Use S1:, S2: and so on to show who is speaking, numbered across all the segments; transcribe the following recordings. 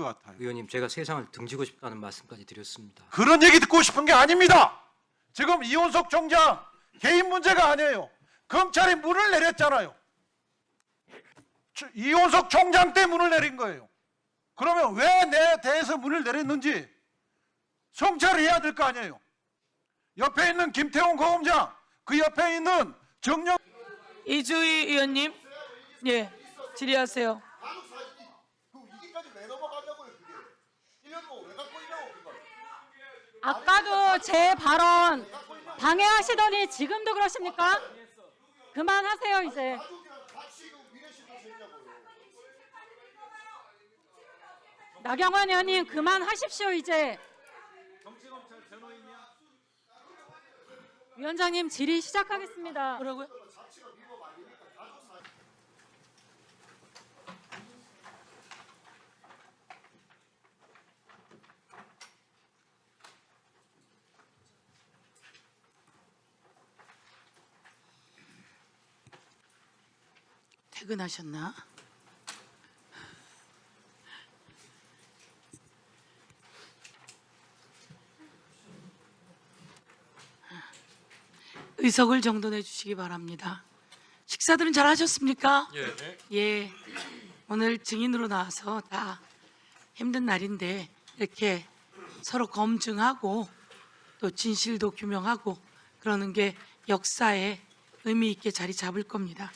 S1: 것 같아요.
S2: 의원님, 제가 세상을 등지고 싶다는 말씀까지 드렸습니다.
S1: 그런 얘기 듣고 싶은 게 아닙니다. 지금 이원석 총장 개인 문제가 아니에요. 검찰이 문을 내렸잖아요. 이원석 총장 때 문을 내린 거예요. 그러면 왜 내 대해서 문을 내렸는지 성찰을 해야 될 거 아니에요. 옆에 있는 김태훈 고검장, 그 옆에 있는 정영
S3: 이주희 의원님, 예, 질의하세요.
S4: 아까도 제 발언 방해하시더니 지금도 그러십니까? 그만하세요 이제. 나경원 의원님 그만하십시오 이제. 위원장님 질의 시작하겠습니다.
S3: 뭐라고요? 퇴근하셨나? 의석을 정돈해 주시기 바랍니다. 식사들은 잘 하셨습니까? 예. 오늘 증인으로 나와서 다 힘든 날인데 이렇게 서로 검증하고 또 진실도 규명하고 그러는 게 역사에 의미 있게 자리 잡을 겁니다.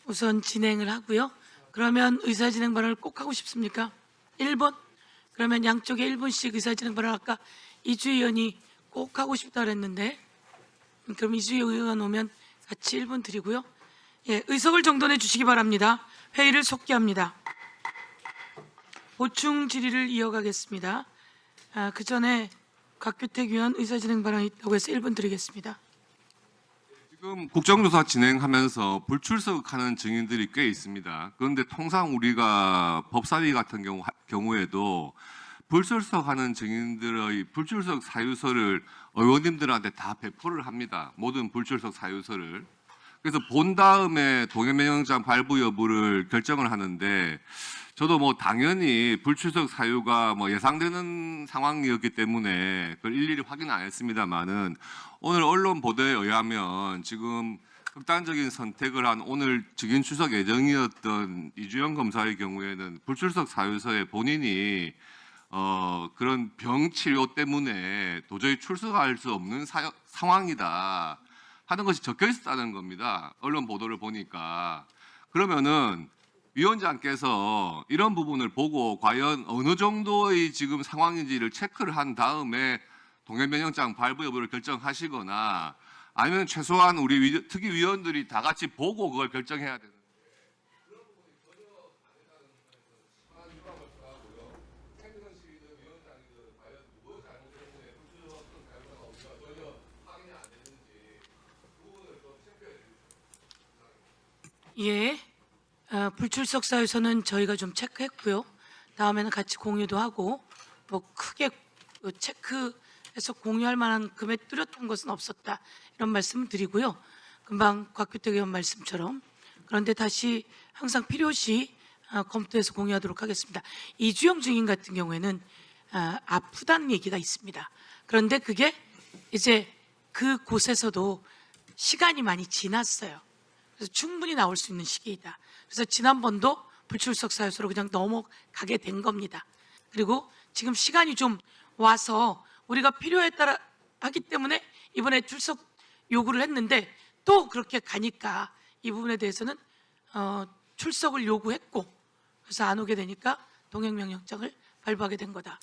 S3: 우선 진행을 하고요. 그러면 의사진행 발언을 꼭 하고 싶습니까? 1번? 그러면 양쪽에 1분씩 의사진행 발언 아까 이주희 의원이 꼭 하고 싶다 그랬는데 그럼 이주희 의원 오면 같이 1분 드리고요. 예, 의석을 정돈해 주시기 바랍니다. 회의를 속기합니다. 보충 질의를 이어가겠습니다. 그 전에 곽규택 의원 의사진행 발언이 있다고 해서 1분 드리겠습니다.
S5: 지금 국정조사 진행하면서 불출석하는 증인들이 꽤 있습니다. 그런데 통상 우리가 법사위 같은 경우에도 불출석하는 증인들의 불출석 사유서를 의원님들한테 다 배포를 합니다. 모든 불출석 사유서를. 그래서 본 다음에 동해명령장 발부 여부를 결정을 하는데 저도 뭐 당연히 불출석 사유가 뭐 예상되는 상황이었기 때문에 그걸 일일이 확인 안 했습니다만은 오늘 언론 보도에 의하면 지금 극단적인 선택을 한 오늘 증인 출석 예정이었던 이주영 검사의 경우에는 불출석 사유서에 본인이 그런 병 치료 때문에 도저히 출석할 수 없는 상황이다 하는 것이 적혀 있었다는 겁니다. 언론 보도를 보니까. 그러면은 위원장께서 이런 부분을 보고 과연 어느 정도의 지금 상황인지를 체크를 한 다음에 동해명령장 발부 여부를 결정하시거나 아니면 최소한 우리 특위위원들이 다 같이 보고 그걸 결정해야 되는.
S3: 예, 불출석 사유서는 저희가 좀 체크했고요. 다음에는 같이 공유도 하고 뭐 크게 체크해서 공유할 만한 금에 뚜렷한 것은 없었다 이런 말씀을 드리고요. 금방 곽규택 의원 말씀처럼 그런데 다시 항상 필요시 검토해서 공유하도록 하겠습니다. 이주영 증인 같은 경우에는 아프다는 얘기가 있습니다. 그런데 그게 이제 그 곳에서도 시간이 많이 지났어요. 그래서 충분히 나올 수 있는 시기이다. 그래서 지난번도 불출석 사유서로 그냥 넘어가게 된 겁니다. 그리고 지금 시간이 좀 와서 우리가 필요에 따라 하기 때문에 이번에 출석 요구를 했는데 또 그렇게 가니까 이 부분에 대해서는 출석을 요구했고 그래서 안 오게 되니까 동행명령장을 발부하게 된 거다.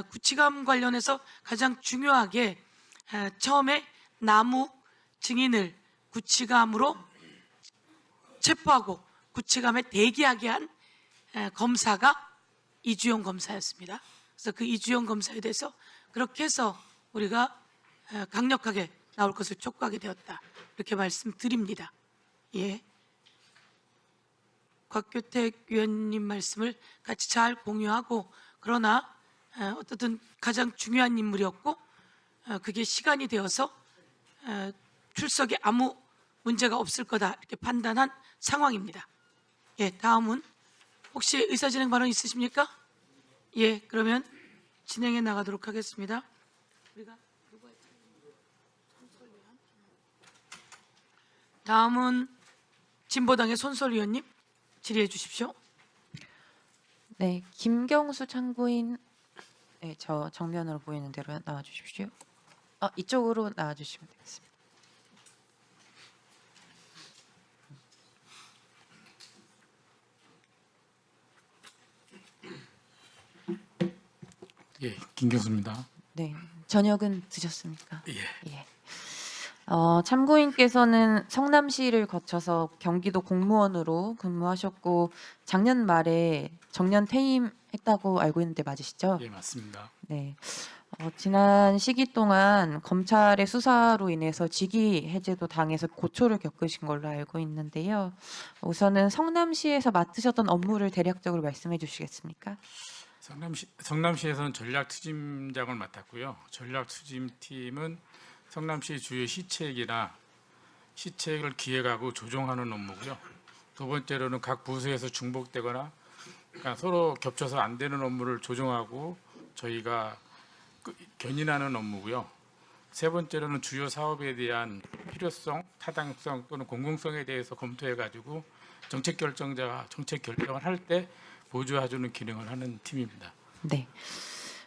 S3: 구치감 관련해서 가장 중요하게 처음에 남욱 증인을 구치감으로 체포하고 구치감에 대기하게 한 검사가 이주영 검사였습니다. 그래서 그 이주영 검사에 대해서 그렇게 해서 우리가 강력하게 나올 것을 촉구하게 되었다. 이렇게 말씀드립니다. 예. 곽규택 위원님 말씀을 같이 잘 공유하고 그러나 어떻든 가장 중요한 인물이었고 그게 시간이 되어서 출석에 아무 문제가 없을 거다 이렇게 판단한 상황입니다. 예, 다음은 혹시 의사진행 발언 있으십니까? 예, 그러면 진행해 나가도록 하겠습니다. 우리가 누구 했죠? 손솔위원. 다음은 진보당의 손솔위원님 질의해 주십시오.
S6: 네, 김경수 참고인, 네, 저 정면으로 보이는 대로 나와 주십시오. 이쪽으로 나와 주시면 되겠습니다.
S7: 예, 김경수입니다.
S6: 네, 저녁은 드셨습니까?
S7: 예.
S6: 예. 참고인께서는 성남시를 거쳐서 경기도 공무원으로 근무하셨고 작년 말에 정년 퇴임했다고 알고 있는데 맞으시죠?
S7: 예, 맞습니다.
S6: 네. 지난 시기 동안 검찰의 수사로 인해서 직위 해제도 당해서 고초를 겪으신 걸로 알고 있는데요. 우선은 성남시에서 맡으셨던 업무를 대략적으로 말씀해 주시겠습니까?
S7: 성남시에서는 전략투짐장을 맡았고요. 전략투짐팀은 성남시 주요 시책이나 시책을 기획하고 조정하는 업무고요. 두 번째로는 각 부서에서 중복되거나 그러니까 서로 겹쳐서 안 되는 업무를 조정하고 저희가 견인하는 업무고요. 세 번째로는 주요 사업에 대한 필요성, 타당성 또는 공공성에 대해서 검토해가지고 정책 결정자가 정책 결정을 할 때 보조해주는 기능을 하는 팀입니다.
S6: 네.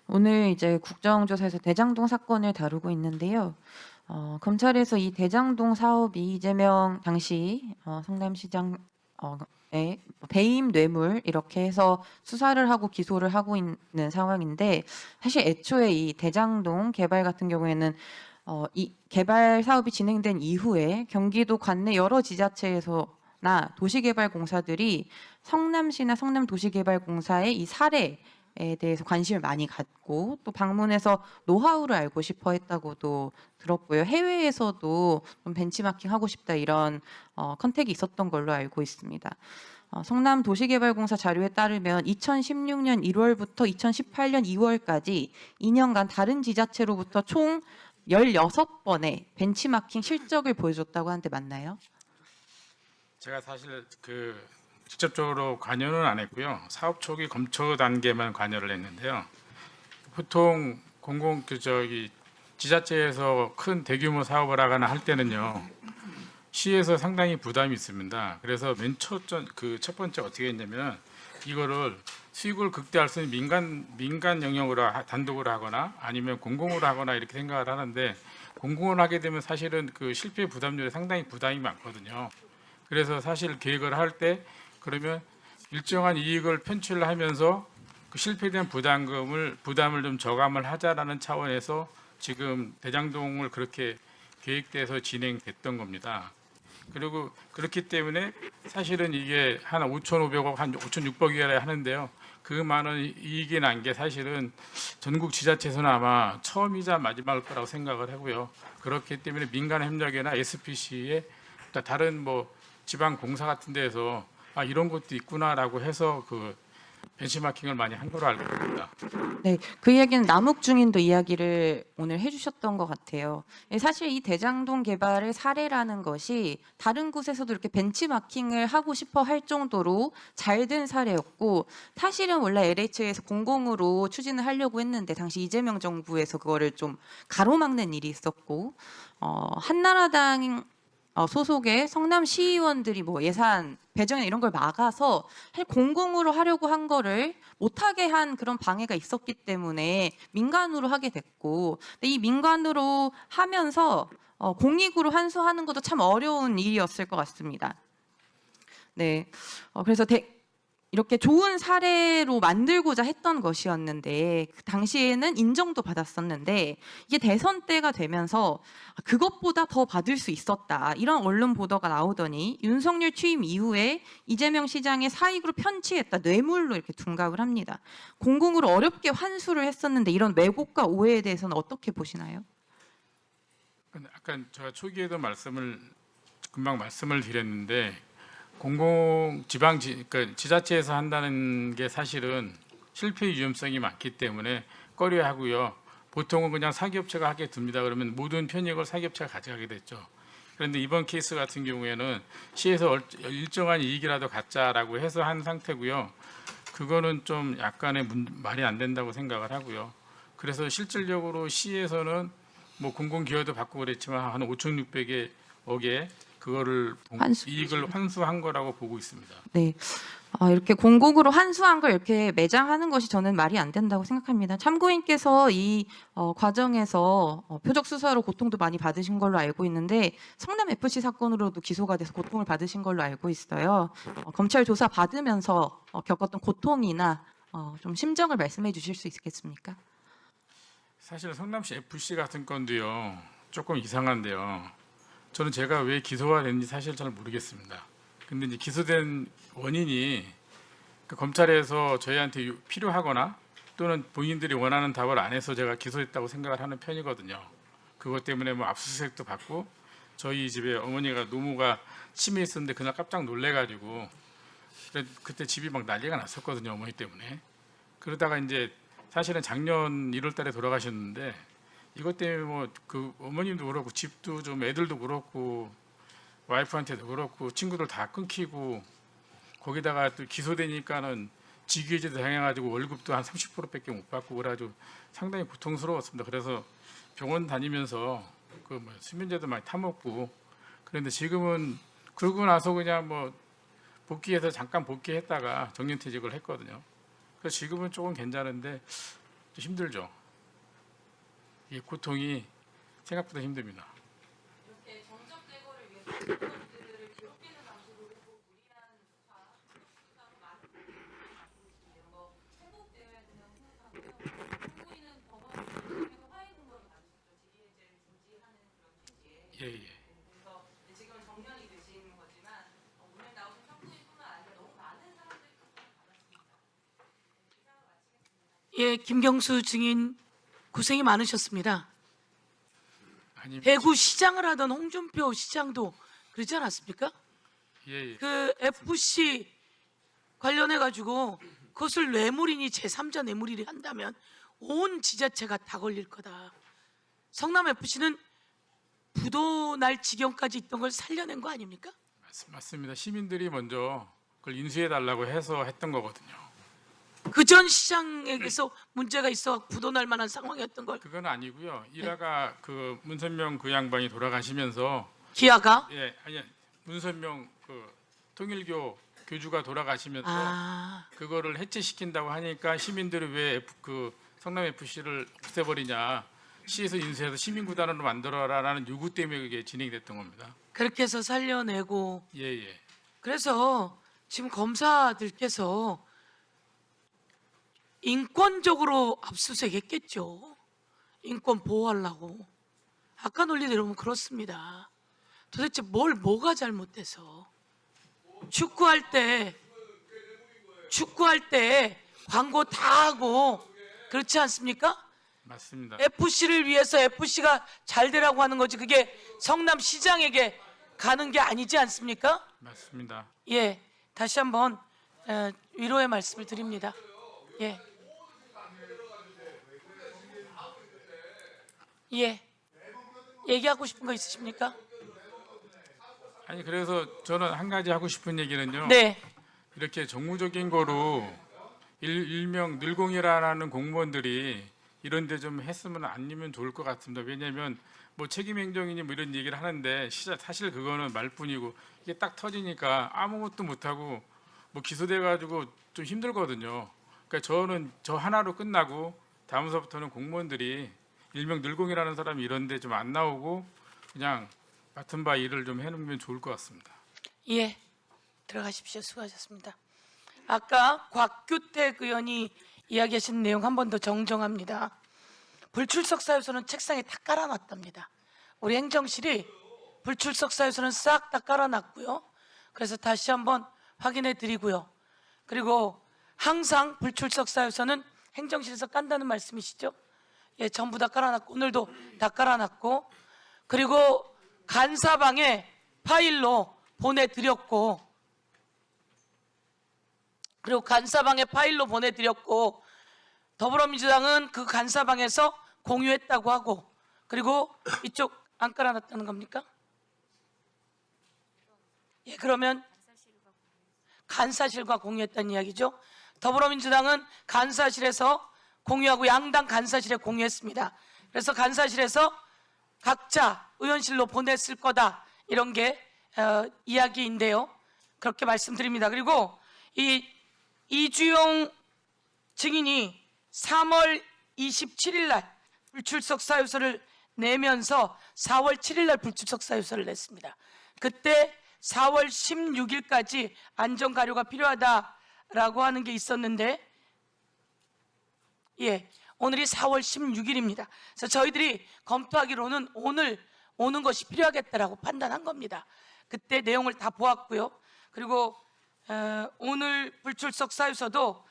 S6: 오늘 이제 국정조사에서 대장동 사건을 다루고 있는데요. 검찰에서 이 대장동 사업이 이재명 당시 성남시장 배임 뇌물 이렇게 해서 수사를 하고 기소를 하고 있는 상황인데 사실 애초에 이 대장동 개발 같은 경우에는 이 개발 사업이 진행된 이후에 경기도 관내 여러 지자체에서나 도시개발공사들이 성남시나 성남도시개발공사의 이 사례에 대해서 관심을 많이 갖고 또 방문해서 노하우를 알고 싶어 했다고도 들었고요. 해외에서도 좀 벤치마킹 하고 싶다 이런 컨택이 있었던 걸로 알고 있습니다. 성남도시개발공사 자료에 따르면 2016년 1월부터 2018년 2월까지 2년간 다른 지자체로부터 총 16번의 벤치마킹 실적을 보여줬다고 하는데 맞나요?
S7: 제가 사실 직접적으로 관여는 안 했고요. 사업 초기 검토 단계만 관여를 했는데요. 보통 지자체에서 큰 대규모 사업을 하거나 할 때는요. 시에서 상당히 부담이 있습니다. 그래서 첫 번째 어떻게 했냐면 이거를 수익을 극대화할 수 있는 민간 영역으로 단독으로 하거나 아니면 공공으로 하거나 이렇게 생각을 하는데 공공으로 하게 되면 사실은 그 실패 부담률에 상당히 부담이 많거든요. 그래서 사실 계획을 할 때 그러면 일정한 이익을 편취하면서 그 실패된 부담을 좀 저감을 하자라는 차원에서 지금 대장동을 그렇게 계획돼서 진행됐던 겁니다. 그리고 그렇기 때문에 사실은 이게 한 5,500억, 한 5,600억이라 하는데요. 그 많은 이익이 난 게 사실은 전국 지자체에서는 아마 처음이자 마지막일 거라고 생각을 하고요. 그렇기 때문에 민간 협력이나 SPC의 다른 지방 공사 같은 데에서 이런 것도 있구나라고 해서 벤치마킹을 많이 한 걸로 알고 있습니다.
S6: 네, 그 이야기는 남욱 중인도 이야기를 오늘 해주셨던 것 같아요. 사실 이 대장동 개발의 사례라는 것이 다른 곳에서도 이렇게 벤치마킹을 하고 싶어 할 정도로 잘 된 사례였고 사실은 원래 LH에서 공공으로 추진을 하려고 했는데 당시 이재명 정부에서 그거를 좀 가로막는 일이 있었고 한나라당 소속의 성남 시의원들이 예산 배정이나 이런 걸 막아서 공공으로 하려고 한 거를 못하게 한 그런 방해가 있었기 때문에 민간으로 하게 됐고 근데 이 민간으로 하면서 공익으로 환수하는 것도 참 어려운 일이었을 것 같습니다. 네, 그래서 이렇게 좋은 사례로 만들고자 했던 것이었는데 그 당시에는 인정도 받았었는데 이게 대선 때가 되면서 그것보다 더 받을 수 있었다 이런 언론 보도가 나오더니 윤석열 취임 이후에 이재명 시장의 사익으로 편취했다 뇌물로 이렇게 둔갑을 합니다. 공공으로 어렵게 환수를 했었는데 이런 왜곡과 오해에 대해서는 어떻게 보시나요?
S7: 아까 제가 초기에도 금방 말씀을 드렸는데 그러니까 지자체에서 한다는 게 사실은 실패 위험성이 많기 때문에 꺼려하고요. 보통은 그냥 사기업체가 하게 둡니다. 그러면 모든 편익을 사기업체가 가져가게 됐죠. 그런데 이번 케이스 같은 경우에는 시에서 일정한 이익이라도 갖자라고 해서 한 상태고요. 그거는 좀 약간의 말이 안 된다고 생각을 하고요. 그래서 실질적으로 시에서는 뭐 공공기여도 받고 그랬지만 한 5,600억에 그거를 이익을 환수한 거라고 보고 있습니다.
S6: 네. 이렇게 공공으로 환수한 걸 이렇게 매장하는 것이 저는 말이 안 된다고 생각합니다. 참고인께서 이 과정에서 표적 수사로 고통도 많이 받으신 걸로 알고 있는데 성남 FC 사건으로도 기소가 돼서 고통을 받으신 걸로 알고 있어요. 검찰 조사 받으면서 겪었던 고통이나 좀 심정을 말씀해 주실 수 있겠습니까?
S7: 사실 성남시 FC 같은 건도요. 조금 이상한데요. 저는 제가 왜 기소가 됐는지 사실 잘 모르겠습니다. 근데 이제 기소된 원인이 그 검찰에서 저희한테 필요하거나 또는 본인들이 원하는 답을 안 해서 제가 기소했다고 생각을 하는 편이거든요. 그것 때문에 뭐 압수수색도 받고 저희 집에 어머니가 노모가 치매 있었는데 그날 깜짝 놀래가지고 그때 집이 막 난리가 났었거든요. 어머니 때문에. 그러다가 이제 사실은 작년 1월달에 돌아가셨는데 이것 때문에 뭐 그 어머님도 그렇고 집도 좀 애들도 그렇고 와이프한테도 그렇고 친구들 다 끊기고 거기다가 또 기소되니까는 직위해제도 당해가지고 월급도 한 30%밖에 못 받고 그래가지고 상당히 고통스러웠습니다. 그래서 병원 다니면서 그 뭐 수면제도 많이 타먹고 그런데 지금은 그러고 나서 그냥 뭐 복귀해서 잠깐 복귀했다가 정년퇴직을 했거든요. 그래서 지금은 조금 괜찮은데 좀 힘들죠. 이 고통이 생각보다 힘듭니다.
S6: 이렇게 정적 제거를 위해서 직원들을 괴롭히는 방식으로 무리한 수사로 많은 이런 거 회복되어야 된다고 생각하고요. 참고인은 법원에서 화해 공범을 받으셨죠. 직위해제를 중지하는 그런 취지에.
S7: 예.
S6: 그래서 지금 정년이 되신 거지만 오늘 나오신 참고인뿐만 아니라 너무 많은 사람들이 받았습니다. 기사를 마치겠습니다.
S3: 예, 김경수 증인 고생이 많으셨습니다.
S7: 아니,
S3: 대구 시장을 하던 홍준표 시장도 그러지 않았습니까?
S7: 예.
S3: 그 FC 관련해 가지고 그것을 뇌물이니 제3자 뇌물이니 한다면 온 지자체가 다 걸릴 거다. 성남 FC는 부도 날 지경까지 있던 걸 살려낸 거 아닙니까?
S7: 맞습니다. 시민들이 먼저 그걸 인수해 달라고 해서 했던 거거든요.
S3: 그 전 시장에게서 문제가 있어 부도 날 만한 상황이었던 걸
S7: 그건 아니고요. 일화가 그 문선명 그 양반이 돌아가시면서
S3: 기아가
S7: 문선명 그 통일교 교주가 돌아가시면서 그거를 해체시킨다고 하니까 시민들이 왜 그 성남 FC를 없애버리냐 시에서 인수해서 시민구단으로 만들어라라는 요구 때문에 그게 진행이 됐던 겁니다.
S3: 그렇게 해서 살려내고
S7: 예.
S3: 그래서 지금 검사들께서 인권적으로 압수수색했겠죠. 인권 보호하려고. 아까 논리대로 보면 그렇습니다. 도대체 뭐가 잘못돼서 축구할 때 광고 다 하고 그렇지 않습니까?
S7: 맞습니다.
S3: FC를 위해서 FC가 잘 되라고 하는 거지 그게 성남시장에게 가는 게 아니지 않습니까?
S7: 맞습니다.
S3: 예, 다시 한번 위로의 말씀을 드립니다. 예, 얘기하고 싶은 거 있으십니까?
S7: 아니 그래서 저는 한 가지 하고 싶은 얘기는요.
S3: 네,
S7: 이렇게 정무적인 거로 일명 늘공이라는 공무원들이 이런 데 좀 했으면 아니면 좋을 것 같습니다. 왜냐하면 뭐 책임행정이니 뭐 이런 얘기를 하는데 사실 그거는 말뿐이고 이게 딱 터지니까 아무것도 못하고 뭐 기소돼가지고 좀 힘들거든요. 그러니까 저는 저 하나로 끝나고 다음서부터는 공무원들이 일명 늘공이라는 사람이 이런 데 좀 안 나오고 그냥 맡은 바 일을 좀 해놓으면 좋을 것 같습니다.
S3: 예, 들어가십시오. 수고하셨습니다. 아까 곽규택 의원이 이야기하신 내용 한 번 더 정정합니다. 불출석 사유서는 책상에 다 깔아놨답니다. 우리 행정실이 불출석 사유서는 싹 다 깔아놨고요. 그래서 다시 한번 확인해 드리고요. 그리고 항상 불출석 사유서는 행정실에서 깐다는 말씀이시죠? 예, 전부 다 깔아놨고 오늘도 다 깔아놨고 그리고 간사방에 파일로 보내드렸고 더불어민주당은 그 간사방에서 공유했다고 하고 그리고 이쪽 안 깔아놨다는 겁니까? 예, 그러면 간사실과 공유했다는 이야기죠. 더불어민주당은 간사실에서 공유하고 양당 간사실에 공유했습니다. 그래서 간사실에서 각자 의원실로 보냈을 거다, 이런 게 이야기인데요. 그렇게 말씀드립니다. 그리고 이 이주용 증인이 3월 27일 날 불출석 사유서를 내면서 4월 7일 날 불출석 사유서를 냈습니다. 그때 4월 16일까지 안전 가료가 필요하다라고 하는 게 있었는데, 예, 오늘이 4월 16일입니다. 그래서 저희들이 검토하기로는 오늘 오는 것이 필요하겠다라고 판단한 겁니다. 그때 내용을 다 보았고요. 그리고 오늘 불출석 사유서도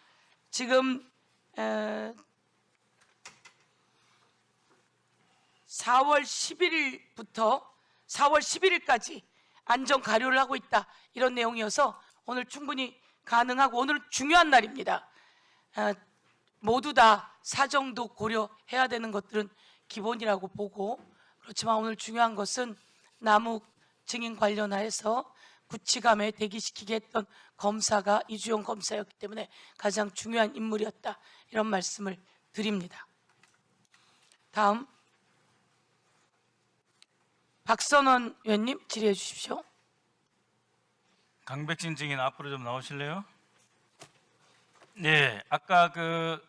S3: 지금 4월 11일부터 4월 11일까지 안전 가료를 하고 있다, 이런 내용이어서 오늘 충분히 가능하고, 오늘 중요한 날입니다. 모두 다 사정도 고려해야 되는 것들은 기본이라고 보고, 그렇지만 오늘 중요한 것은 남욱 증인 관련하여서 구치감에 대기시키게 했던 검사가 이주용 검사였기 때문에 가장 중요한 인물이었다, 이런 말씀을 드립니다. 다음 박선원 의원님 질의해 주십시오.
S8: 강백진 증인 앞으로 좀 나오실래요? 네, 아까 그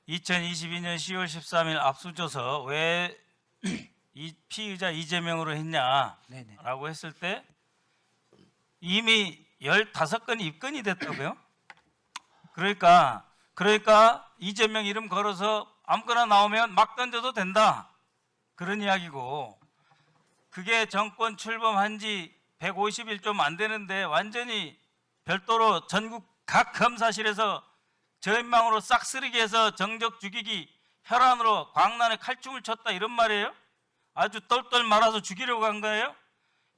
S8: 2022년 10월 13일 압수조서 왜 이 피의자 이재명으로 했냐라고 했을 때 이미 15건이 입건이 됐다고요? 그러니까 이재명 이름 걸어서 아무거나 나오면 막 던져도 된다, 그런 이야기고, 그게 정권 출범한 지 150일 좀 안 되는데 완전히 별도로 전국 각 검사실에서 저인망으로 싹쓸이게 해서 정적 죽이기, 혈안으로 광란에 칼춤을 췄다, 이런 말이에요? 아주 똘똘 말아서 죽이려고 한 거예요?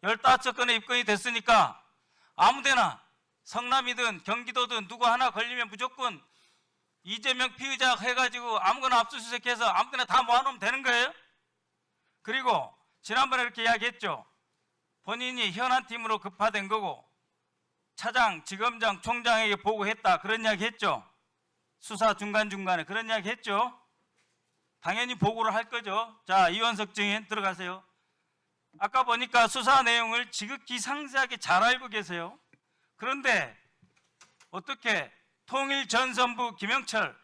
S8: 15건에 입건이 됐으니까 아무데나 성남이든 경기도든 누구 하나 걸리면 무조건 이재명 피의자 해가지고 아무거나 압수수색해서 아무데나 다 모아놓으면 되는 거예요? 그리고 지난번에 이렇게 이야기했죠. 본인이 현안팀으로 급파된 거고 차장, 지검장, 총장에게 보고했다, 그런 이야기 했죠. 수사 중간중간에 그런 이야기 했죠. 당연히 보고를 할 거죠. 자, 이원석 증인 들어가세요. 아까 보니까 수사 내용을 지극히 상세하게 잘 알고 계세요. 그런데 어떻게 통일전선부 김영철,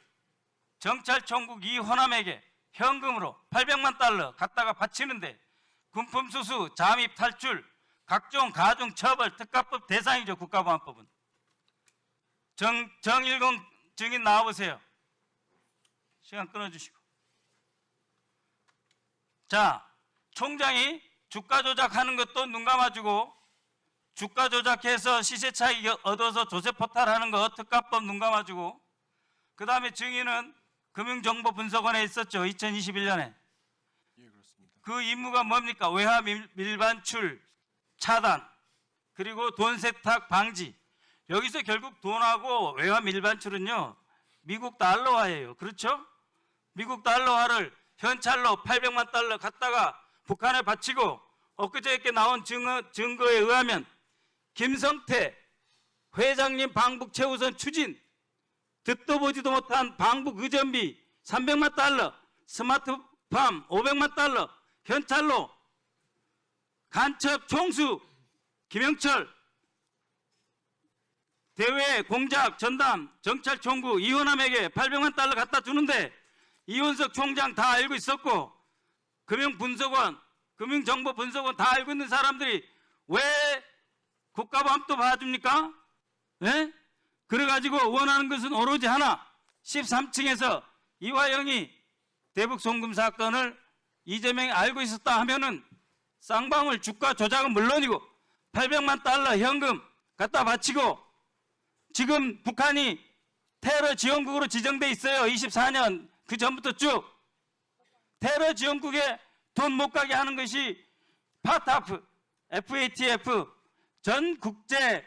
S8: 정찰총국 이호남에게 현금으로 800만 달러 갖다가 바치는데 군품 수수, 잠입 탈출, 각종 가중 처벌 특가법 대상이죠, 국가보안법은. 정일공 증인 나와보세요. 시간 끊어주시고. 자, 총장이 주가 조작하는 것도 눈 감아주고, 주가 조작해서 시세 차익 얻어서 조세 포탈하는 거 특가법 눈 감아주고, 그 다음에 증인은 금융정보분석원에 있었죠, 2021년에. 그 임무가 뭡니까? 외화 밀반출 차단, 그리고 돈 세탁 방지. 여기서 결국 돈하고 외화 밀반출은요, 미국 달러화예요. 그렇죠? 미국 달러화를 현찰로 800만 달러 갖다가 북한에 바치고, 엊그저께 나온 증거에 의하면 김성태 회장님 방북 최우선 추진, 듣도 보지도 못한 방북 의전비 300만 달러, 스마트팜 500만 달러, 현찰로 간첩 총수 김영철, 대외 공작 전담 정찰총국 이호남에게 800만 달러 갖다 주는데 이원석 총장 다 알고 있었고, 금융분석원, 금융정보분석원 다 알고 있는 사람들이 왜 국가보안법 봐줍니까? 예? 그래가지고 원하는 것은 오로지 하나, 13층에서 이화영이 대북 송금 사건을 이재명이 알고 있었다 하면은 쌍방울 주가 조작은 물론이고 800만 달러 현금 갖다 바치고, 지금 북한이 테러 지원국으로 지정돼 있어요. 24년 그 전부터 쭉 테러 지원국에 돈 못 가게 하는 것이 파타프, FATF 전 국제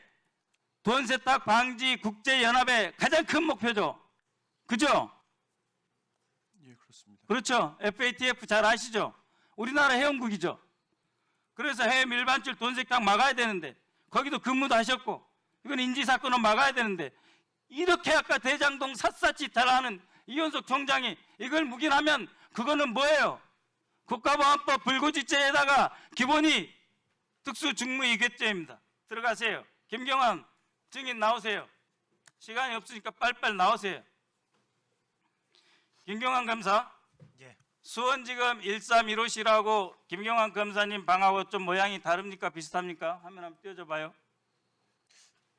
S8: 돈 세탁 방지 국제 연합의 가장 큰 목표죠. 그죠?
S1: 예, 그렇습니다.
S8: 그렇죠. FATF 잘 아시죠? 우리나라 회원국이죠. 그래서 해외 밀반출 돈 세탁 막아야 되는데 거기도 근무도 하셨고 이건 인지사건은 막아야 되는데 이렇게 아까 대장동 샅샅이 달하는 이현석 총장이 이걸 묵인하면 그거는 뭐예요? 국가보안법 불구지죄에다가 기본이 특수직무유기죄입니다. 들어가세요. 김경환 증인 나오세요. 시간이 없으니까 빨리빨리 나오세요. 김경환 검사. 수원지검 1315시라고 김경환 검사님 방하고 좀 모양이 다릅니까? 비슷합니까? 화면 한번 띄워줘 봐요.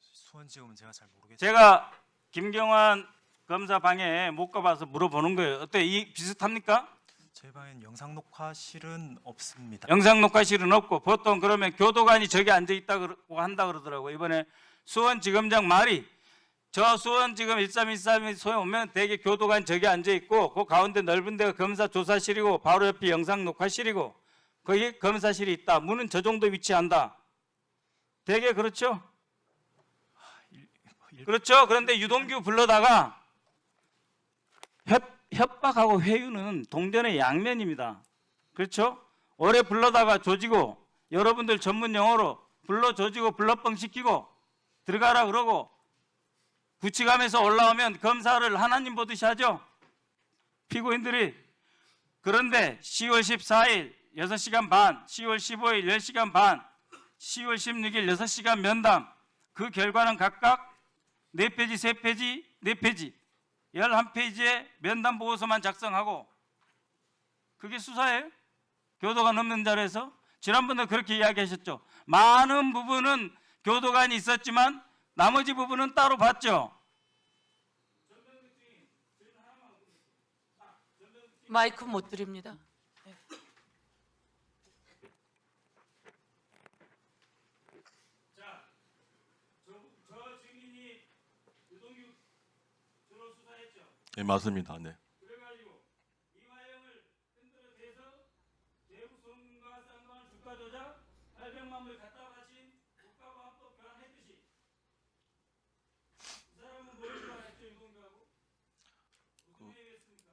S9: 수원지검은 제가 잘 모르겠어요.
S8: 제가 김경환 검사 방에 못 가봐서 물어보는 거예요. 어때? 이 비슷합니까?
S9: 제 방엔 영상 녹화실은 없습니다.
S8: 영상 녹화실은 없고 보통 그러면 교도관이 저기 앉아 있다고 한다 그러더라고요. 이번에 수원지검장 말이 저 수원지검 1313이 소에 오면 대개 교도관 저기 앉아 있고 그 가운데 넓은 데가 검사 조사실이고 바로 옆이 영상 녹화실이고 거기 검사실이 있다. 문은 저 정도 위치한다. 대개 그렇죠? 그렇죠. 그런데 유동규 불러다가 협박하고 회유는 동전의 양면입니다. 그렇죠? 오래 불러다가 조지고 여러분들 전문 용어로 불러 조지고 불러뻥 시키고 들어가라 그러고 구치감에서 올라오면 검사를 하나님 보듯이 하죠. 피고인들이. 그런데 10월 14일 6시간 반, 10월 15일 10시간 반, 10월 16일 6시간 면담 그 결과는 각각 4페이지, 3페이지, 4페이지 11페이지의 면담 보고서만 작성하고 그게 수사예요? 교도관 없는 자리에서? 지난번에 그렇게 이야기하셨죠. 많은 부분은 교도관이 있었지만 나머지 부분은 따로 봤죠.
S3: 마이크 못 드립니다. 네.
S8: 저 증인이 유동규 주로 수사했죠.
S10: 네, 맞습니다. 네.
S8: 그래가지고 이화영을 흔들어 대서 대우손과 쌍방울 주가 조작 800만 불 갖다 바친 국가보안법 교환했듯이 이 사람은 뭘 좋아했죠 유동규하고? 무슨 얘기했습니까?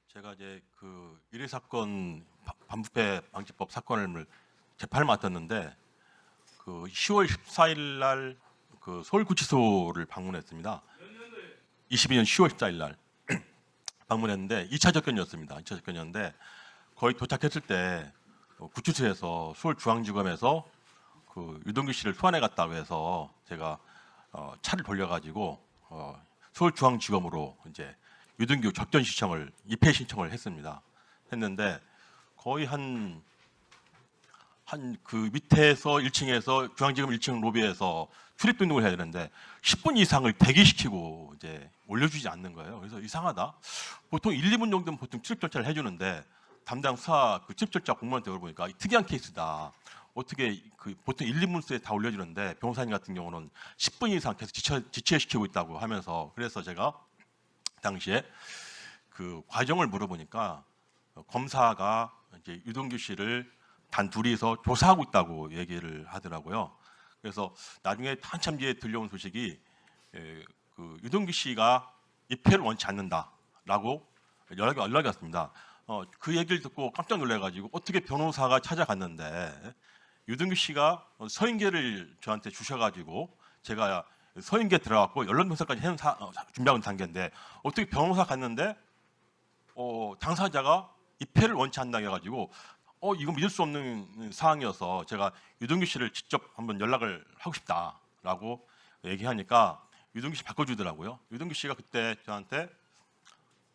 S10: 제가 이제 그 일회 사건 반부패 방지법 사건을 재판을 맡았는데 그 10월 14일 날 그 서울구치소를 방문했습니다. 22년 10월 14일 날 방문했는데 2차 접견이었습니다. 2차 접견이었는데 거의 도착했을 때 구치소에서 서울중앙지검에서 그 유동규 씨를 소환해 갔다고 해서 제가 차를 돌려가지고 서울중앙지검으로 이제 유동규 접견 신청을 입회 신청을 했는데 거의 한 그 밑에서 1층에서 중앙지검 1층 로비에서 출입 등록을 해야 되는데 10분 이상을 대기시키고 이제 올려주지 않는 거예요. 그래서 이상하다. 보통 1, 2분 정도는 보통 출입 절차를 해주는데 담당 수사 그 출입 절차 공무원한테 물어보니까 특이한 케이스다. 어떻게 그 보통 1, 2분수에 다 올려주는데 변호사님 같은 경우는 10분 이상 계속 지체시키고 있다고 하면서 그래서 제가 당시에 그 과정을 물어보니까 검사가 이제 유동규 씨를 단 둘이서 조사하고 있다고 얘기를 하더라고요. 그래서 나중에 한참 뒤에 들려온 소식이 그 유동규 씨가 입회를 원치 않는다라고 연락이 왔습니다. 그 얘기를 듣고 깜짝 놀래가지고 어떻게 변호사가 찾아갔는데 유동규 씨가 서인계를 저한테 주셔가지고 제가 서인계 들어갔고 연락명사까지 준비하는 단계인데 어떻게 변호사 갔는데 당사자가 입회를 원치 않는다 해가지고 이거 믿을 수 없는 상황이어서 제가 유동규 씨를 직접 한번 연락을 하고 싶다라고 얘기하니까 유동규 씨 바꿔주더라고요. 유동규 씨가 그때 저한테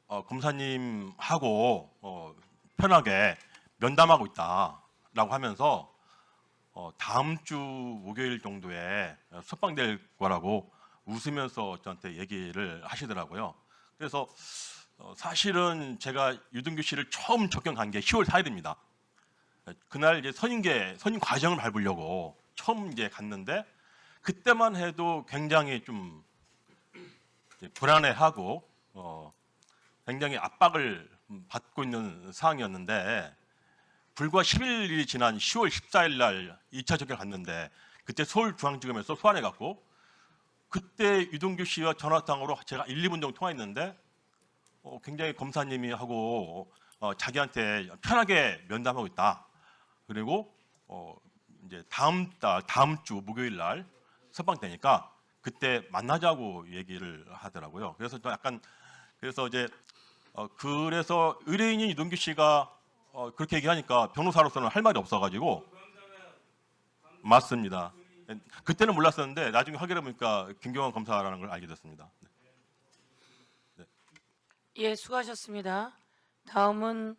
S10: 검사님하고 편하게 면담하고 있다라고 하면서 다음 주 목요일 정도에 석방될 거라고 웃으면서 저한테 얘기를 하시더라고요. 그래서 사실은 제가 유동규 씨를 처음 접견한 게 10월 4일입니다. 그날 이제 선임 과정을 밟으려고 처음 이제 갔는데 그때만 해도 굉장히 좀 불안해하고 굉장히 압박을 받고 있는 상황이었는데 불과 10일이 지난 10월 14일 날 2차 접견 갔는데 그때 서울중앙지검에서 소환해 갔고 그때 유동규 씨와 전화통화로 제가 1, 2분 정도 통화했는데 굉장히 검사님이 하고 자기한테 편하게 면담하고 있다. 그리고 이제 다음 주 목요일 날 선방되니까 그때 만나자고 얘기를 하더라고요. 그래서 좀 약간 그래서 이제 그래서 의뢰인이 이동규 씨가 그렇게 얘기하니까 변호사로서는 할 말이 없어가지고 맞습니다. 그때는 몰랐었는데 나중에 확인해 보니까 김경환 검사라는 걸 알게 됐습니다.
S3: 예, 수고하셨습니다. 다음은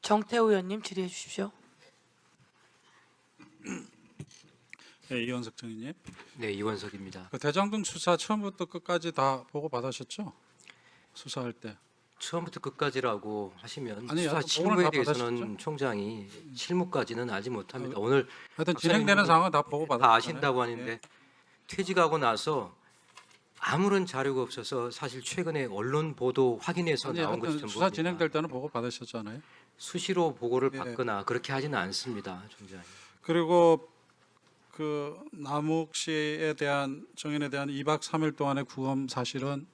S3: 정태우 의원님 질의해 주십시오.
S11: 네, 이원석 정의님.
S2: 네, 이원석입니다.
S11: 그 대장동 수사 처음부터 끝까지 다 보고 받으셨죠? 수사할 때.
S2: 처음부터 끝까지라고 하시면
S11: 아니,
S2: 수사
S11: 보고는
S2: 실무에
S11: 다
S2: 대해서는
S11: 받으셨죠?
S2: 총장이 실무까지는 알지 못합니다. 오늘
S11: 하여튼 진행되는 상황은 다 보고 받았잖아요.
S2: 다 아신다고 하는데 퇴직하고 나서 아무런 자료가 없어서 사실 최근에 언론 보도 확인해서
S11: 아니,
S2: 나온 것이
S11: 하여튼
S2: 전부입니다.
S11: 수사 진행될 때는 보고 받으셨잖아요.
S2: 수시로 보고를
S11: 예.
S2: 받거나 그렇게 하지는 않습니다, 총장님.
S11: 그리고 그 남욱 씨에 대한 정인에 대한 2박 3일 동안의 구금 사실은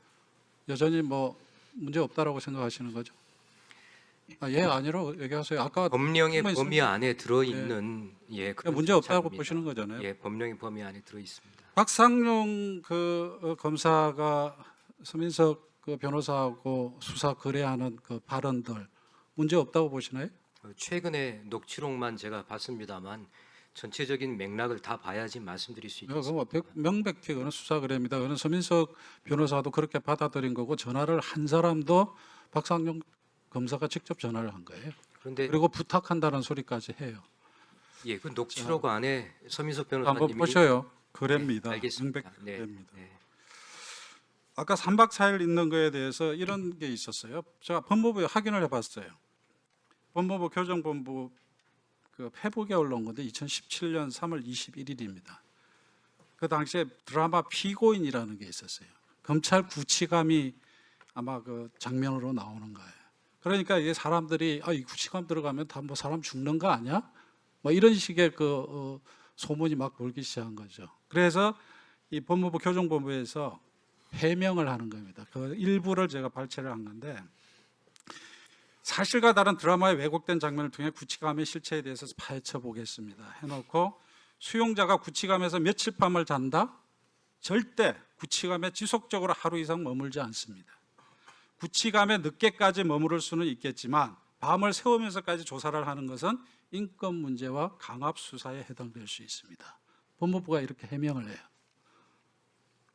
S11: 여전히 뭐 문제 없다라고 생각하시는 거죠? 예, 아니로 얘기하세요. 아까
S2: 법령의
S11: 숨어
S2: 범위
S11: 있습니다.
S2: 안에 들어 있는 그런
S11: 문제 없다고
S2: 절차입니다.
S11: 보시는 거잖아요.
S2: 예, 법령의 범위 안에 들어 있습니다.
S11: 박상용 그 검사가 서민석 그 변호사하고 수사 거래하는 그 발언들 문제 없다고 보시나요?
S2: 최근에 녹취록만 제가 봤습니다만 전체적인 맥락을 다 봐야지 말씀드릴 수
S11: 그거
S2: 있겠습니다.
S11: 뭐 명백히 그는 수사 거래입니다. 그는 서민석 변호사도 그렇게 받아들인 거고 전화를 한 사람도 박상용 검사가 직접 전화를 한 거예요.
S2: 그런데
S11: 그리고 부탁한다는 소리까지 해요.
S2: 예, 그 녹취록 안에 서민석
S11: 한번
S2: 변호사님이
S11: 보셔요. 거래입니다.
S2: 네, 알겠습니다.
S11: 명백
S2: 네,
S11: 거래입니다.
S2: 네.
S11: 아까 3박 4일 있는 거에 대해서 이런 게 있었어요. 제가 법무부에 확인을 해봤어요. 법무부 교정본부 그 페북에 올라온 건데 2017년 3월 21일입니다. 그 당시에 드라마 피고인이라는 게 있었어요. 검찰 구치감이 아마 그 장면으로 나오는 거예요. 그러니까 이게 사람들이 이 구치감 들어가면 다 뭐 사람 죽는 거 아니야? 뭐 이런 식의 그 소문이 막 돌기 시작한 거죠. 그래서 이 법무부 교정본부에서 해명을 하는 겁니다. 그 일부를 제가 발췌를 한 건데 사실과 다른 드라마의 왜곡된 장면을 통해 구치감의 실체에 대해서 파헤쳐 보겠습니다. 해놓고 수용자가 구치감에서 며칠 밤을 잔다? 절대 구치감에 지속적으로 하루 이상 머물지 않습니다. 구치감에 늦게까지 머무를 수는 있겠지만 밤을 새우면서까지 조사를 하는 것은 인권 문제와 강압 수사에 해당될 수 있습니다. 법무부가 이렇게 해명을 해요.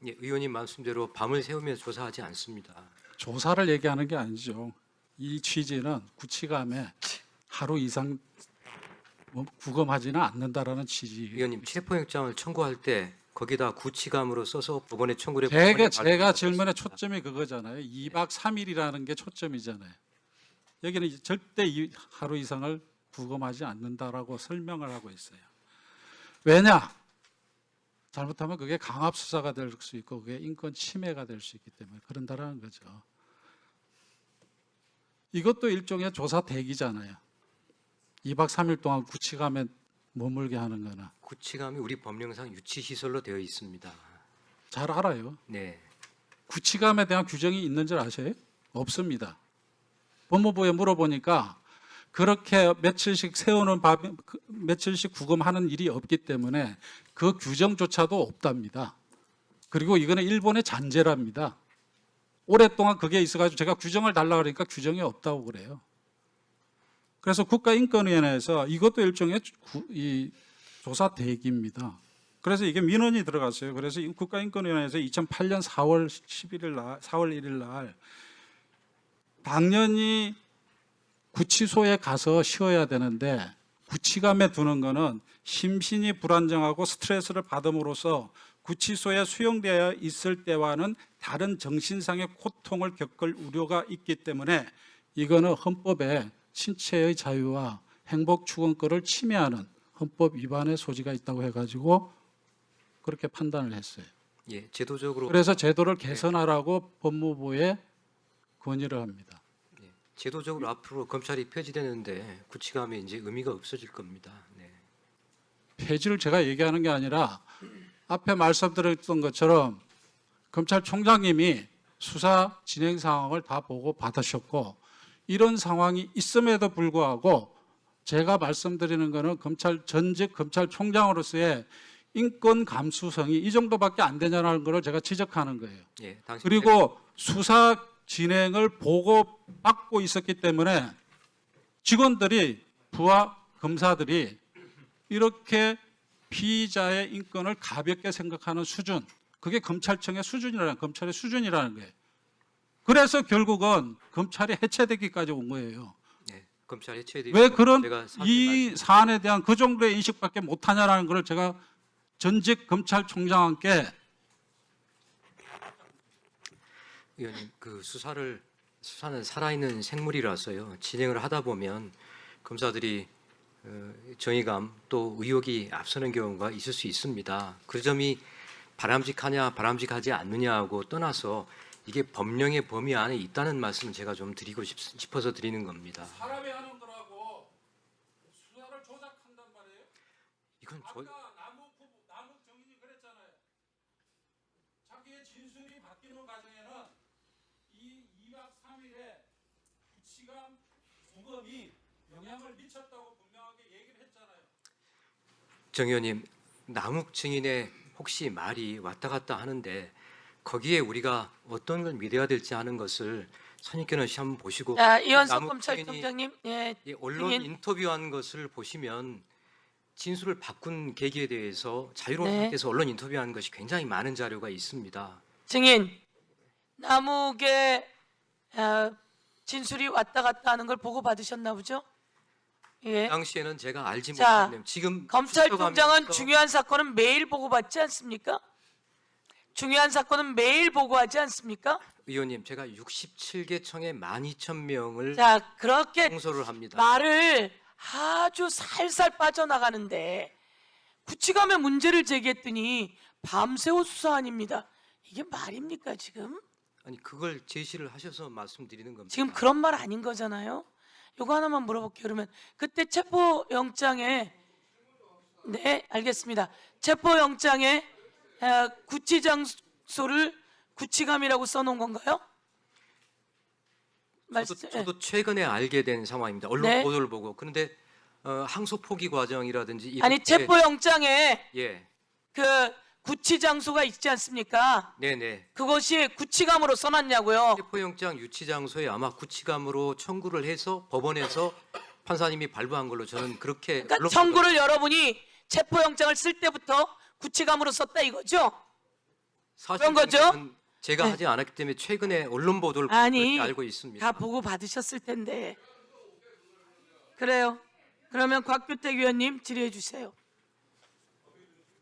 S2: 예, 의원님 말씀대로 밤을 새우며 조사하지 않습니다.
S11: 조사를 얘기하는 게 아니죠. 이 취지는 구치감에 하루 이상 구금하지는 않는다라는 취지.
S2: 의원님 체포영장을 청구할 때 거기다 구치감으로 써서 법원에 청구를 법원에
S11: 제가
S2: 발부하셨습니다.
S11: 질문의 초점이 그거잖아요. 2박 3일이라는 게 초점이잖아요. 여기는 절대 하루 이상을 구금하지 않는다라고 설명을 하고 있어요. 왜냐? 잘못하면 그게 강압 수사가 될 수 있고 그게 인권 침해가 될 수 있기 때문에 그런다라는 거죠. 이것도 일종의 조사 대기잖아요. 2박 3일 동안 구치감에 머물게 하는 거나.
S2: 구치감이 우리 법령상 유치시설로 되어 있습니다.
S11: 잘 알아요.
S2: 네.
S11: 구치감에 대한 규정이 있는 줄 아세요? 없습니다. 법무부에 물어보니까 그렇게 며칠씩 며칠씩 구금하는 일이 없기 때문에 그 규정조차도 없답니다. 그리고 이거는 일본의 잔재랍니다. 오랫동안 그게 있어가지고 제가 규정을 달라 그러니까 규정이 없다고 그래요. 그래서 국가인권위원회에서 이것도 일종의 이 조사 대기입니다. 그래서 이게 민원이 들어갔어요. 그래서 국가인권위원회에서 2008년 4월 1일 날 당연히 구치소에 가서 쉬어야 되는데 구치감에 두는 거는 심신이 불안정하고 스트레스를 받음으로써 구치소에 수용되어 있을 때와는 다른 정신상의 고통을 겪을 우려가 있기 때문에 이거는 헌법에 신체의 자유와 행복 추구권을 침해하는 헌법 위반의 소지가 있다고 해가지고 그렇게 판단을 했어요.
S2: 예, 제도적으로
S11: 그래서 제도를 개선하라고 법무부에 건의를 합니다.
S2: 예, 제도적으로 앞으로 검찰이 폐지되는데 구치감에 이제 의미가 없어질 겁니다. 네.
S11: 폐지를 제가 얘기하는 게 아니라 앞에 말씀드렸던 것처럼 검찰총장님이 수사 진행 상황을 다 보고 받으셨고 이런 상황이 있음에도 불구하고 제가 말씀드리는 거는 전직 검찰총장으로서의 인권 감수성이 이 정도밖에 안 되냐는 걸 제가 지적하는 거예요.
S2: 예, 당신
S11: 그리고 수사 진행을 보고받고 있었기 때문에 직원들이 부하 검사들이 이렇게 피의자의 인권을 가볍게 생각하는 수준, 그게 검찰청의 수준이라는, 검찰의 수준이라는 거예요. 그래서 결국은 검찰이 해체되기까지 온 거예요.
S2: 예, 검찰 해체돼.
S11: 왜 그런
S2: 제가
S11: 이 사안에 대한 그 정도의 인식밖에 못하냐라는 걸 제가 전직 검찰총장께
S2: 의원님, 그 수사는 살아있는 생물이라서요. 진행을 하다 보면 검사들이 정의감 또 의혹이 앞서는 경우가 있을 수 있습니다. 그 점이 바람직하냐 바람직하지 않느냐하고 떠나서 이게 법령의 범위 안에 있다는 말씀을 제가 좀 드리고 싶어서 드리는 겁니다.
S11: 사람이 하는 거라고 수사를 조작한단 말이에요.
S2: 이건
S11: 아까 남욱 정인이 그랬잖아요. 자기의 진술이 바뀌는 과정에는 이 2박 3일에 구치감 부검이 영향을 미쳤다고 분명하게 얘기를 했잖아요.
S2: 정 의원님, 남욱 증인의 혹시 말이 왔다 갔다 하는데 거기에 우리가 어떤 걸 믿어야 될지 하는 것을 선임께는 한번 보시고
S3: 자, 이현석
S2: 남욱
S3: 검찰총장님, 예,
S2: 이 언론
S3: 증인.
S2: 인터뷰한 것을 보시면 진술을 바꾼 계기에 대해서 자유로운
S3: 네.
S2: 상태에서 언론 인터뷰한 것이 굉장히 많은 자료가 있습니다.
S3: 증인 남욱의 진술이 왔다 갔다 하는 걸 보고 받으셨나 보죠? 예.
S2: 당시에는 제가 알지
S3: 자,
S2: 못했는데 지금
S3: 검찰총장은
S2: 추적하면서
S3: 중요한 사건은 매일 보고받지 않습니까? 중요한 사건은 매일 보고하지 않습니까?
S2: 의원님, 제가 67개 청에 12,000명을
S3: 자, 그렇게
S2: 통솔을 합니다.
S3: 말을 아주 살살 빠져나가는데 구치감에 문제를 제기했더니 밤새워 수사 아닙니다. 이게 말입니까 지금?
S2: 아니 그걸 제시를 하셔서 말씀드리는 겁니다.
S3: 지금 그런 말 아닌 거잖아요. 요거 하나만 물어볼게요. 그러면 그때 체포영장에 네 알겠습니다. 체포영장에 구치 장소를 구치감이라고 써놓은 건가요?
S2: 저도 최근에 알게 된 상황입니다. 언론
S3: 네.
S2: 보도를 보고. 그런데 항소 포기 과정이라든지
S3: 아니
S2: 이렇게-
S3: 체포영장에
S2: 예,
S3: 그 구치 장소가 있지 않습니까?
S2: 네네.
S3: 그것이 구치감으로 써놨냐고요.
S2: 체포영장 유치 장소에 아마 구치감으로 청구를 해서 법원에서 판사님이 발부한 걸로 저는 그렇게
S3: 그러니까
S2: 언론
S3: 청구를 여러분이 체포영장을 쓸 때부터 구치감으로 썼다 이거죠?
S2: 사실
S3: 그런 거죠?
S2: 그건 제가
S3: 네.
S2: 하지 않았기 때문에 최근에 언론 보도를 보고
S3: 아니
S2: 그렇게 알고 있습니다.
S3: 다 보고 받으셨을 텐데. 그래요. 그러면 곽규택 의원님 질의해 주세요.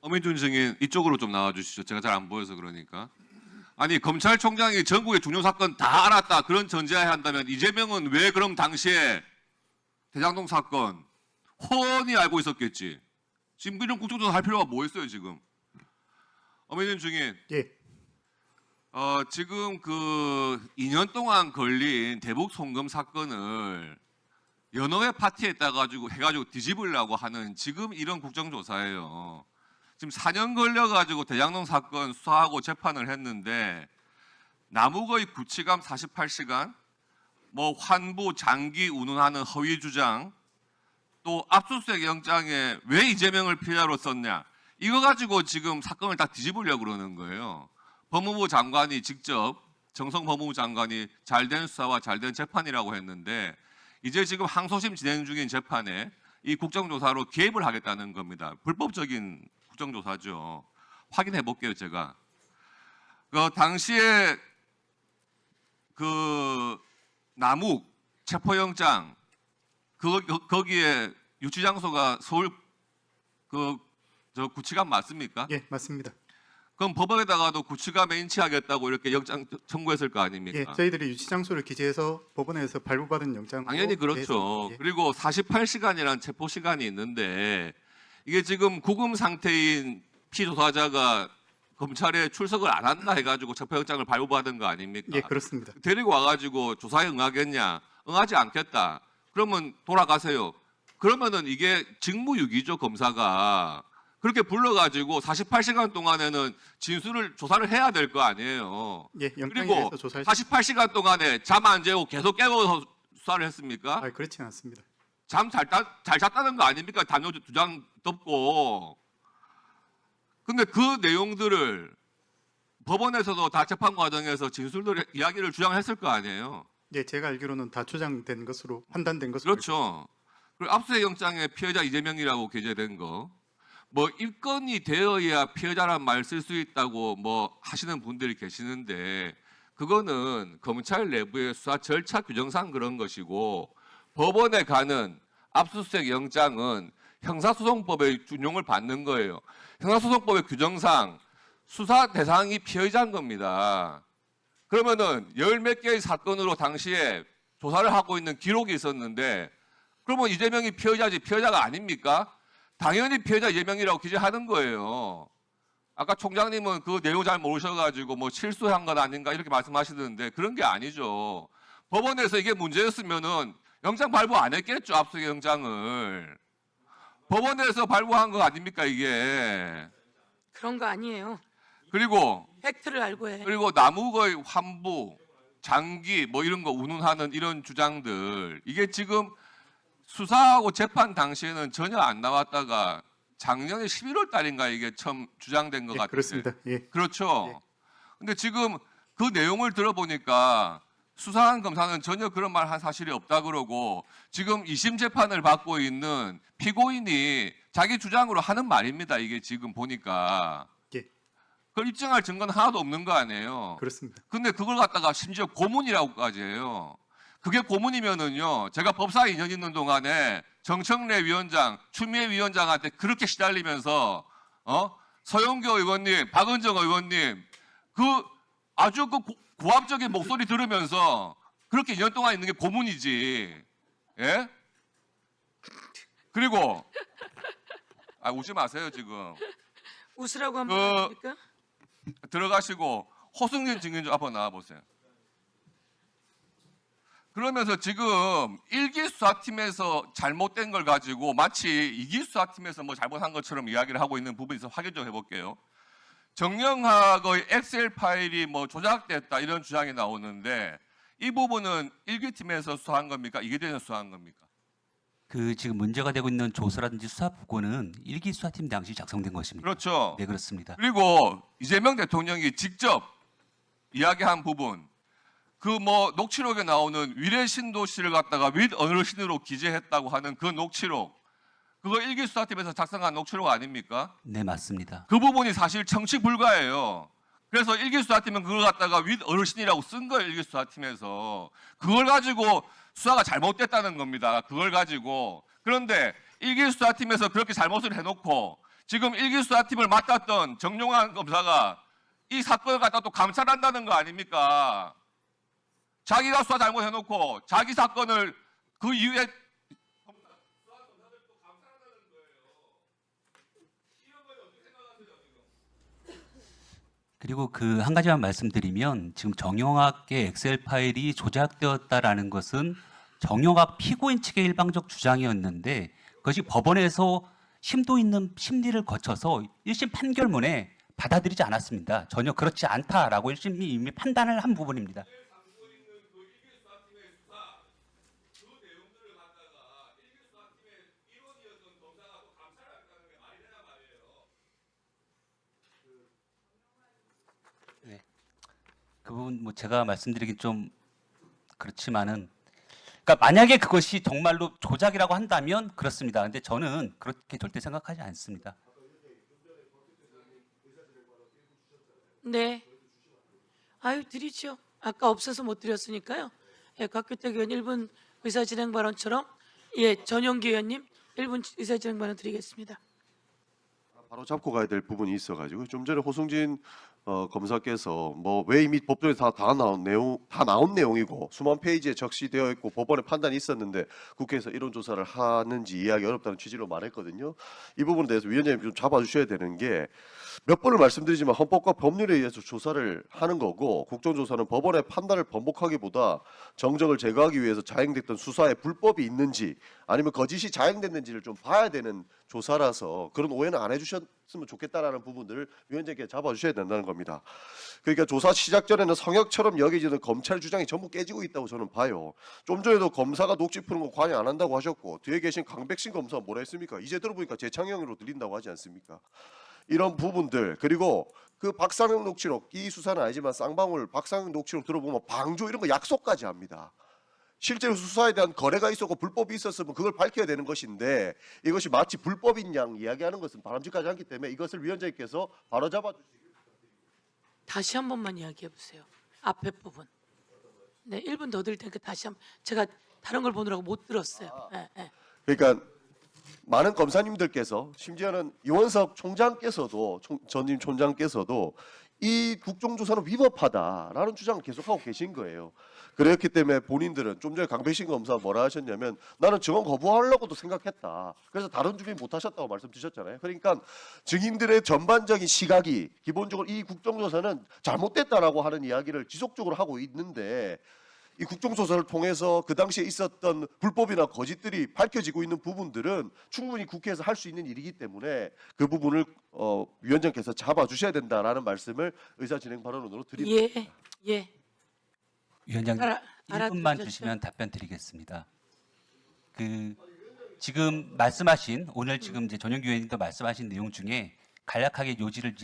S5: 어민준 증인 이쪽으로 좀 나와주시죠. 제가 잘 안 보여서 그러니까. 아니 검찰총장이 전국의 중요 사건 다 알았다 그런 전제하에 한다면 이재명은 왜 그럼 당시에 대장동 사건 훤히 알고 있었겠지. 지금 이런 국정조사 할 필요가 뭐 있어요 지금? 어민준 증인.
S9: 예.
S5: 지금 그 2년 동안 걸린 대북 송금 사건을 여러 개 파티에 해가지고 뒤집으려고 하는 지금 이런 국정조사예요. 지금 4년 걸려가지고 대장동 사건 수사하고 재판을 했는데 남욱의 구치감 48시간, 뭐 환부 장기 운운하는 허위 주장, 또 압수수색 영장에 왜 이재명을 피해자로 썼냐 이거 가지고 지금 사건을 다 뒤집으려고 그러는 거예요. 법무부 장관이 직접 정성 법무부 장관이 잘된 수사와 잘된 재판이라고 했는데 이제 지금 항소심 진행 중인 재판에 이 국정조사로 개입을 하겠다는 겁니다. 불법적인 국정조사죠. 확인해 볼게요, 제가. 그 당시에 그 남욱 체포영장 거기에 유치 장소가 서울 저 구치감 맞습니까?
S9: 예, 맞습니다.
S5: 그럼 법원에다가도 구치감에 인치하겠다고 이렇게 영장 청구했을 거 아닙니까?
S9: 예, 저희들이 유치 장소를 기재해서 법원에서 발부받은 영장
S5: 당연히 그렇죠.
S9: 예.
S5: 그리고 48시간이라는 체포 시간이 있는데 이게 지금 구금 상태인 피조사자가 검찰에 출석을 안 한다 해가지고 체포영장을 발부받은 거 아닙니까?
S9: 예, 그렇습니다.
S5: 데리고 와가지고 조사에 응하겠냐? 응하지 않겠다. 그러면 돌아가세요. 그러면은 이게 직무유기죠, 검사가. 그렇게 불러가지고 48시간 동안에는 진술을 조사를 해야 될 거 아니에요.
S9: 예, 영장에
S5: 그리고
S9: 대해서 조사할
S5: 48시간 동안에 잠 안 재고 계속 깨워서 수사를 했습니까?
S9: 아, 그렇지는 않습니다.
S5: 잠 잘 잤다는 거 아닙니까? 담요 2장 덮고. 근데 그 내용들을 법원에서도 다 재판 과정에서 진술들 이야기를 주장했을 거 아니에요.
S12: 예, 제가 알기로는 다 조장된 것으로 판단된 것으로.
S5: 그렇죠. 그리고 압수수색 영장에 피해자 이재명이라고 게재된 거, 뭐 입건이 되어야 피해자란 말 쓸 수 있다고 뭐 하시는 분들이 계시는데 그거는 검찰 내부의 수사 절차 규정상 그런 것이고 법원에 가는 압수수색 영장은 형사소송법의 준용을 받는 거예요. 형사소송법의 규정상 수사 대상이 피해자인 겁니다. 그러면은 10몇 개의 사건으로 당시에 조사를 하고 있는 기록이 있었는데 그러면 이재명이 피해자지 피해자가 아닙니까? 당연히 피해자 이재명이라고 기재하는 거예요. 아까 총장님은 그 내용 잘 모르셔가지고 뭐 실수한 건 아닌가 이렇게 말씀하시던데 그런 게 아니죠. 법원에서 이게 문제였으면은 영장 발부 안 했겠죠. 압수수색 영장을. 법원에서 발부한 거 아닙니까 이게.
S3: 그런 거 아니에요.
S5: 그리고
S3: 팩트를 알고 해.
S5: 그리고 남욱의 환부, 장기 뭐 이런 거 운운하는 이런 주장들 이게 지금 수사하고 재판 당시에는 전혀 안 나왔다가 작년에 11월 달인가 이게 처음 주장된 것
S12: 예,
S5: 같아요.
S12: 그렇습니다. 예.
S5: 그렇죠.
S12: 예.
S5: 근데 지금 그 내용을 들어보니까 수사한 검사는 전혀 그런 말 한 사실이 없다 그러고 지금 2심 재판을 받고 있는 피고인이 자기 주장으로 하는 말입니다. 이게 지금 보니까.
S12: 예.
S5: 그걸 입증할 증거는 하나도 없는 거 아니에요.
S12: 그렇습니다.
S5: 근데 그걸 갖다가 심지어 고문이라고까지 해요. 그게 고문이면은요, 제가 법사 2년 있는 동안에 정청래 위원장, 추미애 위원장한테 그렇게 시달리면서, 서영교 의원님, 박은정 의원님, 그 아주 그 고압적인 목소리 들으면서 그렇게 2년 동안 있는 게 고문이지. 예? 그리고, 웃지 마세요, 지금.
S3: 웃으라고 한번 합니까?
S5: 들어가시고, 호승진 증인 좀 앞으로 나와보세요. 그러면서 지금 1기 수사팀에서 잘못된 걸 가지고 마치 2기 수사팀에서 뭐 잘못한 것처럼 이야기를 하고 있는 부분이 있어 확인 좀 해볼게요. 정영학의 엑셀 파일이 뭐 조작됐다 이런 주장이 나오는데 이 부분은 1기 팀에서 수사한 겁니까? 2기 팀에서 수사한 겁니까?
S13: 그 지금 문제가 되고 있는 조서라든지 수사 보고는 1기 수사팀 당시 작성된 것입니다.
S5: 그렇죠.
S13: 네, 그렇습니다.
S5: 그리고 이재명 대통령이 직접 이야기한 부분 그 뭐 녹취록에 나오는 위례 신도시를 갖다가 윗 어르신으로 기재했다고 하는 그 녹취록 그거 1기 수사팀에서 작성한 녹취록 아닙니까?
S13: 네, 맞습니다.
S5: 그 부분이 사실 청취 불가예요. 그래서 1기 수사팀은 그걸 갖다가 윗 어르신이라고 쓴 거예요. 1기 수사팀에서. 그걸 가지고 수사가 잘못됐다는 겁니다. 그걸 가지고. 그런데 1기 수사팀에서 그렇게 잘못을 해놓고 지금 1기 수사팀을 맡았던 정용환 검사가 이 사건을 갖다 또 감찰한다는 거 아닙니까? 자기가 수사 잘못해놓고 자기 사건을 그 이후에
S13: 그리고 그 한 가지만 말씀드리면 지금 정영학의 엑셀 파일이 조작되었다라는 것은 정영학 피고인 측의 일방적 주장이었는데 그것이 법원에서 심도 있는 심리를 거쳐서 1심 판결문에 받아들이지 않았습니다. 전혀 그렇지 않다라고 1심이 이미 판단을 한 부분입니다. 그 부분 뭐 제가 말씀드리긴 좀 그렇지만은 그러니까 만약에 그것이 정말로 조작이라고 한다면 그렇습니다. 근데 저는 그렇게 절대 생각하지 않습니다.
S3: 네. 아유 드리죠. 아까 없어서 못 드렸으니까요. 예, 곽규택 의원 1분 의사진행 발언처럼 예, 전용기 의원님 1분 의사진행 발언 드리겠습니다.
S14: 바로 잡고 가야 될 부분이 있어가지고 좀 전에 호승진 검사께서 뭐 왜 이미 법정에서 다 나온 내용이고 수만 페이지에 적시되어 있고 법원의 판단이 있었는데 국회에서 이런 조사를 하는지 이해하기 어렵다는 취지로 말했거든요. 이 부분에 대해서 위원장님 좀 잡아주셔야 되는 게 몇 번을 말씀드리지만 헌법과 법률에 의해서 조사를 하는 거고 국정조사는 법원의 판단을 번복하기보다 정적을 제거하기 위해서 자행됐던 수사에 불법이 있는지 아니면 거짓이 자행됐는지를 좀 봐야 되는 조사라서 그런 오해는 안 해주셨으면 했으면 좋겠다라는 부분들을 위원장께 잡아주셔야 된다는 겁니다. 그러니까 조사 시작 전에는 성역처럼 여겨지는 검찰 주장이 전부 깨지고 있다고 저는 봐요. 좀 전에도 검사가 녹취 푸는 거 관여 안 한다고 하셨고 뒤에 계신 강백신 검사 뭐라 했습니까? 이제 들어보니까 재창형으로 들린다고 하지 않습니까? 이런 부분들 그리고 그 박상영 녹취록 이 수사는 아니지만 쌍방울 박상영 녹취록 들어보면 방조 이런 거 약속까지 합니다. 실제로 수사에 대한 거래가 있었고 불법이 있었으면 그걸 밝혀야 되는 것인데 이것이 마치 불법인 양 이야기하는 것은 바람직하지 않기 때문에 이것을 위원장님께서 바로잡아 주시기.
S3: 다시 한 번만 이야기해 보세요. 앞에 부분. 네, 1분 더 드릴 테니까 다시 한번 제가 다른 걸 보느라고 못 들었어요. 네, 네.
S14: 그러니까 많은 검사님들께서 심지어는 이원석 총장께서도 전임 총장께서도 이 국정조사는 위법하다라는 주장을 계속하고 계신 거예요. 그렇기 때문에 본인들은 좀 전에 강백신 검사 뭐라 하셨냐면 나는 증언 거부하려고도 생각했다. 그래서 다른 주민 못 하셨다고 말씀 주셨잖아요. 그러니까 증인들의 전반적인 시각이 기본적으로 이 국정조사는 잘못됐다라고 하는 이야기를 지속적으로 하고 있는데 이 국정조사를 통해서 그 당시에 있었던 불법이나 거짓들이 밝혀지고 있는 부분들은 충분히 국회에서 할 수 있는 일이기 때문에 그 부분을 위원장께서 잡아주셔야 된다라는 말씀을 의사진행 발언으로 드립니다.
S3: 예, 예.
S13: 위원장님
S3: 알아-
S13: 1분만
S3: 알아듣으셨죠?
S13: 주시면 답변 드리겠습니다. 지금 말씀하신 오늘 지금 이제 전용기 의원님도 말씀하신 내용 중에 간략하게 요지를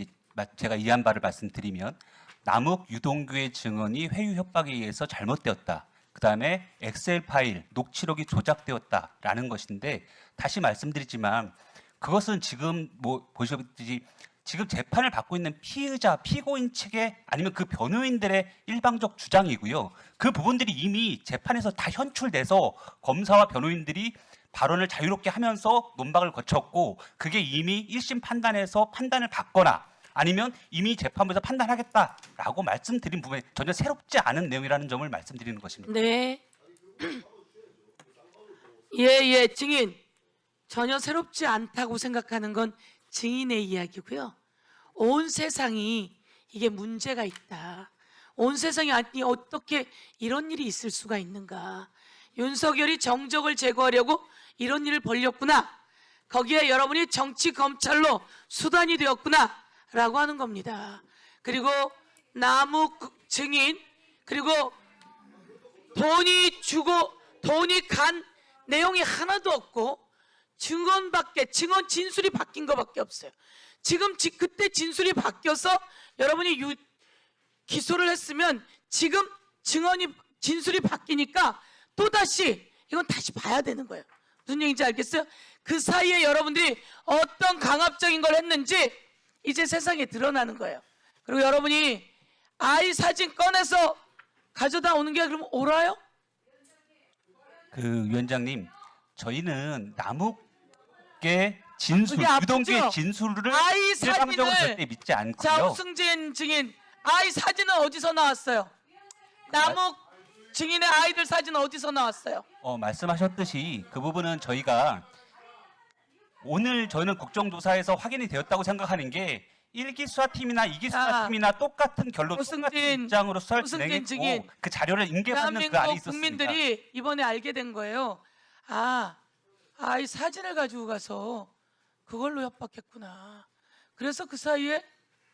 S13: 제가 이해한 바를 말씀드리면 남욱 유동규의 증언이 회유 협박에 의해서 잘못되었다. 그다음에 엑셀 파일 녹취록이 조작되었다라는 것인데 다시 말씀드리지만 그것은 지금 뭐 보시듯이 지금 재판을 받고 있는 피의자, 피고인 측의 아니면 그 변호인들의 일방적 주장이고요. 그 부분들이 이미 재판에서 다 현출돼서 검사와 변호인들이 발언을 자유롭게 하면서 논박을 거쳤고 그게 이미 1심 판단에서 판단을 받거나 아니면 이미 재판부에서 판단하겠다라고 말씀드린 부분에 전혀 새롭지 않은 내용이라는 점을 말씀드리는 것입니다.
S3: 네. 예, 증인. 전혀 새롭지 않다고 생각하는 건 증인의 이야기고요. 온 세상이 이게 문제가 있다. 온 세상이 아니 어떻게 이런 일이 있을 수가 있는가. 윤석열이 정적을 제거하려고 이런 일을 벌였구나. 거기에 여러분이 정치 검찰로 수단이 되었구나. 라고 하는 겁니다. 그리고 남욱 증인 그리고 돈이 간 내용이 하나도 없고 증언 진술이 바뀐 것밖에 없어요. 지금 그때 진술이 바뀌어서 여러분이 기소를 했으면 지금 진술이 바뀌니까 또다시 이건 다시 봐야 되는 거예요. 무슨 얘기인지 알겠어요? 그 사이에 여러분들이 어떤 강압적인 걸 했는지 이제 세상에 드러나는 거예요. 그리고 여러분이 아이 사진 꺼내서 가져다 오는 게 그러면 옳아요?
S13: 위원장님, 저희는 남욱의 진술,
S3: 그게 아프죠?
S13: 유동규의 진술을
S3: 아이
S13: 일방적으로
S3: 사진을-
S13: 절대 믿지
S3: 자,
S13: 않고요.
S3: 오승진 증인 아이 사진은 어디서 나왔어요? 남욱 증인의 아이들 사진은 어디서 나왔어요?
S13: 말씀하셨듯이 그 부분은 저희가 오늘 저희는 국정조사에서 확인이 되었다고 생각하는 게 1기 수사팀이나 2기 수사팀이나 똑같은 결론, 똑같은 입장으로 수사를
S3: 오승진
S13: 진행했고
S3: 증인,
S13: 그 자료를 인계받는 그 안에
S3: 대한민국
S13: 있었습니다.
S3: 국민들이 이번에 알게 된 거예요. 이 사진을 가지고 가서 그걸로 협박했구나. 그래서 그 사이에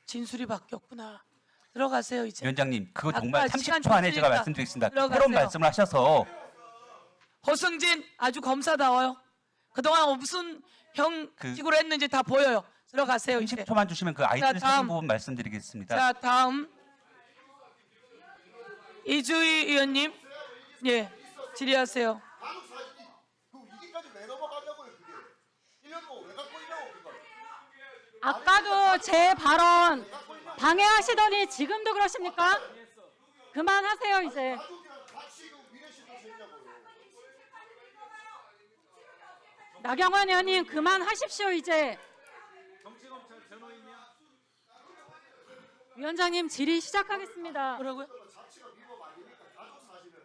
S3: 진술이 바뀌었구나. 들어가세요 이제.
S13: 위원장님, 그거 정말
S3: 아까 시간
S13: 30초 안에 제가
S3: 줬으니까
S13: 말씀드리겠습니다.
S3: 들어가세요.
S13: 새로운 말씀을 하셔서
S3: 허승진 아주 검사다워요. 그동안 무슨 형식으로 했는지 다 보여요. 들어가세요 이제.
S13: 30초만 주시면 그 아이들
S3: 자,
S13: 사진
S3: 다음.
S13: 부분 말씀드리겠습니다.
S3: 자, 다음 이주희 의원님, 예, 질의하세요.
S4: 아까도 제 발언 방해하시더니 지금도 그러십니까? 그만하세요 이제. 나경원 의원님 그만하십시오 이제. 위원장님 질의 시작하겠습니다.
S3: 뭐라고요?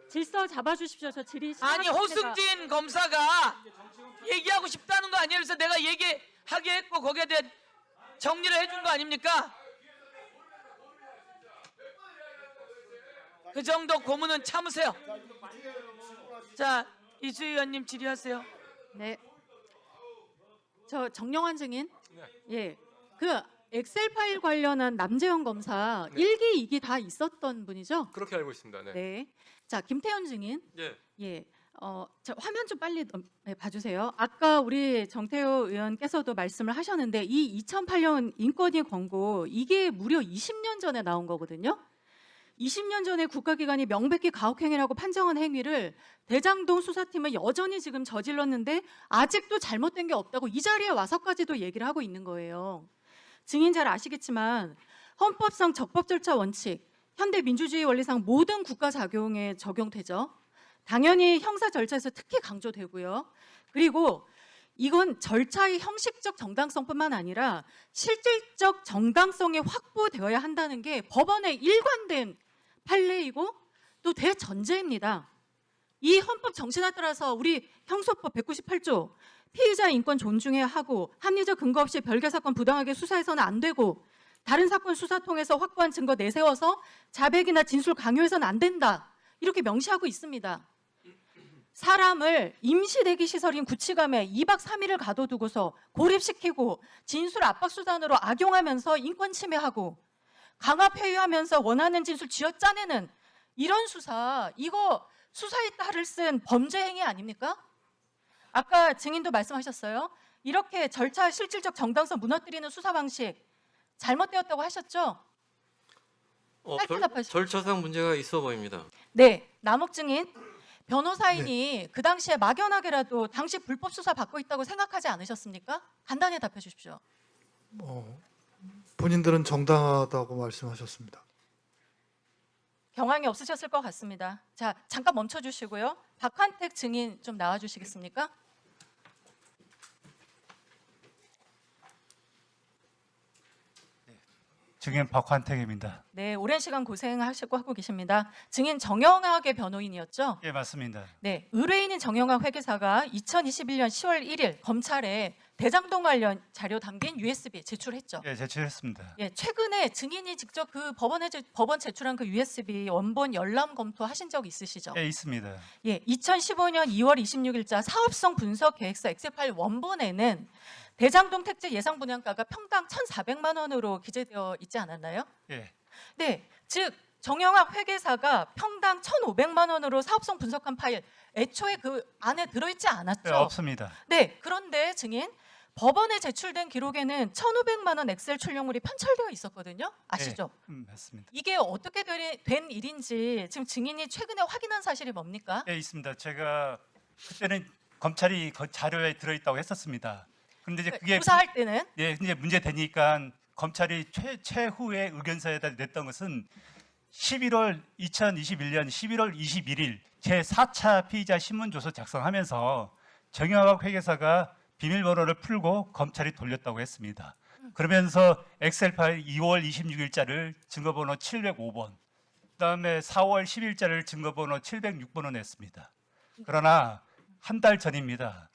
S4: 질서 잡아주십시오. 저 질의
S3: 아니
S4: 시작하겠습니다.
S3: 허승진 검사가 얘기하고 싶다는 거 아니에요? 그래서 내가 얘기하게 했고 거기에 대한 정리를 해준 거 아닙니까? 그 정도 고문은 참으세요. 자, 이주희 의원님 질의하세요.
S4: 네. 저 정영환 증인. 예. 그 엑셀 파일 관련한 남재현 검사 1기, 2기 다 있었던 분이죠?
S15: 그렇게 알고 있습니다. 네.
S4: 네. 자, 김태현 증인.
S15: 예.
S4: 예. 자, 화면 좀 빨리 봐주세요. 아까 우리 정태호 의원께서도 말씀을 하셨는데 이 2008년 인권위 권고 이게 무려 20년 전에 나온 거거든요. 20년 전에 국가기관이 명백히 가혹행위라고 판정한 행위를 대장동 수사팀은 여전히 지금 저질렀는데 아직도 잘못된 게 없다고 이 자리에 와서까지도 얘기를 하고 있는 거예요. 증인 잘 아시겠지만 헌법상 적법 절차 원칙, 현대 민주주의 원리상 모든 국가 작용에 적용되죠. 당연히 형사 절차에서 특히 강조되고요. 그리고 이건 절차의 형식적 정당성뿐만 아니라 실질적 정당성이 확보되어야 한다는 게 법원의 일관된 판례이고 또 대전제입니다. 이 헌법 정신에 따라서 우리 형소법 198조 피의자 인권 존중해야 하고 합리적 근거 없이 별개 사건 부당하게 수사해서는 안 되고 다른 사건 수사 통해서 확보한 증거 내세워서 자백이나 진술 강요해서는 안 된다. 이렇게 명시하고 있습니다. 사람을 임시 대기 시설인 구치감에 2박 3일을 가둬두고서 고립시키고 진술 압박 수단으로 악용하면서 인권 침해하고 강압 회유하면서 원하는 진술 쥐어짜내는 이런 수사, 이거 수사에 딸을 쓴 범죄 행위 아닙니까? 아까 증인도 말씀하셨어요. 이렇게 절차 실질적 정당성 무너뜨리는 수사 방식 잘못되었다고 하셨죠? 짧게 답하시죠.
S15: 절차상 문제가 있어 보입니다.
S4: 네, 남욱 증인. 변호사인이 그 당시에 막연하게라도 당시 불법 수사 받고 있다고 생각하지 않으셨습니까? 간단히 답해 주십시오.
S16: 본인들은 정당하다고 말씀하셨습니다.
S4: 경황이 없으셨을 것 같습니다. 자, 잠깐 멈춰 주시고요. 박한택 증인 좀 나와 주시겠습니까?
S17: 증인 박환택입니다.
S4: 네, 오랜 시간 고생하시고 하고 계십니다. 증인 정영학의 변호인이었죠?
S17: 예, 맞습니다.
S4: 네, 의뢰인인 정영학 회계사가 2021년 10월 1일 검찰에 대장동 관련 자료 담긴 USB 제출했죠.
S17: 예, 제출했습니다.
S4: 예, 최근에 증인이 직접 그 법원 제출한 그 USB 원본 열람 검토하신 적 있으시죠?
S17: 예, 있습니다.
S4: 예, 2015년 2월 26일자 사업성 분석 계획서 엑셀 파일 원본에는 대장동 택지 예상 분양가가 평당 1,400만 원으로 기재되어 있지 않았나요?
S17: 예.
S4: 네, 즉 정영학 회계사가 평당 1,500만 원으로 사업성 분석한 파일 애초에 그 안에 들어있지 않았죠?
S17: 예, 없습니다.
S4: 네, 그런데 증인 법원에 제출된 기록에는 1,500만 원 엑셀 출력물이 편철되어 있었거든요. 아시죠?
S17: 예, 맞습니다.
S4: 이게 어떻게 된 일인지 지금 증인이 최근에 확인한 사실이 뭡니까?
S17: 예, 있습니다. 제가 그때는 검찰이 그 자료에 들어있다고 했었습니다. 그런데 이제 그게
S4: 조사할 때는
S17: 예, 이제 문제 되니까 검찰이 최후의 의견서에다 냈던 것은 2021년 11월 21일 제4차 피의자 신문조서 작성하면서 정영학 회계사가 비밀번호를 풀고 검찰이 돌렸다고 했습니다. 그러면서 엑셀 파일 2월 26일자를 증거번호 705번, 그다음에 4월 10일자를 증거번호 706번을 냈습니다. 그러나 한 달 전입니다.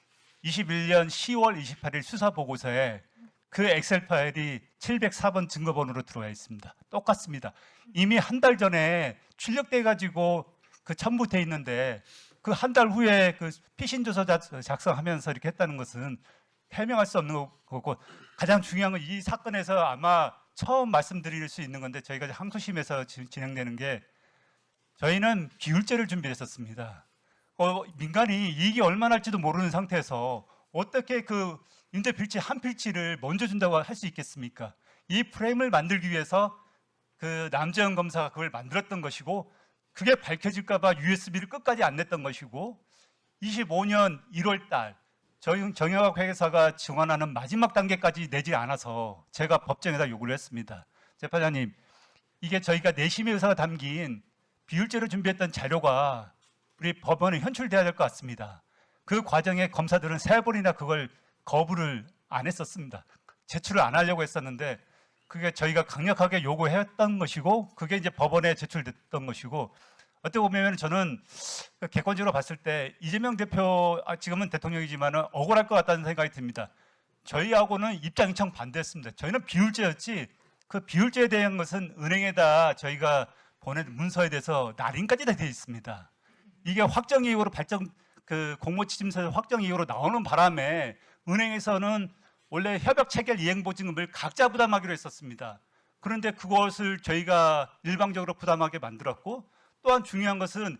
S17: 21년 10월 28일 수사 보고서에 그 엑셀 파일이 704번 증거번호로 들어와 있습니다. 똑같습니다. 이미 한 달 전에 출력돼 가지고 그 첨부돼 있는데 그 한 달 후에 그 피신 조서 작성하면서 이렇게 했다는 것은 해명할 수 없는 거고, 가장 중요한 건 이 사건에서 아마 처음 말씀드릴 수 있는 건데, 저희가 항소심에서 진행되는 게 저희는 비율제를 준비했었습니다. 민간이 이익이 얼마나 할지도 모르는 상태에서 어떻게 그 윤대 필지 한 필지를 먼저 준다고 할 수 있겠습니까? 이 프레임을 만들기 위해서 그 남재현 검사가 그걸 만들었던 것이고, 그게 밝혀질까 봐 USB를 끝까지 안 냈던 것이고, 25년 1월 달 정영학 회계사가 증언하는 마지막 단계까지 내지 않아서 제가 법정에다 요구를 했습니다. 재판장님, 이게 저희가 내심의 의사가 담긴 비율제로 준비했던 자료가 우리 법원에 현출돼야 될 것 같습니다. 그 과정에 검사들은 3번이나 그걸 거부를 안 했었습니다. 제출을 안 하려고 했었는데, 그게 저희가 강력하게 요구했던 것이고, 그게 이제 법원에 제출됐던 것이고, 어떻게 보면 저는 객관적으로 봤을 때 이재명 대표, 지금은 대통령이지만 억울할 것 같다는 생각이 듭니다. 저희하고는 입장이 청 반대했습니다. 저희는 비율제였지, 그 비율제에 대한 것은 은행에다 저희가 보낸 문서에 대해서 날인까지 다 되어 있습니다. 이게 확정 이후로 공모지침서 확정 이후로 나오는 바람에 은행에서는 원래 협약 체결 이행 보증금을 각자 부담하기로 했었습니다. 그런데 그것을 저희가 일방적으로 부담하게 만들었고, 또한 중요한 것은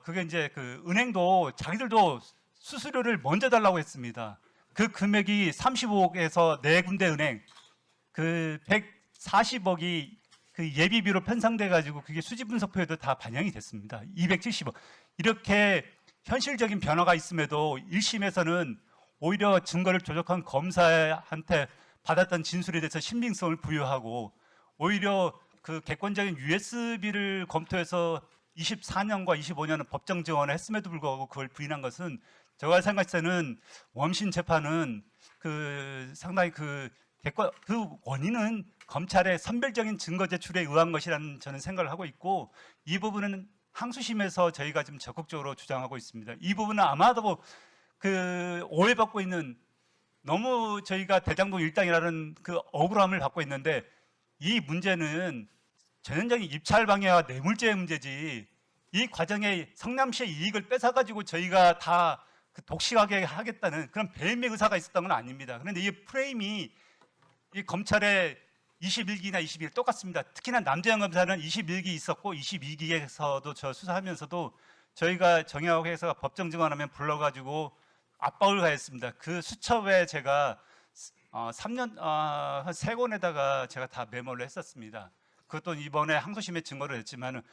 S17: 그게 이제 그 은행도 자기들도 수수료를 먼저 달라고 했습니다. 그 금액이 35억에서 네 군데 은행 그 140억이 그 예비비로 편성돼 가지고 그게 수지 분석표에도 다 반영이 됐습니다. 270억. 이렇게 현실적인 변화가 있음에도 1심에서는 오히려 증거를 조작한 검사한테 받았던 진술에 대해서 신빙성을 부여하고, 오히려 그 객관적인 USB를 검토해서 24년과 25년은 법정 증언을 했음에도 불구하고 그걸 부인한 것은, 제가 생각할 때는 원심 재판은 그 상당히 그 원인은 검찰의 선별적인 증거 제출에 의한 것이라는 저는 생각을 하고 있고, 이 부분은 항소심에서 저희가 지금 적극적으로 주장하고 있습니다. 이 부분은 아마도 그 오해받고 있는, 너무 저희가 대장동 일당이라는 그 억울함을 받고 있는데, 이 문제는 전형적인 입찰 방해와 뇌물죄의 문제지, 이 과정에 성남시의 이익을 뺏어가지고 저희가 다 그 독식하게 하겠다는 그런 배임의 의사가 있었던 건 아닙니다. 그런데 이 프레임이 이 검찰의 21기나 22기 똑같습니다. 특히나 남재현 검사는 21기 있었고 22기에서도 저 수사하면서도 저희가 정의하고 해서 법정 증언하면 불러가지고 압박을 가했습니다. 그 수첩에 제가 3년 한 3권에다가 제가 다 메모를 했었습니다. 그것도 이번에 항소심에 증거를 했지만은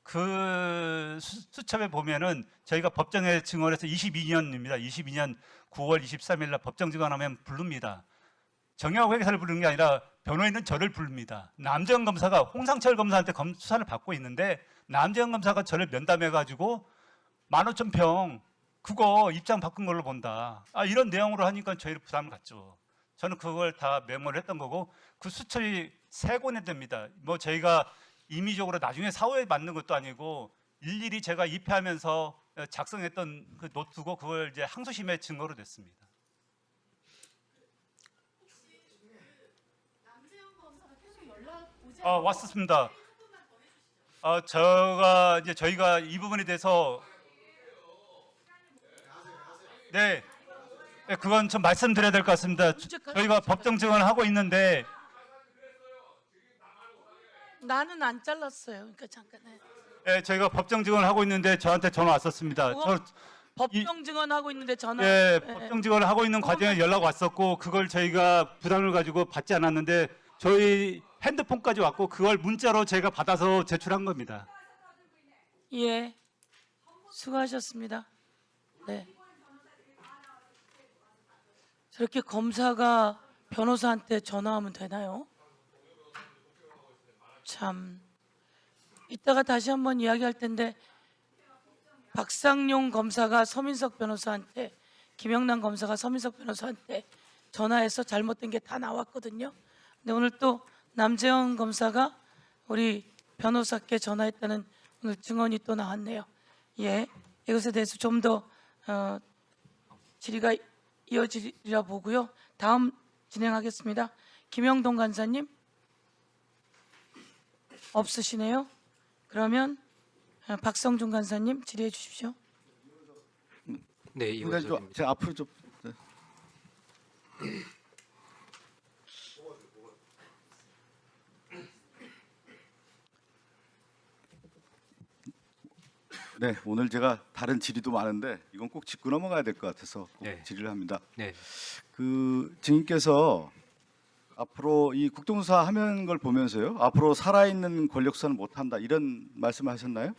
S17: 그 수첩에 보면은 저희가 법정에 증언해서 22년입니다. 22년 9월 23일 날 법정 증언하면 부릅니다. 정의하고 회계사를 부르는 게 아니라 변호인은 저를 부릅니다. 남재현 검사가 홍상철 검사한테 수사를 받고 있는데, 남재현 검사가 저를 면담해가지고 15,000평 그거 입장 바꾼 걸로 본다. 이런 내용으로 하니까 저희를 부담을 갖죠. 저는 그걸 다 메모를 했던 거고, 그 수첩이 3권에 됩니다. 뭐 저희가 임의적으로 나중에 사후에 맞는 것도 아니고 일일이 제가 입회하면서 작성했던 그 노트고, 그걸 이제 항소심의 증거로 냈습니다. 왔었습니다. 저희가 이 부분에 대해서 네, 그건 좀 말씀드려야 될 것 같습니다. 저희가 법정 증언을 하고 있는데,
S3: 나는 안 잘랐어요. 그러니까 잠깐.
S17: 네, 저희가 법정 증언을 하고 있는데 저한테 전화 왔었습니다.
S3: 법정 증언하고 있는데 전화.
S17: 예, 법정 증언을 하고 있는 과정에 연락 왔었고, 그걸 저희가 부담을 가지고 받지 않았는데 저희 핸드폰까지 왔고, 그걸 문자로 제가 받아서 제출한 겁니다.
S3: 예, 수고하셨습니다. 네. 저렇게 검사가 변호사한테 전화하면 되나요? 참. 이따가 다시 한번 이야기할 텐데, 박상용 검사가 서민석 변호사한테, 김영란 검사가 서민석 변호사한테 전화해서 잘못된 게 다 나왔거든요. 근데 오늘 또 남재현 검사가 우리 변호사께 전화했다는 오늘 증언이 또 나왔네요. 예, 이것에 대해서 좀 더 질의가 이어지리라 보고요. 다음 진행하겠습니다. 김영동 간사님 없으시네요. 그러면 박성준 간사님 질의해 주십시오.
S2: 네, 이원석입니다.
S18: 제가 앞으로 좀. 네, 오늘 제가 다른 질의도 많은데 이건 꼭 짚고 넘어가야 될 것 같아서 꼭
S2: 네.
S18: 질의를 합니다.
S2: 네.
S18: 그 증인께서 앞으로 이 국정수사 하는 걸 보면서요, 앞으로 살아있는 권력수사는 못한다 이런 말씀을 하셨나요?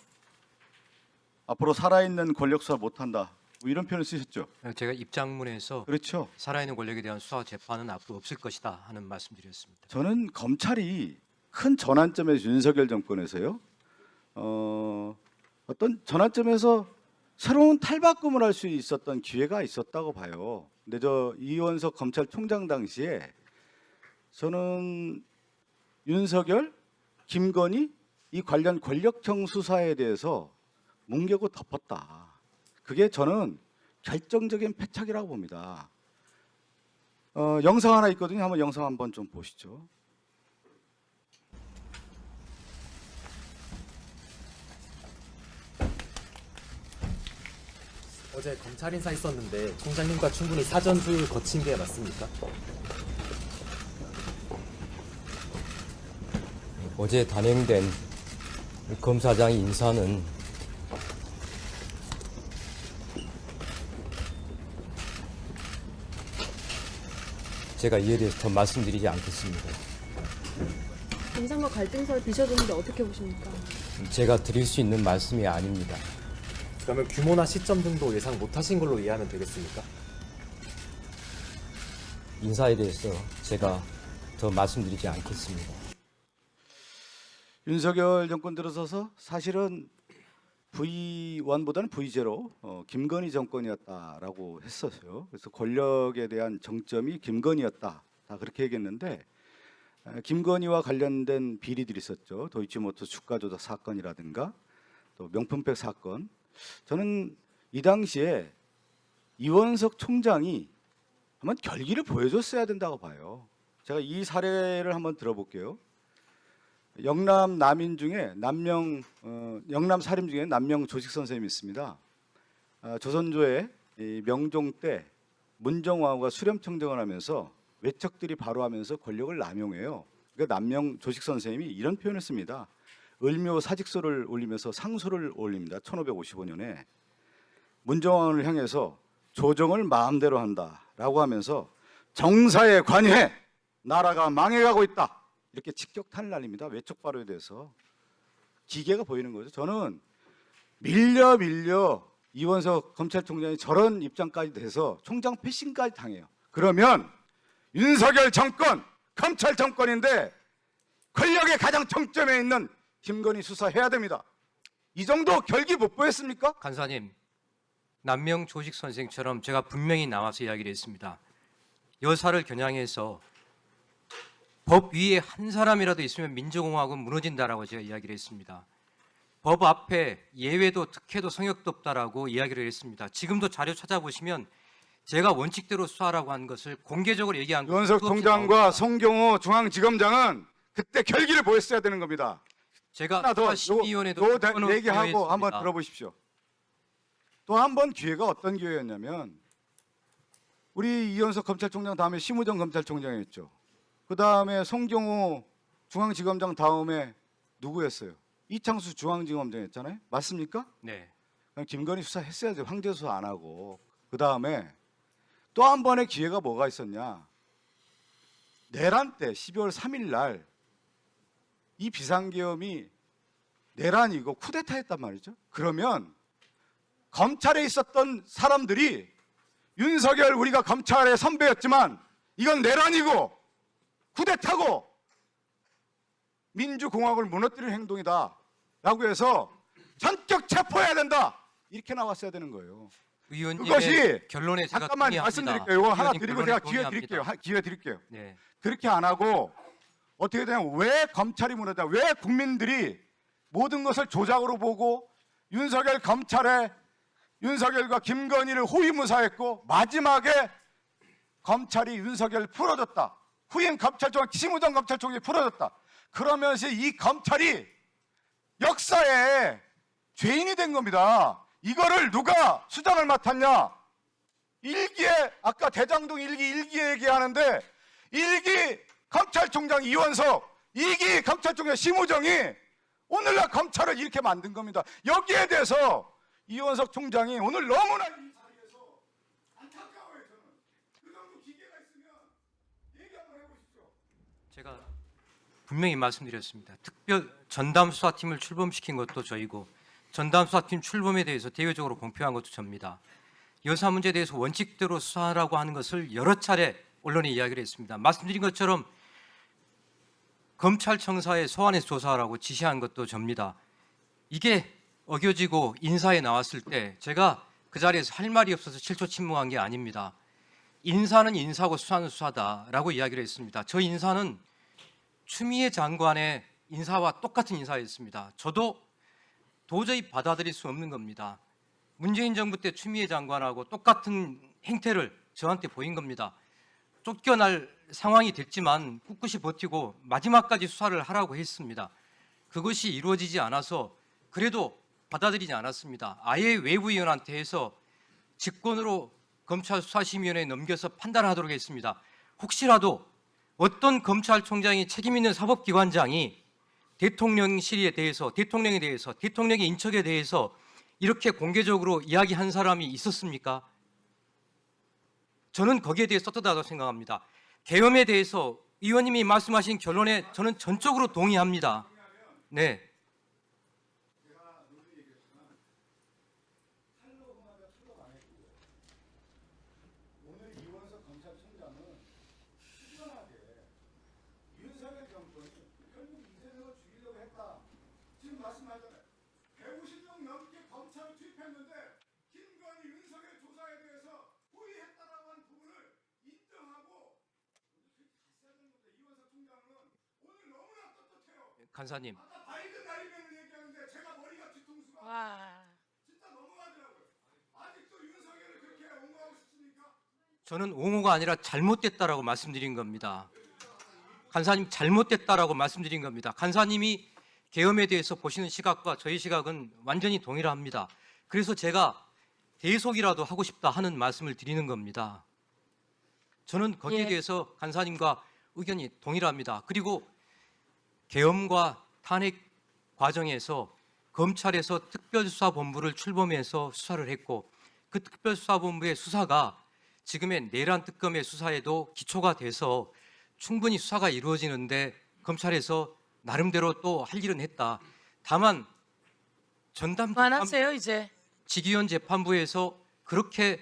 S18: 앞으로 살아있는 권력수사 못한다 뭐 이런 표현을 쓰셨죠?
S2: 제가 입장문에서
S18: 그렇죠.
S2: 살아있는 권력에 대한 수사 재판은 앞으로 없을 것이다 하는 말씀드렸습니다.
S18: 저는 검찰이 큰 전환점에서 윤석열 정권에서요, 어떤 전환점에서 새로운 탈바꿈을 할 수 있었던 기회가 있었다고 봐요. 근데 저 이원석 검찰총장 당시에 저는 윤석열, 김건희 이 관련 권력형 수사에 대해서 뭉개고 덮었다. 그게 저는 결정적인 패착이라고 봅니다. 영상 하나 있거든요. 한번 영상 한번 좀 보시죠.
S19: 어제 검찰 인사 있었는데 총장님과 충분히 사전을 거친 게 맞습니까?
S2: 어제 단행된 검사장 인사는 제가 이에 대해서 더 말씀드리지 않겠습니다.
S20: 인사과 갈등설 비춰주는데 어떻게 보십니까?
S2: 제가 드릴 수 있는 말씀이 아닙니다.
S19: 그러면 규모나 시점 등도 예상 못하신 걸로 이해하면 되겠습니까?
S2: 인사에 대해서 제가 더 말씀드리지 않겠습니다.
S18: 윤석열 정권 들어서서 사실은 V1보다는 V0 김건희 정권이었다라고 했었어요. 그래서 권력에 대한 정점이 김건희였다. 다 그렇게 얘기했는데 김건희와 관련된 비리들이 있었죠. 도이치모터 주가 조작 사건이라든가 또 명품백 사건. 저는 이 당시에 이원석 총장이 한번 결기를 보여줬어야 된다고 봐요. 제가 이 사례를 한번 들어볼게요. 영남 남인 중에 영남 살인 중에 남명 조직 선생님이 있습니다. 조선조의 명종 때 문정왕후가 수렴청정을 하면서 외척들이 바로 하면서 권력을 남용해요. 그러니까 남명 조직 선생님이 이런 표현을 씁니다. 을묘 사직서를 올리면서 상소를 올립니다. 1555년에 문정왕을 향해서 조정을 마음대로 한다라고 하면서 정사에 관여해 나라가 망해가고 있다. 이렇게 직격탄을 날립니다. 외척 발효에 대해서 기계가 보이는 거죠. 저는 밀려 이원석 검찰총장이 저런 입장까지 돼서 총장 패싱까지 당해요. 그러면 윤석열 정권, 검찰 정권인데 권력의 가장 정점에 있는 김건희 수사해야 됩니다. 이 정도 결기 못 보였습니까?
S2: 간사님, 남명 조직 선생처럼 제가 분명히 나와서 이야기를 했습니다. 여사를 겨냥해서 법 위에 한 사람이라도 있으면 민주공화국은 무너진다라고 제가 이야기를 했습니다. 법 앞에 예외도 특혜도 성역도 없다라고 이야기를 했습니다. 지금도 자료 찾아보시면 제가 원칙대로 수사하라고 한 것을 공개적으로 얘기한
S18: 이원석 총장과 송경호 중앙지검장은 그때 결기를 보였어야 되는 겁니다.
S2: 제가
S18: 하나 더
S2: 심의위원회도
S18: 얘기하고 한번 들어보십시오. 또 한 번 기회가 어떤 기회였냐면 우리 이원석 검찰총장 다음에 심우정 검찰총장이었죠. 그 다음에 송경호 중앙지검장 다음에 누구였어요? 이창수 중앙지검장이었잖아요. 맞습니까?
S2: 네.
S18: 그럼 김건희 수사했어야죠. 황제 수사 안 하고. 그 다음에 또 한 번의 기회가 뭐가 있었냐? 내란 때 12월 3일 날 이 비상계엄이 내란이고 쿠데타했단 말이죠. 그러면 검찰에 있었던 사람들이 윤석열 우리가 검찰의 선배였지만 이건 내란이고 쿠데타고 민주공화국을 무너뜨리는 행동이다 라고 해서 전격 체포해야 된다 이렇게 나왔어야 되는 거예요. 그것이
S2: 결론에 제가
S18: 잠깐만
S2: 동의합니다.
S18: 말씀드릴게요. 이거 하나
S2: 의원님
S18: 드리고
S2: 결론에
S18: 제가 기회 드릴게요.
S2: 네.
S18: 그렇게 안 하고 어떻게 되냐면 왜 검찰이 무너져? 왜 국민들이 모든 것을 조작으로 보고 윤석열 검찰에 윤석열과 김건희를 호위무사했고 마지막에 검찰이 윤석열을 풀어줬다. 후임 검찰총장 심우정 검찰총장이 풀어줬다. 그러면서 이 검찰이 역사에 죄인이 된 겁니다. 이거를 누가 수장을 맡았냐? 일기에 아까 대장동 일기에 얘기하는데 일기 검찰총장 이원석, 2기 검찰총장 심우정이 오늘날 검찰을 이렇게 만든 겁니다. 여기에 대해서 이원석 총장이 오늘 너무나 이 자리에서 안타까워요. 저는 그 정도 기계가 있으면 얘기 한번 해보십시오.
S2: 제가 분명히 말씀드렸습니다. 특별 전담 수사팀을 출범시킨 것도 저희고 전담 수사팀 출범에 대해서 대외적으로 공표한 것도 저입니다. 여사 문제에 대해서 원칙대로 수사하라고 하는 것을 여러 차례 언론에 이야기를 했습니다. 말씀드린 것처럼 검찰청사에 소환해서 조사하라고 지시한 것도 접니다. 이게 어겨지고 인사에 나왔을 때 제가 그 자리에서 할 말이 없어서 7초 침묵한 게 아닙니다. 인사는 인사고 수사는 수사다라고 이야기를 했습니다. 저 인사는 추미애 장관의 인사와 똑같은 인사였습니다. 저도 도저히 받아들일 수 없는 겁니다. 문재인 정부 때 추미애 장관하고 똑같은 행태를 저한테 보인 겁니다. 쫓겨날 상황이 됐지만 꿋꿋이 버티고 마지막까지 수사를 하라고 했습니다. 그것이 이루어지지 않아서 그래도 받아들이지 않았습니다. 아예 외부위원한테 해서 직권으로 검찰 수사심의위원회에 넘겨서 판단하도록 했습니다. 혹시라도 어떤 검찰총장이 책임 있는 사법기관장이 대통령에 대해서, 대통령의 인척에 대해서 이렇게 공개적으로 이야기한 사람이 있었습니까? 저는 거기에 대해 떳떳하다고 생각합니다. 계엄에 대해서 의원님이 말씀하신 결론에 저는 전적으로 동의합니다. 네. 간사님.
S3: 와.
S2: 저는 옹호가 아니라 잘못됐다라고 말씀드린 겁니다. 간사님 잘못됐다라고 말씀드린 겁니다. 간사님이 계엄에 대해서 보시는 시각과 저희 시각은 완전히 동일합니다. 그래서 제가 대속이라도 하고 싶다 하는 말씀을 드리는 겁니다. 저는 거기에
S3: 예.
S2: 대해서 간사님과 의견이 동일합니다. 그리고 계엄과 탄핵 과정에서 검찰에서 특별수사본부를 출범해서 수사를 했고 그 특별수사본부의 수사가 지금의 내란 특검의 수사에도 기초가 돼서 충분히 수사가 이루어지는데 검찰에서 나름대로 또 할 일은 했다. 다만
S3: 그만하세요 이제.
S2: 직위원 재판부에서 그렇게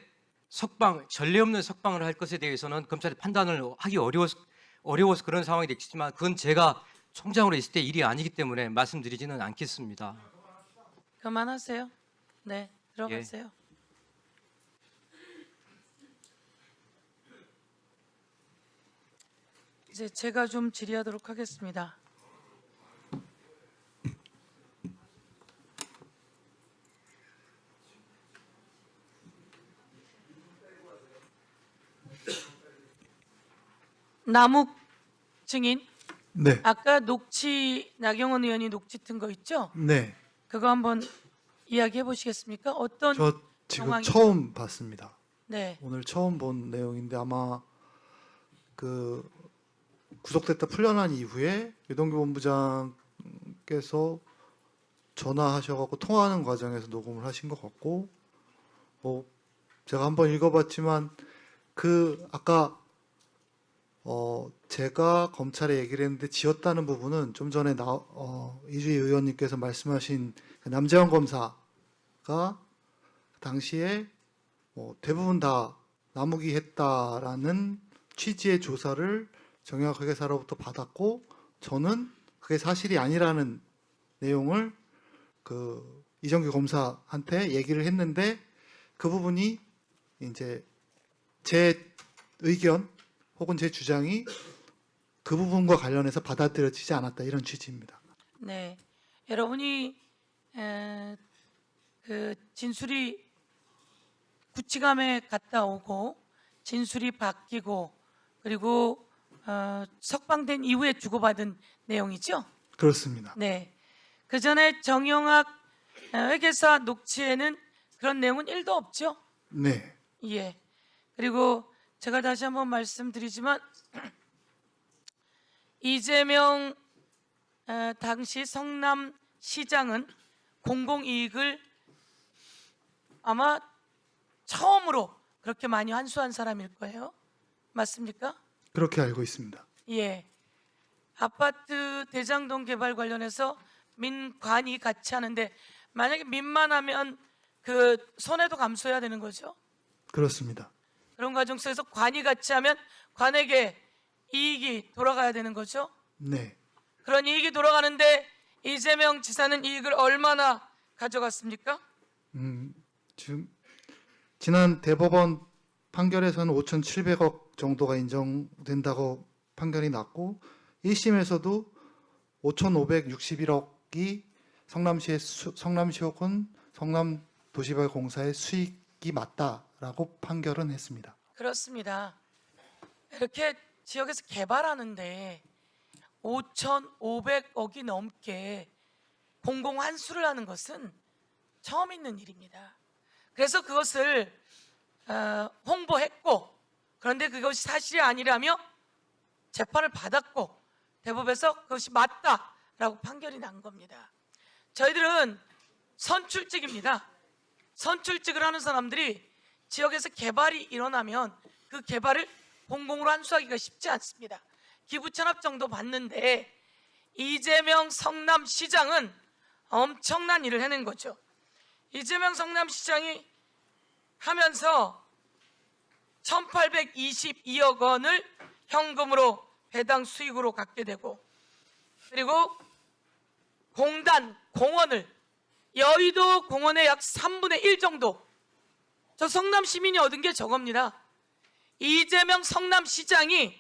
S2: 전례 없는 석방을 할 것에 대해서는 검찰이 판단을 하기 어려워서 그런 상황이 됐지만 그건 제가 총장으로 있을 때 일이 아니기 때문에 말씀드리지는 않겠습니다.
S3: 그만하세요. 네, 들어가세요. 이제 제가 좀 질의하도록 하겠습니다. 남욱 증인.
S16: 네.
S3: 아까 녹취 나경원 의원이 녹취 튼 거 있죠?
S16: 네.
S3: 그거 한번 이야기해 보시겠습니까? 어떤
S16: 저 지금
S3: 정황이-
S16: 처음 봤습니다.
S3: 네.
S16: 오늘 처음 본 내용인데 아마 그 구속됐다 풀려난 이후에 유동규 본부장께서 전화하셔갖고 통화하는 과정에서 녹음을 하신 것 같고, 뭐 제가 한번 읽어봤지만 그 아까 제가 검찰에 얘기를 했는데 지었다는 부분은 좀 전에 이주희 의원님께서 말씀하신 그 남재원 검사가 당시에 대부분 다 남욱이 했다라는 취지의 조사를 정영학 회계사로부터 받았고 저는 그게 사실이 아니라는 내용을 그 이정규 검사한테 얘기를 했는데 그 부분이 이제 제 의견 혹은 제 주장이 그 부분과 관련해서 받아들여지지 않았다 이런 취지입니다.
S3: 네. 여러분이 그 진술이 구치감에 갔다 오고 진술이 바뀌고 그리고 석방된 이후에 주고받은 내용이죠?
S16: 그렇습니다.
S3: 네. 그 전에 정영학 회계사 녹취에는 그런 내용은 1도 없죠?
S16: 네.
S3: 예. 그리고 제가 다시 한번 말씀드리지만 이재명 당시 성남시장은 공공이익을 아마 처음으로 그렇게 많이 환수한 사람일 거예요. 맞습니까?
S16: 그렇게 알고 있습니다.
S3: 예. 아파트 대장동 개발 관련해서 민관이 같이 하는데 만약에 민만 하면 그 손해도 감수해야 되는 거죠.
S16: 그렇습니다.
S3: 그런 과정 속에서 관이 같이 하면 관에게 이익이 돌아가야 되는 거죠.
S16: 네.
S3: 그런 이익이 돌아가는데 이재명 지사는 이익을 얼마나 가져갔습니까?
S16: 지금 지난 대법원 판결에서는 5,700억 정도가 인정된다고 판결이 났고 1심에서도 5,561억이 성남시 혹은 성남도시개발공사의 수익이 맞다라고 판결은 했습니다.
S3: 그렇습니다. 이렇게 지역에서 개발하는데 5,500억이 넘게 공공환수를 하는 것은 처음 있는 일입니다. 그래서 그것을 홍보했고, 그런데 그것이 사실이 아니라며 재판을 받았고 대법에서 그것이 맞다라고 판결이 난 겁니다. 저희들은 선출직입니다. 선출직을 하는 사람들이 지역에서 개발이 일어나면 그 개발을 공공으로 환수하기가 쉽지 않습니다. 기부 천억 정도 받는데 이재명 성남시장은 엄청난 일을 해낸 거죠. 이재명 성남시장이 하면서 1,822억 원을 현금으로 배당 수익으로 갖게 되고, 그리고 공단, 공원을 여의도 공원의 약 3분의 1 정도, 저 성남 시민이 얻은 게 저겁니다. 이재명 성남시장이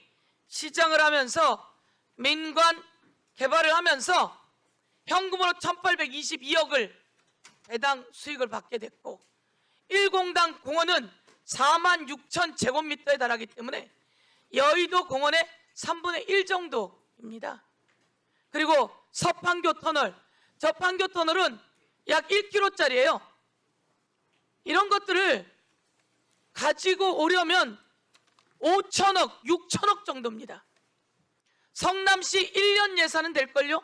S3: 시장을 하면서 민관 개발을 하면서 현금으로 1,822억을 배당 수익을 받게 됐고, 1공단 공원은 46,000제곱미터에 달하기 때문에 여의도 공원의 3분의 1 정도입니다. 그리고 서판교 터널, 저 판교 터널은 약 1km짜리예요. 이런 것들을 가지고 오려면 5천억, 6천억 정도입니다. 성남시 1년 예산은 될걸요?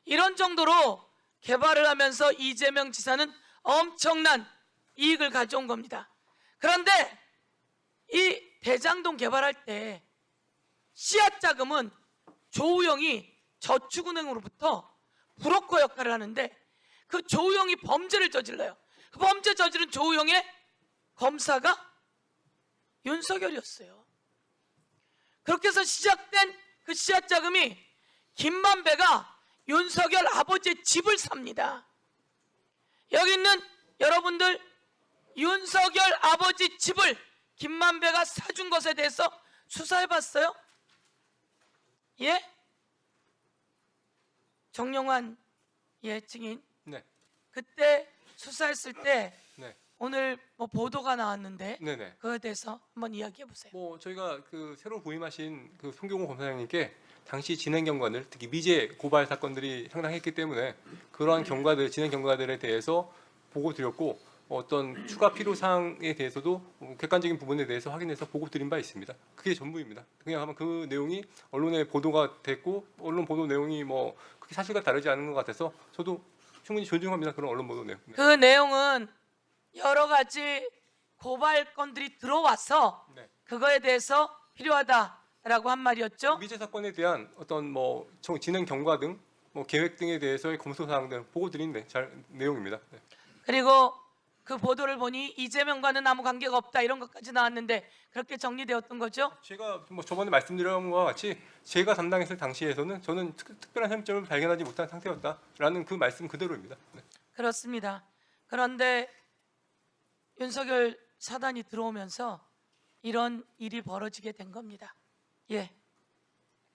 S3: 이런 정도로 개발을 하면서 이재명 지사는 엄청난 이익을 가져온 겁니다. 그런데 이 대장동 개발할 때 씨앗 자금은 조우영이 저축은행으로부터 브로커 역할을 하는데, 그 조우영이 범죄를 저질러요. 그 범죄 저지른 조우영의 검사가 윤석열이었어요. 그렇게 해서 시작된 그 씨앗 자금이 김만배가 윤석열 아버지의 집을 삽니다. 여기 있는 여러분들, 윤석열 아버지 집을 김만배가 사준 것에 대해서 수사해봤어요? 예? 정영환 증인.
S15: 네.
S3: 그때 수사했을 때
S15: 네.
S3: 오늘 뭐 보도가 나왔는데
S15: 네네.
S3: 그거에 대해서 한번 이야기해 보세요.
S15: 뭐 저희가 그 새로 부임하신 그 송경호 검사장님께 당시 진행 경과들, 특히 미제 고발 사건들이 상당했기 때문에 그러한 경과들, 진행 경과들에 대해서 보고 드렸고, 어떤 추가 필요 사항에 대해서도 객관적인 부분에 대해서 확인해서 보고 드린 바 있습니다. 그게 전부입니다. 그냥 아마 그 내용이 언론에 보도가 됐고, 언론 보도 내용이 뭐 그게 사실과 다르지 않은 것 같아서 저도 충분히 존중합니다. 그런 언론 보도 내용.
S3: 그 내용은 여러 가지 고발 건들이 들어와서
S15: 네.
S3: 그거에 대해서 필요하다라고 한 말이었죠.
S15: 미제 사건에 대한 어떤 뭐 진행 경과 등 뭐 계획 등에 대해서의 검토 사항 등 보고 드린 내용입니다. 네.
S3: 그리고 그 보도를 보니 이재명과는 아무 관계가 없다 이런 것까지 나왔는데 그렇게 정리되었던 거죠?
S15: 제가 뭐 저번에 말씀드린 것과 같이 제가 담당했을 당시에서는 저는 특별한 혐점을 발견하지 못한 상태였다라는 그 말씀 그대로입니다. 네.
S3: 그렇습니다. 그런데 윤석열 사단이 들어오면서 이런 일이 벌어지게 된 겁니다. 예,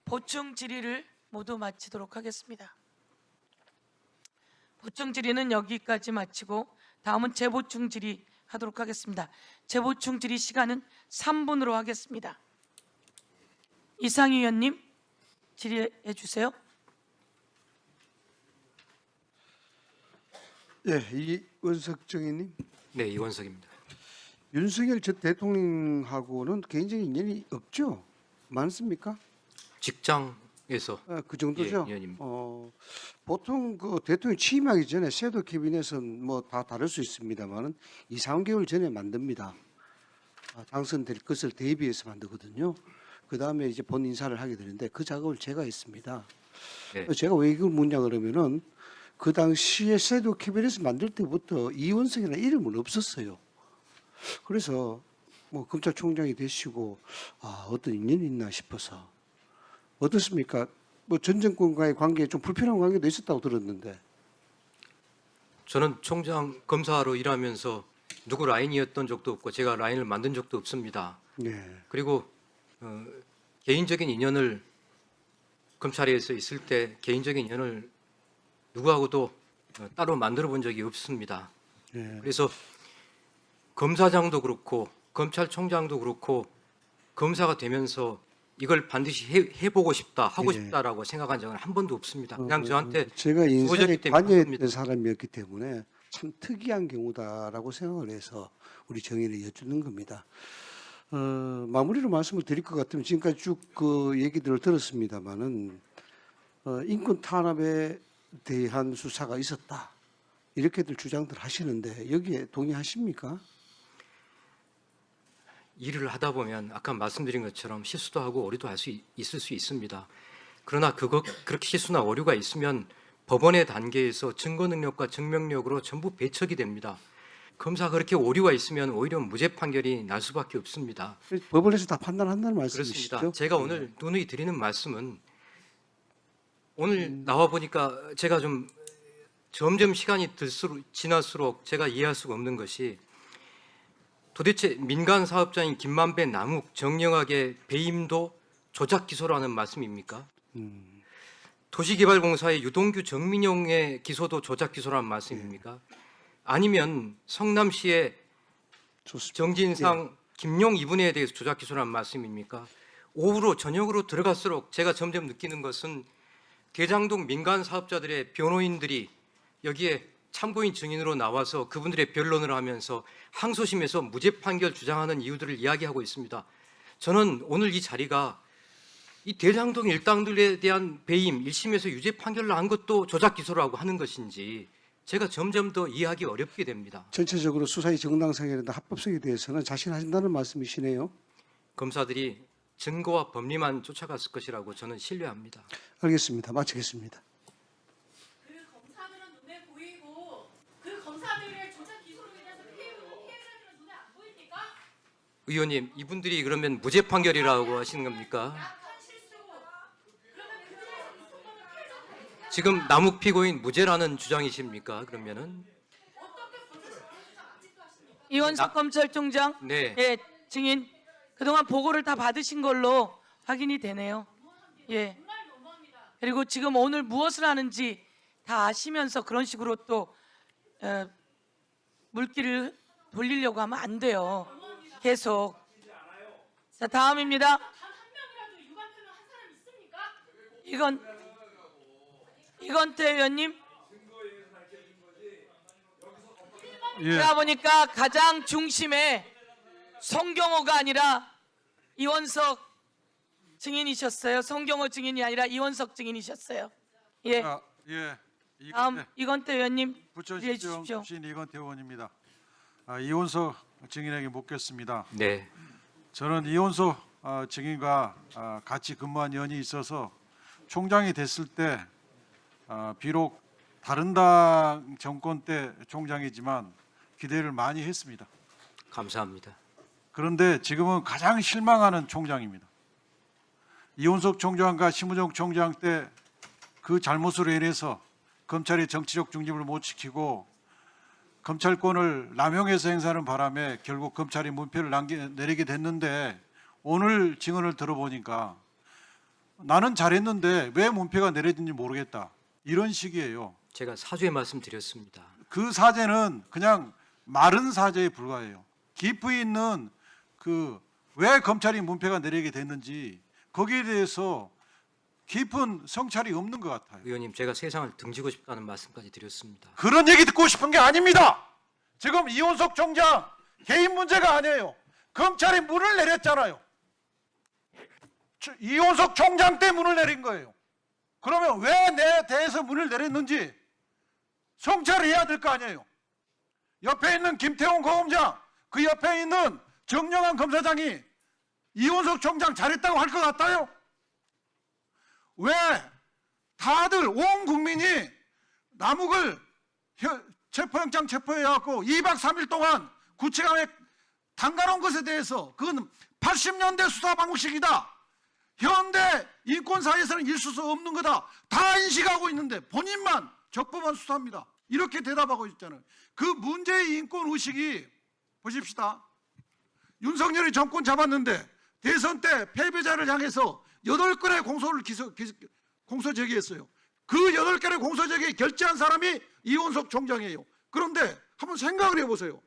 S3: 보충 질의를 모두 마치도록 하겠습니다. 보충 질의는 여기까지 마치고 다음은 재보충 질의 하도록 하겠습니다. 재보충 질의 시간은 3분으로 하겠습니다. 이상희 의원님 질의해 주세요.
S21: 예, 이원석 정의님.
S2: 네, 이원석입니다.
S21: 윤석열 전 대통령하고는 개인적인 인연이 없죠? 많습니까?
S2: 직장에서
S21: 그 정도죠.
S2: 예, 의원입니다.
S21: 보통 그 대통령 취임하기 전에 섀도우 캐비넷은 뭐 다 다를 수 있습니다만은 2, 3개월 전에 만듭니다. 당선될 것을 대비해서 만들거든요. 그 다음에 이제 본 인사를 하게 되는데 그 작업을 제가 했습니다.
S2: 네.
S21: 제가 왜 이걸 묻냐 그러면은 그 당시에 섀도우 캐비넷을 만들 때부터 이원석이라는 이름은 없었어요. 그래서 뭐 검찰총장이 되시고 어떤 인연이 있나 싶어서. 어떻습니까? 뭐 전 정권과의 관계에 좀 불편한 관계도 있었다고 들었는데.
S2: 저는 총장 검사로 일하면서 누구 라인이었던 적도 없고 제가 라인을 만든 적도 없습니다.
S21: 네.
S2: 그리고 개인적인 인연을 검찰에서 있을 때 개인적인 인연을 누구하고도 따로 만들어 본 적이 없습니다.
S21: 네.
S2: 그래서 검사장도 그렇고 검찰총장도 그렇고 검사가 되면서 이걸 반드시 해보고 싶다, 하고
S21: 네.
S2: 싶다라고 생각한 적은 한 번도 없습니다. 그냥 저한테
S21: 제가 인생에
S2: 주어졌기 때문에
S21: 관여했던 사람이었기 때문에 참 특이한 경우다라고 생각을 해서 우리 정의를 여쭙는 겁니다. 마무리로 말씀을 드릴 것 같으면 지금까지 쭉 그 얘기들을 들었습니다마는 인권 탄압에 대한 수사가 있었다 이렇게들 주장들 하시는데 여기에 동의하십니까?
S2: 일을 하다 보면 아까 말씀드린 것처럼 실수도 하고 오류도 할 수 있을 수 있습니다. 그러나 그렇게 실수나 오류가 있으면 법원의 단계에서 증거 능력과 증명력으로 전부 배척이 됩니다. 검사가 그렇게 오류가 있으면 오히려 무죄 판결이 날 수밖에 없습니다.
S21: 법원에서 다 판단한다는 말씀이시죠?
S2: 그렇습니다. 제가 오늘 누누이 드리는 말씀은 오늘 나와 보니까 제가 좀 점점 시간이 지날수록 제가 이해할 수가 없는 것이 도대체 민간 사업자인 김만배, 남욱, 정영학의 배임도 조작 기소라는 말씀입니까? 도시개발공사의 유동규, 정민용의 기소도 조작 기소라는 말씀입니까? 아니면 성남시의 정진상, 김용 이분에 대해서 조작 기소라는 말씀입니까? 오후로 저녁으로 들어갈수록 제가 점점 느끼는 것은 대장동 민간 사업자들의 변호인들이 여기에 참고인 증인으로 나와서 그분들의 변론을 하면서 항소심에서 무죄 판결 주장하는 이유들을 이야기하고 있습니다. 저는 오늘 이 자리가 이 대장동 일당들에 대한 배임 1심에서 유죄 판결을 난 것도 조작 기소라고 하는 것인지 제가 점점 더 이해하기 어렵게 됩니다.
S21: 전체적으로 수사의 정당성이나 합법성에 대해서는 자신하신다는 말씀이시네요.
S2: 검사들이 증거와 법리만 쫓아갔을 것이라고 저는 신뢰합니다.
S21: 알겠습니다. 마치겠습니다.
S3: 그 검사들은 눈에 보이고 그 검사들의 조작 기소로 인해서 피해자들은 눈에 안 보입니까?
S2: 의원님, 이분들이 그러면 무죄 판결이라고 하시는 겁니까? 지금 남욱 피고인 무죄라는 주장이십니까? 그러면은
S3: 이원석 검찰총장,
S2: 네.
S3: 예, 증인 그동안 보고를 다 받으신 걸로 확인이 되네요. 예. 그리고 지금 오늘 무엇을 하는지 다 아시면서 그런 식으로 또 물기를 돌리려고 하면 안 돼요. 계속. 자, 다음입니다. 이건태 의원님.
S1: 예.
S3: 제가 보니까 가장 중심에 송경호가 아니라 이원석 증인이셨어요. 송경호 증인이 아니라 이원석 증인이셨어요. 예.
S1: 예.
S3: 다음 이건태 의원님
S1: 부천시청
S3: 해주십시오.
S1: 출신 이건태 의원입니다. 이원석 증인에게 묻겠습니다.
S2: 네.
S1: 저는 이원석 증인과 같이 근무한 연이 있어서 총장이 됐을 때 비록 다른 당 정권 때 총장이지만 기대를 많이 했습니다.
S2: 감사합니다.
S1: 그런데 지금은 가장 실망하는 총장입니다. 이원석 총장과 심우정 총장 때 그 잘못으로 인해서 검찰이 정치적 중립을 못 지키고 검찰권을 남용해서 행사하는 바람에 결국 검찰이 문패를 내리게 됐는데 오늘 증언을 들어보니까 나는 잘했는데 왜 문패가 내려진지 모르겠다. 이런 식이에요.
S2: 제가 사죄의 말씀 드렸습니다.
S1: 그 사죄는 그냥 마른 사죄에 불과해요. 깊이 있는 왜 검찰이 문패가 내리게 됐는지 거기에 대해서 깊은 성찰이 없는 것 같아요.
S2: 의원님, 제가 세상을 등지고 싶다는 말씀까지 드렸습니다.
S1: 그런 얘기 듣고 싶은 게 아닙니다. 지금 이원석 총장 개인 문제가 아니에요. 검찰이 문을 내렸잖아요. 이원석 총장 때 문을 내린 거예요. 그러면 왜 내 대해서 문을 내렸는지 성찰을 해야 될 거 아니에요. 옆에 있는 김태훈 고검장, 그 옆에 있는 정영환 검사장이 이원석 총장 잘했다고 할 것 같아요? 왜 다들 온 국민이 남욱을 체포영장 체포해갖고 2박 3일 동안 구치관에 담가놓은 것에 대해서 그건 80년대 수사 방식이다. 현대 인권사회에서는 있을 수 없는 거다. 다 인식하고 있는데 본인만 적법한 수사입니다. 이렇게 대답하고 있잖아요. 그 문제의 인권의식이 보십시다. 윤석열이 정권 잡았는데 대선 때 패배자를 향해서 8건의 공소 제기했어요. 그 8건의 공소 제기 결재한 사람이 이원석 총장이에요. 그런데 한번 생각을 해보세요.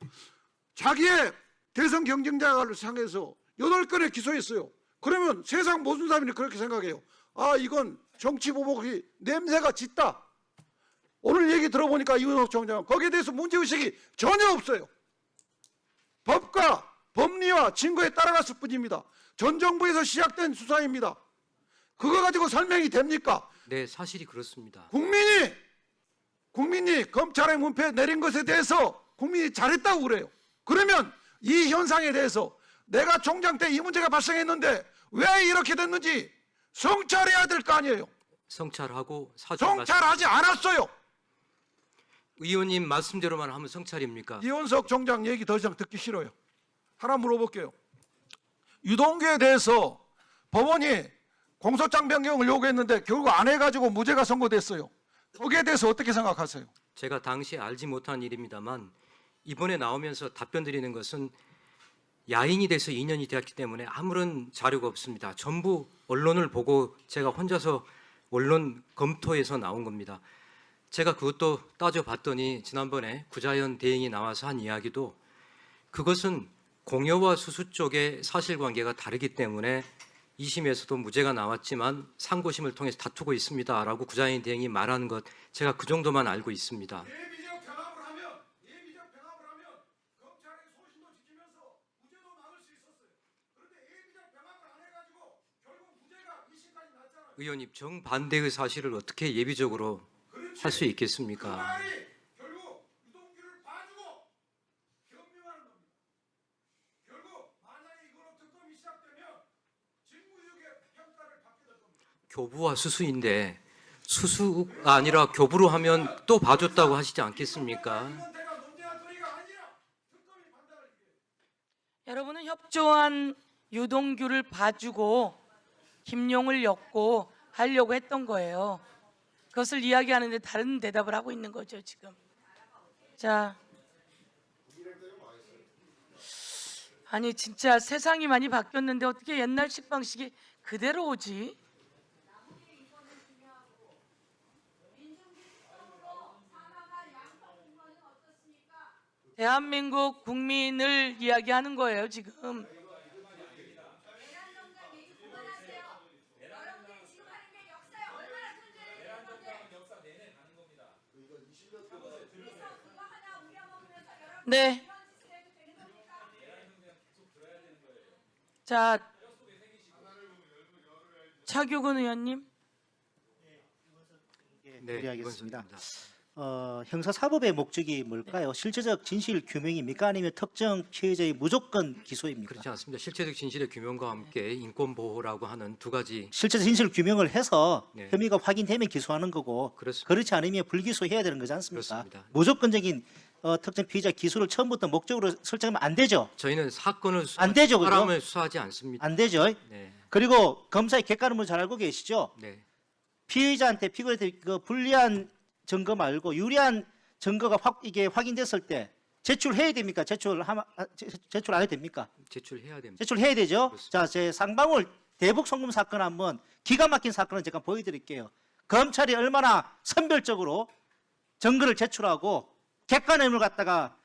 S1: 자기의 대선 경쟁자를 향해서 8건의 기소했어요. 그러면 세상 모든 사람이 그렇게 생각해요. 이건 정치 보복이 냄새가 짙다. 오늘 얘기 들어보니까 이윤석 총장 거기에 대해서 문제의식이 전혀 없어요. 법과 법리와 증거에 따라갔을 뿐입니다. 전 정부에서 시작된 수사입니다. 그거 가지고 설명이 됩니까?
S2: 네, 사실이 그렇습니다.
S1: 국민이 검찰의 문패 내린 것에 대해서 국민이 잘했다고 그래요. 그러면 이 현상에 대해서 내가 총장 때 이 문제가 발생했는데 왜 이렇게 됐는지 성찰해야 될 거 아니에요.
S2: 성찰하고
S1: 성찰하지 않았어요.
S2: 의원님 말씀대로만 하면 성찰입니까?
S1: 이윤석 총장 얘기 더 이상 듣기 싫어요. 하나 물어볼게요. 유동규에 대해서 법원이 공소장 변경을 요구했는데 결국 안 해가지고 무죄가 선고됐어요. 거기에 대해서 어떻게 생각하세요?
S2: 제가 당시에 알지 못한 일입니다만 이번에 나오면서 답변 드리는 것은 야인이 돼서 2년이 되었기 때문에 아무런 자료가 없습니다. 전부 언론을 보고 제가 혼자서 언론 검토해서 나온 겁니다. 제가 그것도 따져봤더니 지난번에 구자연 대행이 나와서 한 이야기도 그것은 공여와 수수 쪽의 사실관계가 다르기 때문에 2심에서도 무죄가 나왔지만 상고심을 통해서 다투고 있습니다라고 구자연 대행이 말하는 것 제가 그 정도만 알고 있습니다.
S1: 예비적 병합을 하면 검찰의 소신도 지키면서 무죄도 막을 수 있었어요. 그런데 예비적 병합을 안 해가지고 결국 무죄가 2심까지 났잖아요.
S2: 의원님 정반대의 사실을 어떻게 예비적으로 할 수 있겠습니까?
S1: 결국 유동규를 봐주고 변명하는 겁니다. 결국 만약에 이걸로 특검이 시작되면 직무유기의 평가를 받게 될 겁니다.
S2: 교부와 수수인데 수수가 아니라 교부로 하면 또 봐줬다고 하시지 않겠습니까?
S3: 여러분은 협조한 유동규를 봐주고 김용을 엮고 하려고 했던 거예요. 그것을 이야기하는데 다른 대답을 하고 있는 거죠, 지금. 자, 아니 진짜 세상이 많이 바뀌었는데 어떻게 옛날식 방식이 그대로 오지? 대한민국 국민을 이야기하는 거예요, 지금. 네. 자, 차규근 의원님.
S2: 네,
S19: 질의하겠습니다. 형사사법의 목적이 뭘까요? 실체적 진실 규명입니까? 아니면 특정 피해자의 무조건 기소입니까?
S2: 그렇지 않습니다. 실체적 진실의 규명과 함께 인권 보호라고 하는 두 가지.
S19: 실체적 진실 규명을 해서
S2: 네.
S19: 혐의가 확인되면 기소하는 거고
S2: 그렇습니다.
S19: 그렇지 않으면 불기소해야 되는 거지 않습니까?
S2: 그렇습니다.
S19: 무조건적인 특정 피해자 기소를 처음부터 목적으로 설정하면 안 되죠.
S2: 저희는 사건을
S19: 안 되죠, 그죠?
S2: 사람을 수사하지 않습니다.
S19: 안 되죠.
S2: 네,
S19: 그리고 검사의 객관음을 잘 알고 계시죠?
S2: 네,
S19: 피의자한테 피고한테 그 불리한 증거 말고 유리한 증거가 이게 확인됐을 때 제출해야 됩니까? 제출 안 해도 됩니까?
S2: 제출해야 됩니다.
S19: 제출해야 되죠.
S2: 그렇습니다.
S19: 자, 제 쌍방울 대북 송금 사건 한번 기가 막힌 사건을 제가 보여드릴게요. 검찰이 얼마나 선별적으로 증거를 제출하고 객관음을 갖다가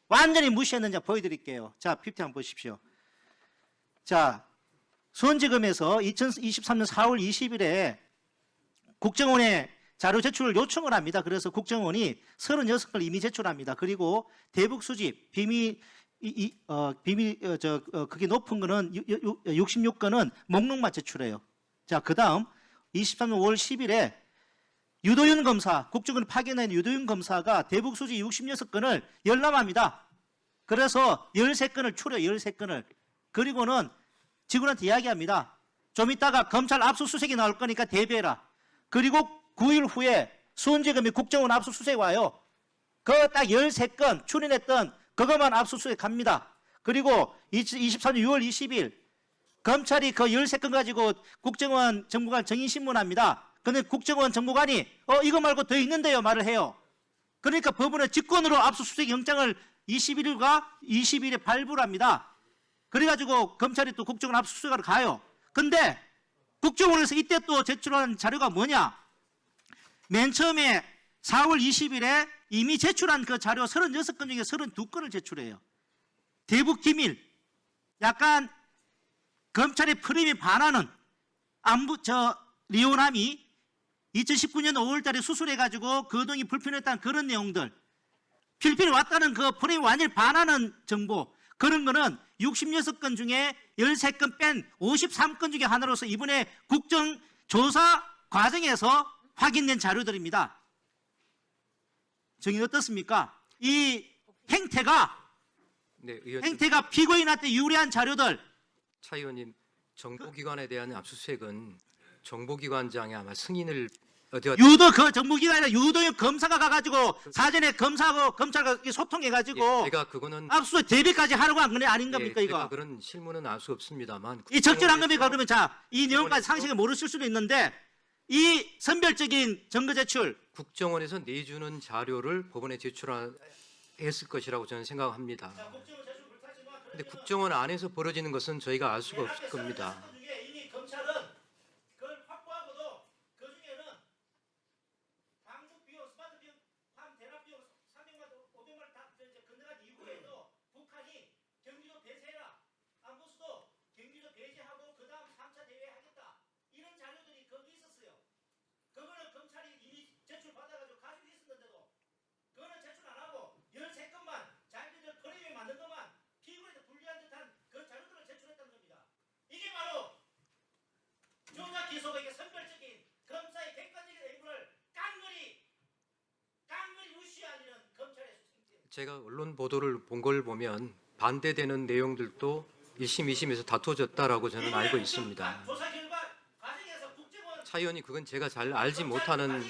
S19: 완전히 무시했는지 보여드릴게요. 자, PPT 한번 보십시오. 자, 수원지검에서 2023년 4월 20일에 국정원에 자료 제출을 요청을 합니다. 그래서 국정원이 36건을 이미 제출합니다. 그리고 대북 수집 그게 높은 거는 66건은 목록만 제출해요. 자, 그다음 23년 5월 10일에 유도윤 검사, 국정원을 파견한 유도윤 검사가 대북 수집 66건을 열람합니다. 그래서 13건을 추려요. 13건을. 그리고는 직원한테 이야기합니다. 좀 이따가 검찰 압수수색이 나올 거니까 대비해라. 그리고 9일 후에 수원지검이 국정원 압수수색 와요. 그 딱 13건 추린했던 그것만 압수수색 갑니다. 그리고 23년 6월 20일 검찰이 그 13건 가지고 국정원 정보관 정인신문합니다. 근데 국정원 정보관이 이거 말고 더 있는데요 말을 해요. 그러니까 법원의 직권으로 압수수색 영장을 21일에 발부를 합니다. 그래가지고 검찰이 또 국정원 압수수색하러 가요. 근데 국정원에서 이때 또 제출한 자료가 뭐냐? 맨 처음에 4월 20일에 이미 제출한 그 자료 36건 중에 32건을 제출해요. 대북 기밀. 약간 검찰의 프레임에 반하는 리오남이 2019년 5월달에 수술해가지고 거동이 불편했다는 그런 내용들, 필리핀에 왔다는 그 프레임 완전히 반하는 정보, 그런 거는 66건 중에 13건 뺀 53건 중에 하나로서 이번에 국정조사 과정에서 확인된 자료들입니다. 정의 어떻습니까? 이 행태가
S2: 네, 의원
S19: 행태가 피고인한테 유리한 자료들,
S2: 차 의원님, 정보기관에 대한 압수수색은 정보기관장이 아마 승인을 얻어
S19: 유도 그 정보기관이나 유도현 검사가 가가지고 사전에 검사하고 검찰과 소통해가지고
S2: 제가 그거는
S19: 압수수색 대비까지 하라고 한 건 아닌 겁니까
S2: 제가
S19: 이거?
S2: 그런 실무는 알 수 없습니다만
S19: 이 적절한 겁니까? 그러면 자, 이 내용까지 상식에 모르실 수도 있는데 이 선별적인 증거 제출,
S2: 국정원에서 내주는 자료를 법원에 제출했을 것이라고 저는 생각합니다. 근데 국정원 안에서 벌어지는 것은 저희가 알 수가 없을 겁니다.
S19: 이미 검찰은 그걸 확보하고도 그 중에는 방북 비용, 스마트 비용, 함 대납 비용 300만, 500만 다 건너간 이후에도 북한이 경기도 배제해라, 안보수도 경기도 배제하고 그 다음 3차 대회하겠다, 이런 자료들이 거기 있었어요. 그거는 검찰이 이미 제출 받아가지고 가지고 있었는데도 그거는 제출 안 하고 13건만 자기들 프레임에 맞는 것만 피고인한테 불리한 듯한 그 자료들을 제출했다는 겁니다. 이게 바로 조작 기소국의 선별적인 검사의 객관적인 의무를 깡그리 무시하는 검찰의 수준입니다.
S2: 제가 언론 보도를 본 걸 보면 반대되는 내용들도 1심, 2심에서 다투어졌다라고 저는 알고 있습니다.
S19: 조사 결과 과정에서 국정원
S2: 차 의원이 그건 제가 잘 알지 못하는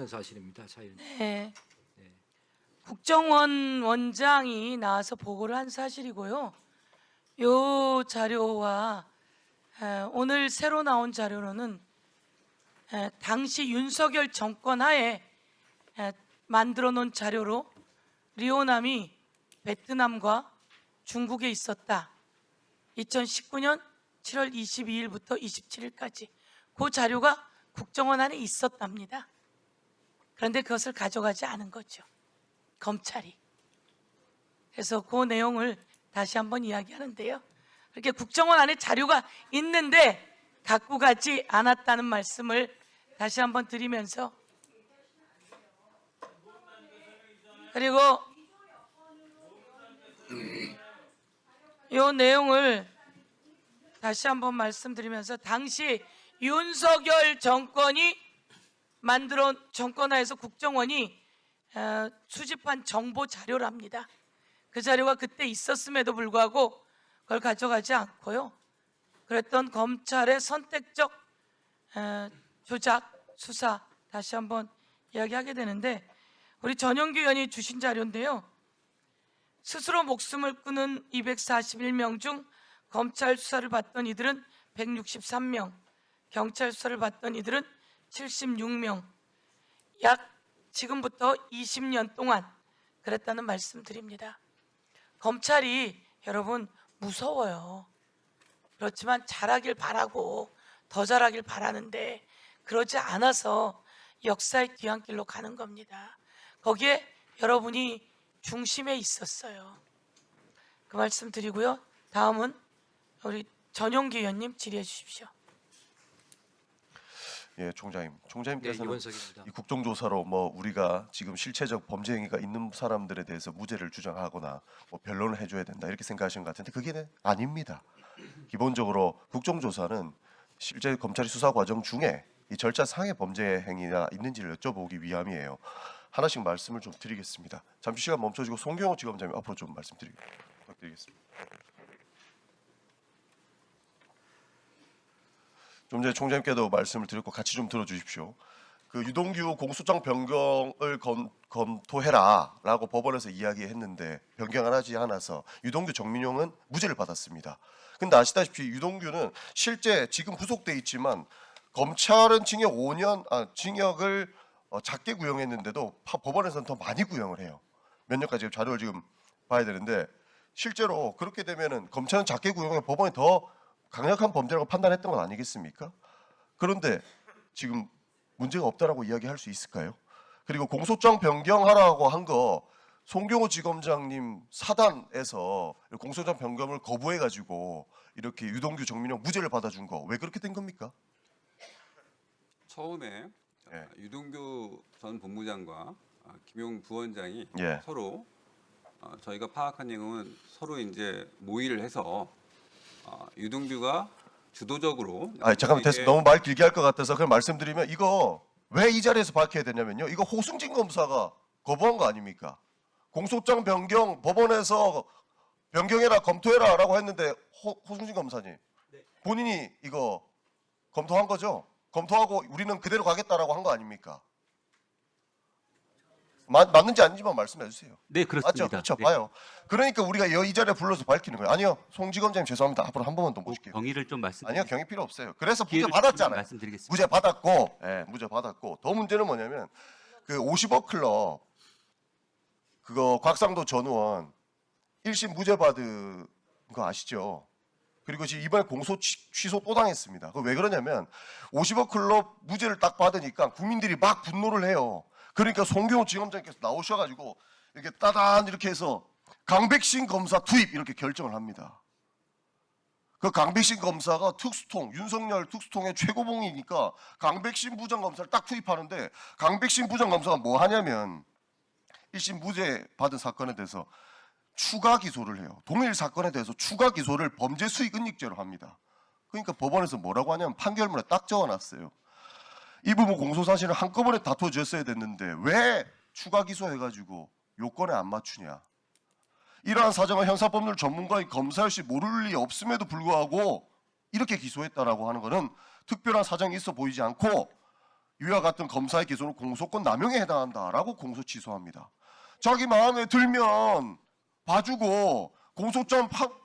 S2: 사실입니다. 차 의원님.
S3: 네. 국정원 원장이 나와서 보고를 한 사실이고요. 요 자료와 오늘 새로 나온 자료로는 당시 윤석열 정권 하에 만들어 놓은 자료로 리오남이 베트남과 중국에 있었다. 2019년 7월 22일부터 27일까지 그 자료가 국정원 안에 있었답니다. 그런데 그것을 가져가지 않은 거죠, 검찰이. 그래서 그 내용을 다시 한번 이야기하는데요. 그렇게 국정원 안에 자료가 있는데 갖고 가지 않았다는 말씀을 다시 한번 드리면서, 그리고 이 내용을 다시 한번 말씀드리면서, 당시 윤석열 정권이 만들어 정권하에서 국정원이 수집한 정보 자료랍니다. 그 자료가 그때 있었음에도 불구하고 그걸 가져가지 않고요. 그랬던 검찰의 선택적 조작 수사 다시 한번 이야기하게 되는데, 우리 전영규 의원이 주신 자료인데요. 스스로 목숨을 끊은 241명 중 검찰 수사를 받던 이들은 163명, 경찰 수사를 받던 이들은 76명, 약 지금부터 20년 동안 그랬다는 말씀드립니다. 검찰이 여러분 무서워요. 그렇지만 잘하길 바라고 더 잘하길 바라는데 그러지 않아서 역사의 뒤안길로 가는 겁니다. 거기에 여러분이 중심에 있었어요. 그 말씀 드리고요. 다음은 우리 전용기 의원님 질의해 주십시오.
S14: 예, 총장님.
S2: 네,
S14: 총장님께서는
S2: 이원석입니다.
S14: 이 국정조사로 뭐 우리가 지금 실체적 범죄 행위가 있는 사람들에 대해서 무죄를 주장하거나 뭐 변론을 해줘야 된다 이렇게 생각하시는 것 같은데 그게 아닙니다. 기본적으로 국정조사는 실제 검찰이 수사 과정 중에 이 절차상의 범죄 행위가 있는지를 여쭤보기 위함이에요. 하나씩 말씀을 좀 드리겠습니다. 잠시 시간 멈춰주고 송경호 지검장님 앞으로 좀 부탁드리겠습니다. 좀 전에 총장님께도 말씀을 드렸고 같이 좀 들어주십시오. 그 유동규 공소장 변경을 검토해라라고 법원에서 이야기했는데 변경을 하지 않아서 유동규 정민용은 무죄를 받았습니다. 근데 아시다시피 유동규는 실제 지금 구속돼 있지만 검찰은 징역 5년, 징역을 작게 구형했는데도 법원에서는 더 많이 구형을 해요. 몇 년까지 자료를 지금 봐야 되는데 실제로 그렇게 되면은 검찰은 작게 구형해 법원이 더 강력한 범죄라고 판단했던 건 아니겠습니까? 그런데 지금 문제가 없다라고 이야기할 수 있을까요? 그리고 공소장 변경하라고 한 거 송경호 지검장님 사단에서 공소장 변경을 거부해가지고 이렇게 유동규 정민용 무죄를 받아준 거 왜 그렇게 된 겁니까?
S6: 처음에
S14: 예.
S6: 유동규 전 본부장과 김용 부원장이
S14: 예.
S6: 서로 저희가 파악한 내용은 서로 이제 모의를 해서 유동규가 주도적으로
S14: 잠깐만 됐어.
S6: 이게
S14: 너무 말 길게 할 것 같아서 그냥 말씀드리면 이거 왜 이 자리에서 밝혀야 되냐면요. 이거 호승진 검사가 거부한 거 아닙니까? 공소장 변경 법원에서 변경해라 검토해라라고 했는데 호승진 검사님 본인이 이거 검토한 거죠? 검토하고 우리는 그대로 가겠다라고 한 거 아닙니까? 맞는지 아닌지만 말씀해 주세요.
S13: 네, 그렇습니다.
S14: 맞죠? 그렇죠.
S13: 네.
S14: 봐요. 그러니까 우리가 이 자리에 불러서 밝히는 거예요. 아니요. 송지검장님 죄송합니다. 앞으로 한 번만 더 모실게요.
S13: 경위를 좀 말씀.
S14: 아니요. 경위 필요 없어요. 그래서 무죄
S13: 기회를
S14: 받았잖아요.
S13: 말씀드리겠습니다.
S14: 무죄 받았고, 예, 무죄 받았고. 더 문제는 뭐냐면 그 50억 클럽 그거 곽상도 전 의원 1심 무죄 받은 거 아시죠? 그리고 지금 이번에 공소 취소 또 당했습니다. 그 왜 그러냐면 50억 클럽 무죄를 딱 받으니까 국민들이 막 분노를 해요. 그러니까 송경호 지검장님께서 나오셔가지고 이렇게 따단 이렇게 해서 강백신 검사 투입 이렇게 결정을 합니다. 그 강백신 검사가 특수통 윤석열 특수통의 최고봉이니까 강백신 부장검사를 딱 투입하는데 강백신 부장검사가 뭐 하냐면 1심 무죄 받은 사건에 대해서 추가 기소를 해요. 동일 사건에 대해서 추가 기소를 범죄 수익 은닉죄로 합니다. 그러니까 법원에서 뭐라고 하냐면 판결문에 딱 적어놨어요. 이 부분 공소사실을 한꺼번에 다퉈줬어야 됐는데 왜 추가 기소해가지고 요건에 안 맞추냐. 이러한 사정을 형사법률 전문가인 검사일시 모를 리 없음에도 불구하고 이렇게 기소했다라고 하는 것은 특별한 사정이 있어 보이지 않고 이와 같은 검사의 기소는 공소권 남용에 해당한다라고 공소 취소합니다. 자기 마음에 들면 봐주고 공소장 판사가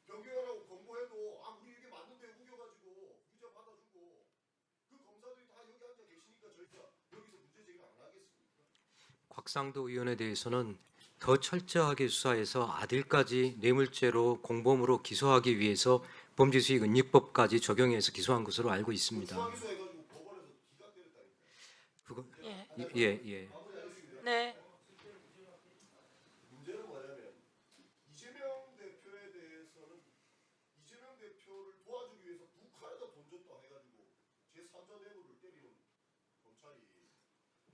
S14: 변경하라고 권고해도 우리 이게 맞는데 우겨가지고 무죄 받아주고 그 검사들이 다 여기 앉아 계시니까 저희가 여기서 무죄 제기를 안 하겠습니까?
S2: 곽상도 의원에 대해서는 더 철저하게 수사해서 아들까지 뇌물죄로 공범으로 기소하기 위해서 범죄수익 은닉법까지 적용해서 기소한 것으로 알고 있습니다.
S14: 기소해가지고 법원에서 기각 때렸다니까.
S2: 그거
S3: 예.
S2: 예.
S3: 네.
S14: 문제는 뭐냐면 이재명 대표에 대해서는 이재명 대표를 도와주기 위해서 북한에다 돈 줬다 해가지고 제3자 뇌물을 때리는 검찰이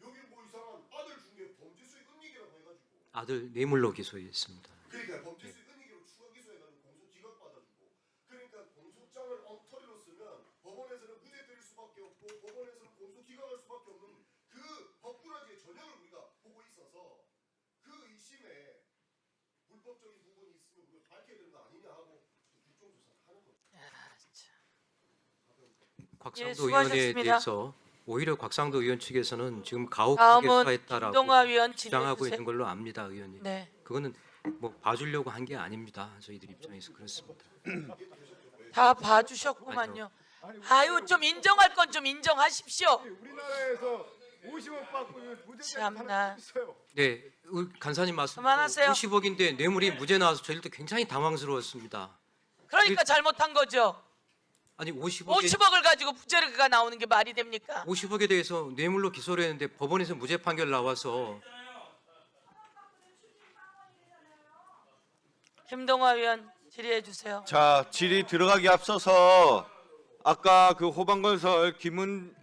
S14: 여기 뭐 이상한 아들 준 게 범죄 수익 은닉이라고 해가지고
S2: 아들 뇌물로 기소했습니다.
S14: 그러니까 범죄 수익 은닉으로 추가 기소해가지고 공소 기각 받아주고 그러니까 공소장을 엉터리로 쓰면 법원에서는 무죄 드릴 수밖에 없고 법원에서는 공소 기각할 수밖에 없는 그 법꾸라지의 전형을 우리가 보고 있어서 그 의심에 불법적인 부분이 있으면 우리가 밝혀야 되는 거 아니냐 하고 국정조사를 하는 거죠.
S2: 곽상도
S3: 예,
S2: 의원에
S3: 수고하셨습니다.
S2: 대해서 오히려 곽상도 의원 측에서는 지금 가혹하게
S3: 다음은
S2: 수사했다라고
S3: 김동화 의원
S2: 주장하고
S3: 질의해
S2: 있는 걸로 압니다, 의원님.
S3: 네.
S2: 그거는 뭐 봐주려고 한 게 아닙니다. 저희들 입장에서 그렇습니다.
S3: 다 봐주셨구만요. 아유 좀 인정할 건 좀 인정하십시오.
S12: 우리나라에서 50억 받고 무죄
S3: 참나.
S12: 있어요.
S2: 네, 간사님 말씀.
S3: 그만하세요.
S2: 50억인데 뇌물이 무죄 나와서 저희들도 굉장히 당황스러웠습니다.
S3: 그러니까 잘못한 거죠.
S2: 아니
S3: 50억을 가지고 무죄가 나오는 게 말이 됩니까?
S2: 50억에 대해서 뇌물로 기소를 했는데 법원에서 무죄 판결 나와서
S3: 김동화 의원 질의해 주세요.
S22: 자, 질의 들어가기 앞서서 아까 그 호방건설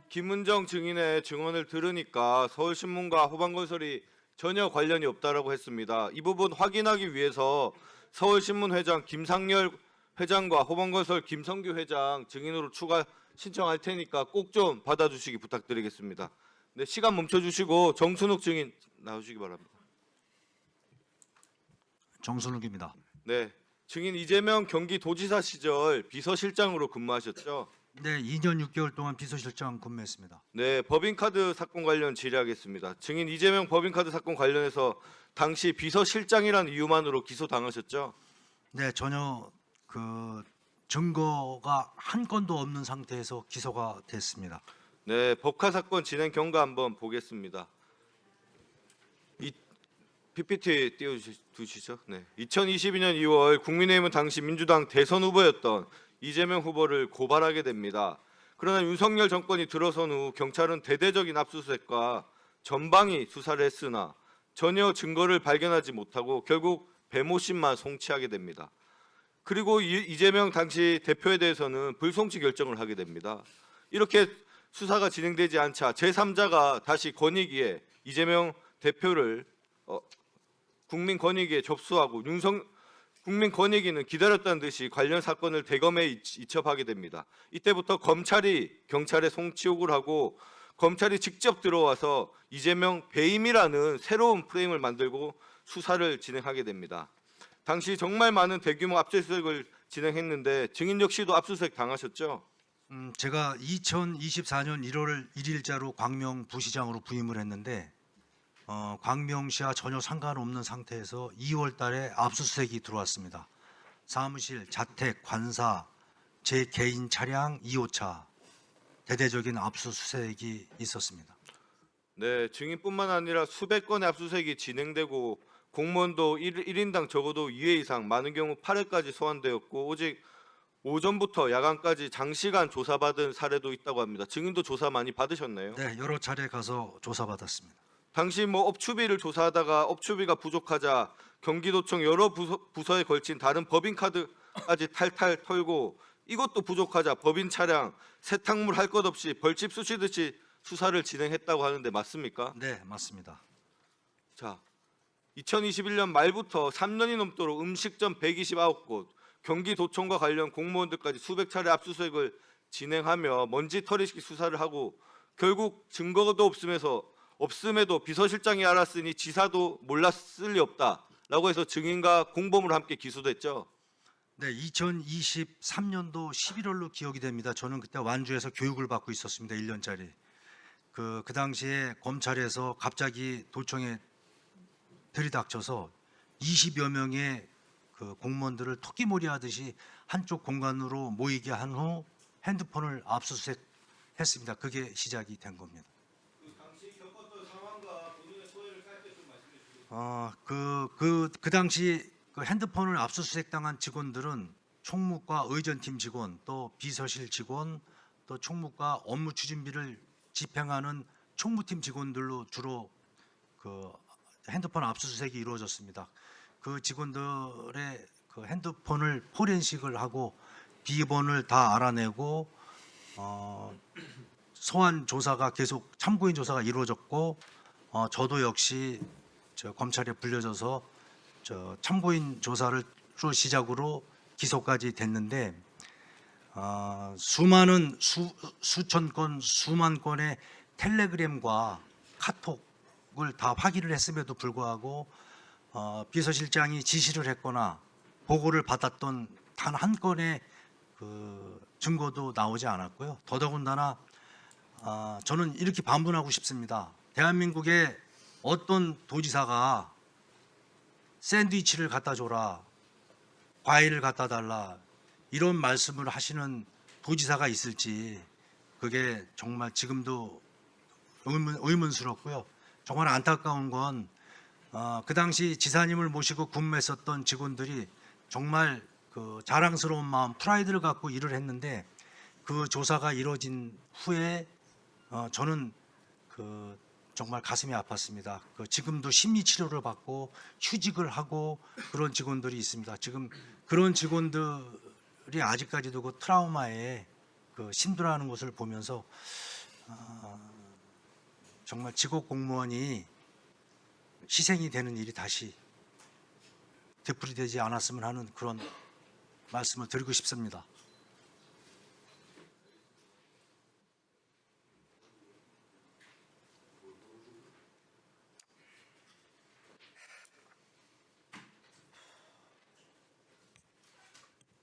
S22: 김은정 증인의 증언을 들으니까 서울신문과 호방건설이 전혀 관련이 없다라고 했습니다. 이 부분 확인하기 위해서 서울신문 회장 김상열 회장과 호방건설 김성규 회장 증인으로 추가 신청할 테니까 꼭 좀 받아주시기 부탁드리겠습니다. 네, 시간 멈춰주시고 정순욱 증인 나오시기 바랍니다.
S23: 정순욱입니다.
S22: 네, 증인 이재명 경기도지사 시절 비서실장으로 근무하셨죠?
S23: 네, 2년 6개월 동안 비서실장 근무했습니다.
S22: 네, 법인카드 사건 관련 질의하겠습니다. 증인 이재명 법인카드 사건 관련해서 당시 비서실장이라는 이유만으로 기소당하셨죠?
S23: 네, 전혀 그 증거가 한 건도 없는 상태에서 기소가 됐습니다.
S22: 네, 법카 사건 진행 경과 한번 보겠습니다. 이 PPT 띄워주시죠. 네, 2022년 2월 국민의힘은 당시 민주당 대선 후보였던 이재명 후보를 고발하게 됩니다. 그러나 윤석열 정권이 들어선 후 경찰은 대대적인 압수수색과 전방위 수사를 했으나 전혀 증거를 발견하지 못하고 결국 배모씨만 송치하게 됩니다. 그리고 이재명 당시 대표에 대해서는 불송치 결정을 하게 됩니다. 이렇게 수사가 진행되지 않자 제3자가 다시 권익위에 이재명 대표를 국민권익위에 접수하고 국민권익위는 기다렸다는 듯이 관련 사건을 대검에 이첩하게 됩니다. 이때부터 검찰이 경찰에 송치욕을 하고 검찰이 직접 들어와서 이재명 배임이라는 새로운 프레임을 만들고 수사를 진행하게 됩니다. 당시 정말 많은 대규모 압수수색을 진행했는데 증인 역시도 압수수색 당하셨죠?
S23: 제가 2024년 1월 1일자로 광명 부시장으로 부임을 했는데 광명시와 전혀 상관없는 상태에서 2월 달에 압수수색이 들어왔습니다. 사무실, 자택, 관사, 제 개인 차량 2호차 대대적인 압수수색이 있었습니다.
S22: 네, 증인뿐만 아니라 수백 건의 압수수색이 진행되고 공무원도 1인당 적어도 2회 이상, 많은 경우 8회까지 소환되었고 오직 오전부터 야간까지 장시간 조사받은 사례도 있다고 합니다. 증인도 조사 많이 받으셨나요?
S23: 네, 여러 차례 가서 조사받았습니다.
S22: 당시 업추비를 조사하다가 업추비가 부족하자 경기도청 여러 부서에 걸친 다른 법인 카드까지 탈탈 털고 이것도 부족하자 법인 차량, 세탁물 할 것 없이 벌집 쑤시듯이 수사를 진행했다고 하는데 맞습니까?
S23: 네, 맞습니다.
S22: 자, 2021년 말부터 3년이 넘도록 음식점 129곳, 경기도청과 관련 공무원들까지 수백 차례 압수수색을 진행하며 먼지털이식 수사를 하고 결국 증거도 없음에도 비서실장이 알았으니 지사도 몰랐을 리 없다라고 해서 증인과 공범으로 함께 기소됐죠.
S23: 네, 2023년도 11월로 기억이 됩니다. 저는 그때 완주에서 교육을 받고 있었습니다. 1년짜리. 그 당시에 검찰에서 갑자기 도청에 들이닥쳐서 20여 명의 그 공무원들을 토끼몰이 하듯이 한쪽 공간으로 모이게 한 후 핸드폰을 압수수색했습니다. 그게 시작이 된 겁니다.
S22: 그 당시 겪었던 상황과 본인의 소회를 짧게 좀 말씀해 주세요.
S23: 그 당시 그 핸드폰을 압수수색당한 직원들은 총무과 의전팀 직원, 또 비서실 직원, 또 총무과 업무 추진비를 집행하는 총무팀 직원들로 주로 그 핸드폰 압수수색이 이루어졌습니다. 그 직원들의 그 핸드폰을 포렌식을 하고 비번을 다 알아내고 소환 조사가 계속 참고인 조사가 이루어졌고 저도 역시 검찰에 불려져서 참고인 조사를 시작으로 기소까지 됐는데 수천 건 수만 건의 텔레그램과 카톡을 다 확인을 했음에도 불구하고 비서실장이 지시를 했거나 보고를 받았던 단 한 건의 그 증거도 나오지 않았고요. 더더군다나 저는 이렇게 반문하고 싶습니다. 대한민국의 어떤 도지사가 샌드위치를 갖다 줘라, 과일을 갖다 달라 이런 말씀을 하시는 도지사가 있을지 그게 정말 지금도 의문스럽고요. 정말 안타까운 건 그 당시 지사님을 모시고 근무했었던 직원들이 정말 그 자랑스러운 마음, 프라이드를 갖고 일을 했는데 그 조사가 이루어진 후에 저는 그 정말 가슴이 아팠습니다. 그 지금도 심리 치료를 받고 휴직을 하고 그런 직원들이 있습니다. 지금 그런 직원들이 아직까지도 그 트라우마에 그 힘들어하는 것을 보면서 정말 직업 공무원이 희생이 되는 일이 다시 되풀이되지 않았으면 하는 그런 말씀을 드리고 싶습니다.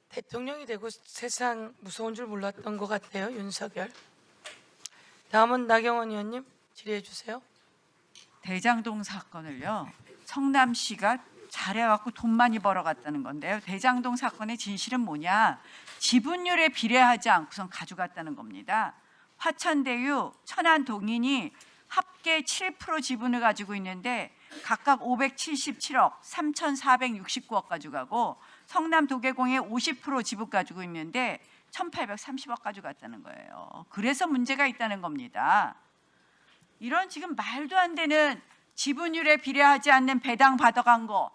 S3: 대통령이 되고 세상 무서운 줄 몰랐던 것 같아요, 윤석열. 다음은 나경원 의원님 질의해 주세요.
S7: 대장동 사건을요, 성남시가 잘해갖고 돈 많이 벌어갔다는 건데요. 대장동 사건의 진실은 뭐냐? 지분율에 비례하지 않고선 가져갔다는 겁니다. 화천대유, 천안동인이 합계 7% 지분을 가지고 있는데 각각 577억 3,469억 가져가고 성남도계공의 50% 지분 가지고 있는데 1,830억 가져갔다는 거예요. 그래서 문제가 있다는 겁니다. 이런 지금 말도 안 되는 지분율에 비례하지 않는 배당 받아간 거,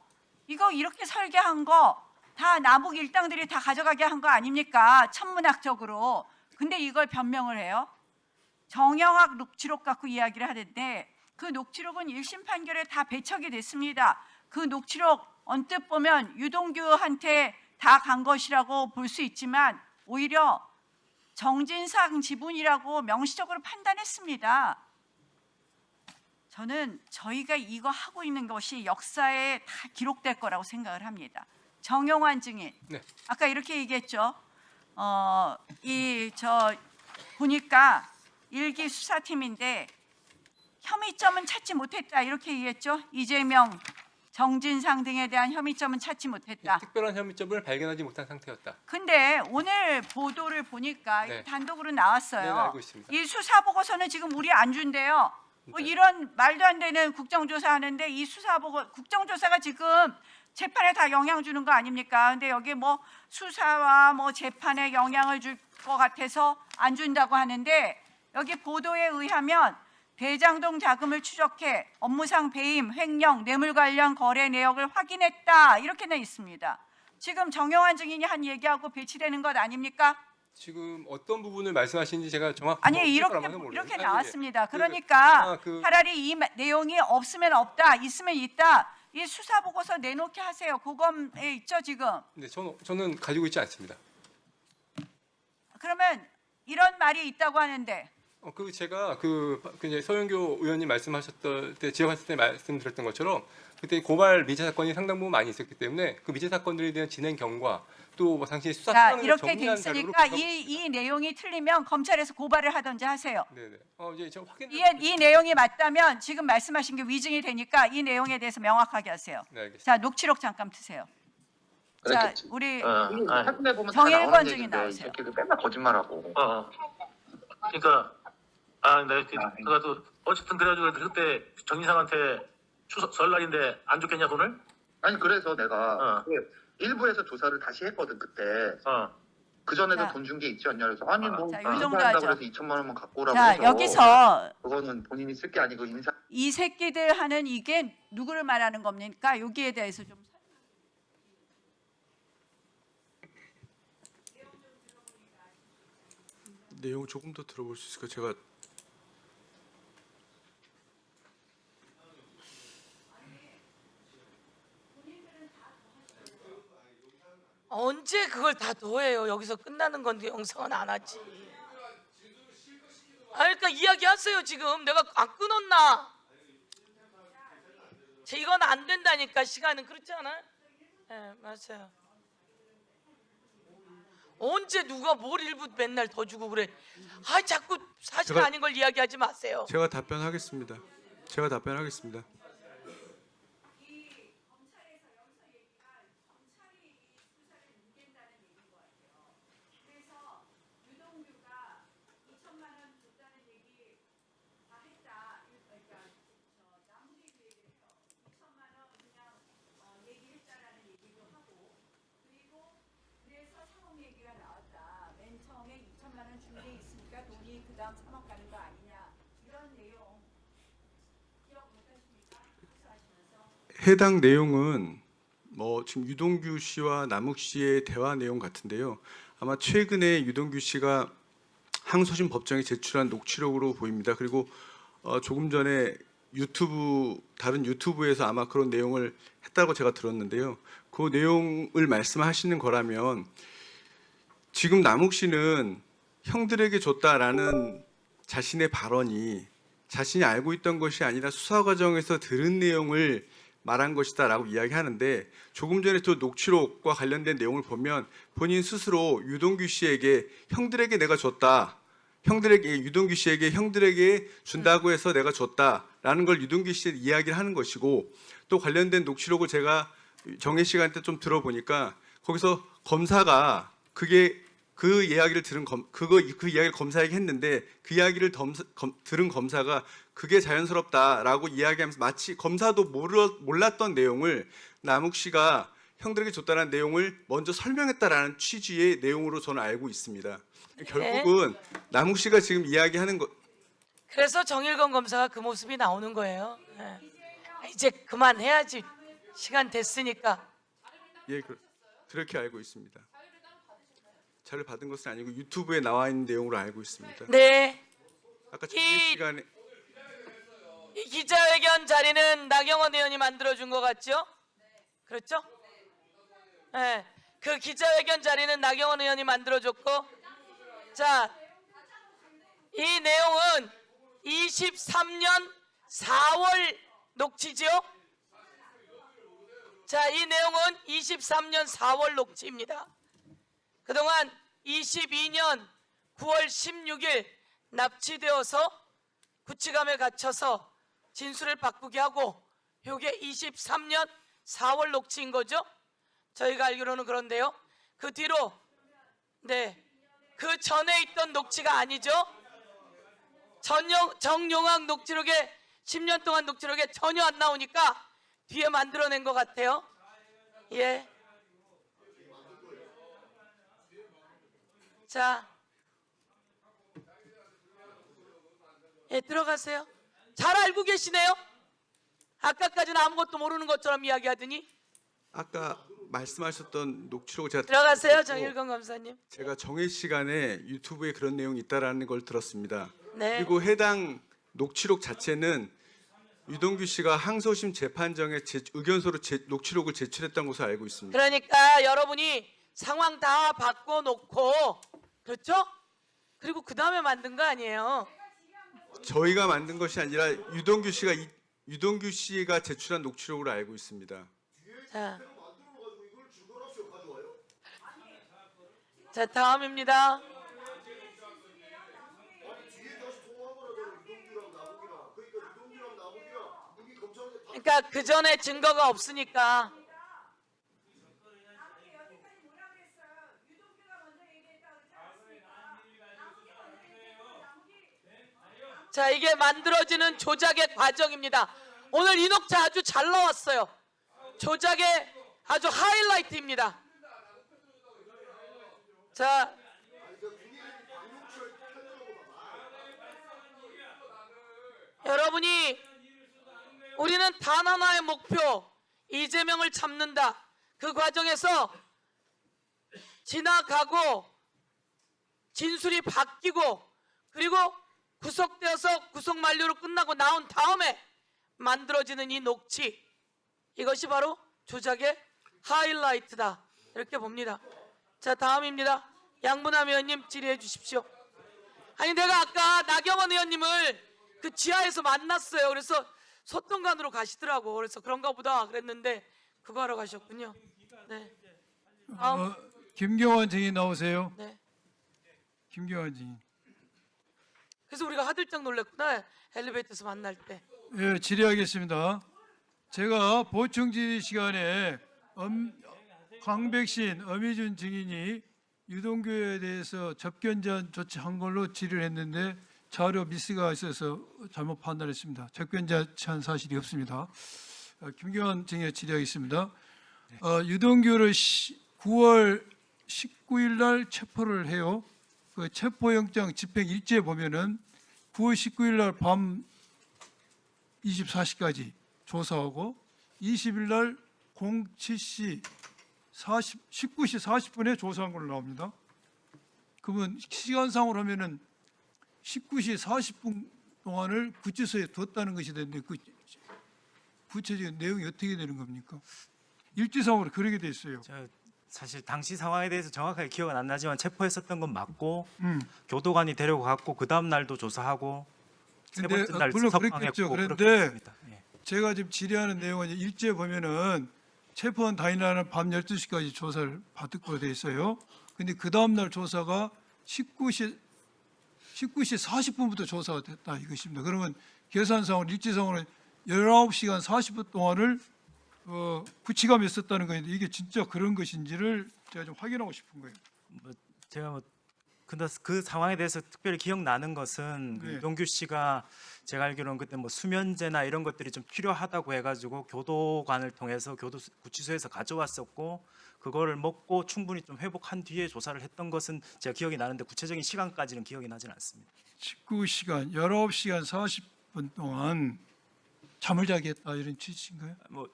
S7: 이거 이렇게 설계한 거 다 남북 일당들이 다 가져가게 한 거 아닙니까? 천문학적으로. 근데 이걸 변명을 해요. 정영학 녹취록 갖고 이야기를 하는데 그 녹취록은 1심 판결에 다 배척이 됐습니다. 그 녹취록 언뜻 보면 유동규한테 다 간 것이라고 볼 수 있지만 오히려 정진상 지분이라고 명시적으로 판단했습니다. 저는 저희가 이거 하고 있는 것이 역사에 다 기록될 거라고 생각을 합니다. 정용환 증인,
S15: 네.
S7: 아까 이렇게 얘기했죠. 보니까 일기 수사팀인데 혐의점은 찾지 못했다 이렇게 얘기했죠. 이재명, 정진상 등에 대한 혐의점은 찾지 못했다.
S15: 특별한 혐의점을 발견하지 못한 상태였다.
S7: 근데 오늘 보도를 보니까
S15: 네.
S7: 이거 단독으로 나왔어요.
S15: 네, 알고 있습니다.
S7: 이 수사 보고서는 지금 우리 안 준대요. 뭐
S15: 네.
S7: 이런 말도 안 되는 국정조사 하는데 이 수사 보고 국정조사가 지금 재판에 다 영향 주는 거 아닙니까? 근데 여기 뭐 수사와 뭐 재판에 영향을 줄 것 같아서 안 준다고 하는데 여기 보도에 의하면 대장동 자금을 추적해 업무상 배임, 횡령, 뇌물 관련 거래 내역을 확인했다 이렇게 돼 있습니다. 지금 정영환 증인이 한 얘기하고 배치되는 것 아닙니까?
S15: 지금 어떤 부분을 말씀하시는지 제가 정확히
S7: 아니 이렇게 나왔습니다. 그러니까 차라리 이 내용이 없으면 없다, 있으면 있다. 이 수사 보고서 내놓게 하세요. 고검에 있죠 지금.
S15: 네, 저는 가지고 있지 않습니다.
S7: 그러면 이런 말이 있다고 하는데
S15: 제가 이제 서영교 의원님 말씀하셨던 때 지적하셨을 때 말씀드렸던 것처럼 그때 고발 미제 사건이 상당 부분 많이 있었기 때문에 그 미제 사건들에 대한 진행 경과 또 뭐 당시 수사
S7: 자,
S15: 상황을
S7: 이렇게 돼
S15: 정리한 자료로
S7: 있으니까 이 내용이 틀리면 검찰에서 고발을 하든지 하세요.
S15: 네네. 이제 저 확인.
S7: 이 내용이 맞다면 지금 말씀하신 게 위증이 되니까 이 내용에 대해서 명확하게 하세요.
S15: 네, 알겠습니다.
S7: 자, 녹취록 잠깐 트세요. 자, 우리
S8: 확인해 보면
S7: 정일권 증인 나오세요.
S8: 이렇게 맨날 거짓말하고.
S10: 그러니까 내가 또 어쨌든 그래가지고 그때 정인상한테 설날인데 안 줬겠냐 돈을?
S8: 아니 그래서 내가 일부에서 조사를 다시 했거든 그때. 그 전에도 돈 준 게 있지 않냐 그래서 아니 뭐
S7: 자, 이 정도
S8: 인사한다고
S7: 하죠.
S8: 그래서 2천만 원만 갖고 오라고
S7: 자,
S8: 해서
S7: 여기서
S8: 그거는 본인이 쓸 게 아니고 인사.
S7: 이 새끼들 하는 이게 누구를 말하는 겁니까? 여기에 대해서 좀
S12: 내용 조금 더 들어볼 수 있을까요? 제가
S3: 언제 그걸 다 더해요? 여기서 끝나는 건데 영상은 안 하지. 그러니까 이야기하세요. 지금 내가 안 끊었나? 이건 안 된다니까. 시간은 그렇지 않아요? 네, 맞아요. 언제 누가 뭘 일부 맨날 더 주고 그래? 자꾸 사실 아닌 걸 이야기하지 마세요.
S12: 제가 답변하겠습니다. 제가 답변하겠습니다. 해당 내용은 지금 유동규 씨와 남욱 씨의 대화 내용 같은데요. 아마 최근에 유동규 씨가 항소심 법정에 제출한 녹취록으로 보입니다. 그리고 조금 전에 다른 유튜브에서 아마 그런 내용을 했다고 제가 들었는데요. 그 내용을 말씀하시는 거라면 지금 남욱 씨는 형들에게 줬다라는 자신의 발언이 자신이 알고 있던 것이 아니라 수사 과정에서 들은 내용을 말한 것이다라고 이야기하는데 조금 전에 또 녹취록과 관련된 내용을 보면 본인 스스로 유동규 씨에게 형들에게 내가 줬다. 유동규 씨에게 형들에게 준다고 해서 내가 줬다라는 걸 유동규 씨에 이야기를 하는 것이고 또 관련된 녹취록을 제가 정해 시간대 좀 들어보니까 거기서 검사가 그 이야기를 그 이야기를 검사에게 했는데 그 이야기를 들은 검사가 그게 자연스럽다라고 이야기하면서 마치 검사도 몰랐던 내용을 남욱 씨가 형들에게 줬다는 내용을 먼저 설명했다라는 취지의 내용으로 저는 알고 있습니다. 결국은 남욱 씨가 지금 이야기하는 것.
S3: 그래서 정일건 검사가 그 모습이 나오는 거예요. 이제 그만해야지. 시간 됐으니까.
S12: 예, 그렇게 알고 있습니다. 자료를 받은 것은 아니고 유튜브에 나와 있는 내용으로 알고 있습니다.
S3: 네.
S12: 아까 정해 시간에
S3: 이 기자회견 자리는 나경원 의원이 만들어준 것 같죠? 그렇죠? 네. 그 기자회견 자리는 나경원 의원이 만들어줬고, 자, 이 내용은 23년 4월 녹취죠? 자, 이 내용은 23년 4월 녹취입니다. 그동안 22년 9월 16일 납치되어서 구치감에 갇혀서 진술을 바꾸게 하고 이게 23년 4월 녹취인 거죠? 저희가 알기로는 그런데요. 그 뒤로 네, 그 전에 있던 녹취가 아니죠. 정용학 녹취록에 10년 동안 녹취록에 전혀 안 나오니까 뒤에 만들어낸 것 같아요. 예. 자, 예, 들어가세요. 잘 알고 계시네요. 아까까지는 아무것도 모르는 것처럼 이야기하더니.
S12: 아까 말씀하셨던 녹취록 제가
S3: 들어가세요,
S12: 듣고
S3: 정일건 검사님.
S12: 제가 정해 시간에 유튜브에 그런 내용이 있다라는 걸 들었습니다.
S3: 네.
S12: 그리고 해당 녹취록 자체는 유동규 씨가 항소심 재판정에 의견서로 녹취록을 제출했던 것으로 알고 있습니다.
S3: 그러니까 여러분이 상황 다 바꿔놓고, 그렇죠? 그리고 그 다음에 만든 거 아니에요.
S12: 저희가 만든 것이 아니라 유동규 씨가 제출한 녹취록으로 알고 있습니다.
S3: 자, 다음입니다. 그러니까 그 전에 증거가 없으니까. 자, 이게 만들어지는 조작의 과정입니다. 오늘 이 녹취 아주 잘 나왔어요. 조작의 아주 하이라이트입니다. 자, 여러분이 우리는 단 하나의 목표, 이재명을 잡는다. 그 과정에서 지나가고 진술이 바뀌고 그리고 구속되어서 구속 만료로 끝나고 나온 다음에 만들어지는 이 녹취, 이것이 바로 조작의 하이라이트다, 이렇게 봅니다. 자, 다음입니다. 양분함 의원님 질의해 주십시오. 아니, 내가 아까 나경원 의원님을 그 지하에서 만났어요. 그래서 소통관으로 가시더라고. 그래서 그런가 보다 그랬는데 그거 하러 가셨군요. 네. 다음.
S5: 김경환 증인 나오세요.
S3: 네.
S5: 김경환 증인.
S3: 그래서 우리가 화들짝 놀랐구나, 엘리베이터에서 만날 때.
S5: 예, 질의하겠습니다. 제가 보충 질의 시간에 황백신, 엄희준 증인이 유동규에 대해서 접견제한 조치한 걸로 질의를 했는데 자료 미스가 있어서 잘못 판단했습니다. 접견제한 사실이 없습니다. 김경환 증인에 질의하겠습니다. 유동규를 9월 19일 날 체포를 해요. 그 체포영장 집행 일지에 보면은 9월 19일 날 밤 24시까지 조사하고 20일 날 19시 40분에 조사한 걸로 나옵니다. 그러면 시간상으로 하면은 19시 40분 동안을 구치소에 뒀다는 것이 되는데 그 구체적인 내용이 어떻게 되는 겁니까? 일지상으로 그렇게 돼 있어요.
S9: 사실 당시 상황에 대해서 정확하게 기억은 안 나지만 체포했었던 건 맞고 교도관이 데리고 갔고 그 다음 날도 조사하고 세
S5: 근데
S9: 번째 날
S5: 물론
S9: 석방했고
S5: 그랬겠죠.
S9: 그렇게
S5: 그런데
S9: 됐습니다. 예.
S5: 제가 지금 질의하는 내용은 일지에 보면은 체포한 당일날은 밤 12시까지 조사를 받고 돼 있어요. 근데 그 다음 날 조사가 19시 40분부터 조사가 됐다 이것입니다. 그러면 계산상으로 일지상으로 19시간 40분 동안을 구치감에 있었다는 건데 이게 진짜 그런 것인지를 제가 좀 확인하고 싶은 거예요.
S9: 제가 근데 그 상황에 대해서 특별히 기억나는 것은
S5: 네.
S9: 유동규 씨가 제가 알기로는 그때 뭐 수면제나 이런 것들이 좀 필요하다고 해가지고 교도관을 통해서 구치소에서 가져왔었고 그거를 먹고 충분히 좀 회복한 뒤에 조사를 했던 것은 제가 기억이 나는데 구체적인 시간까지는 기억이 나지는 않습니다.
S5: 19시간 19시간 40분 동안 잠을 자겠다 이런 취지인가요?
S9: 뭐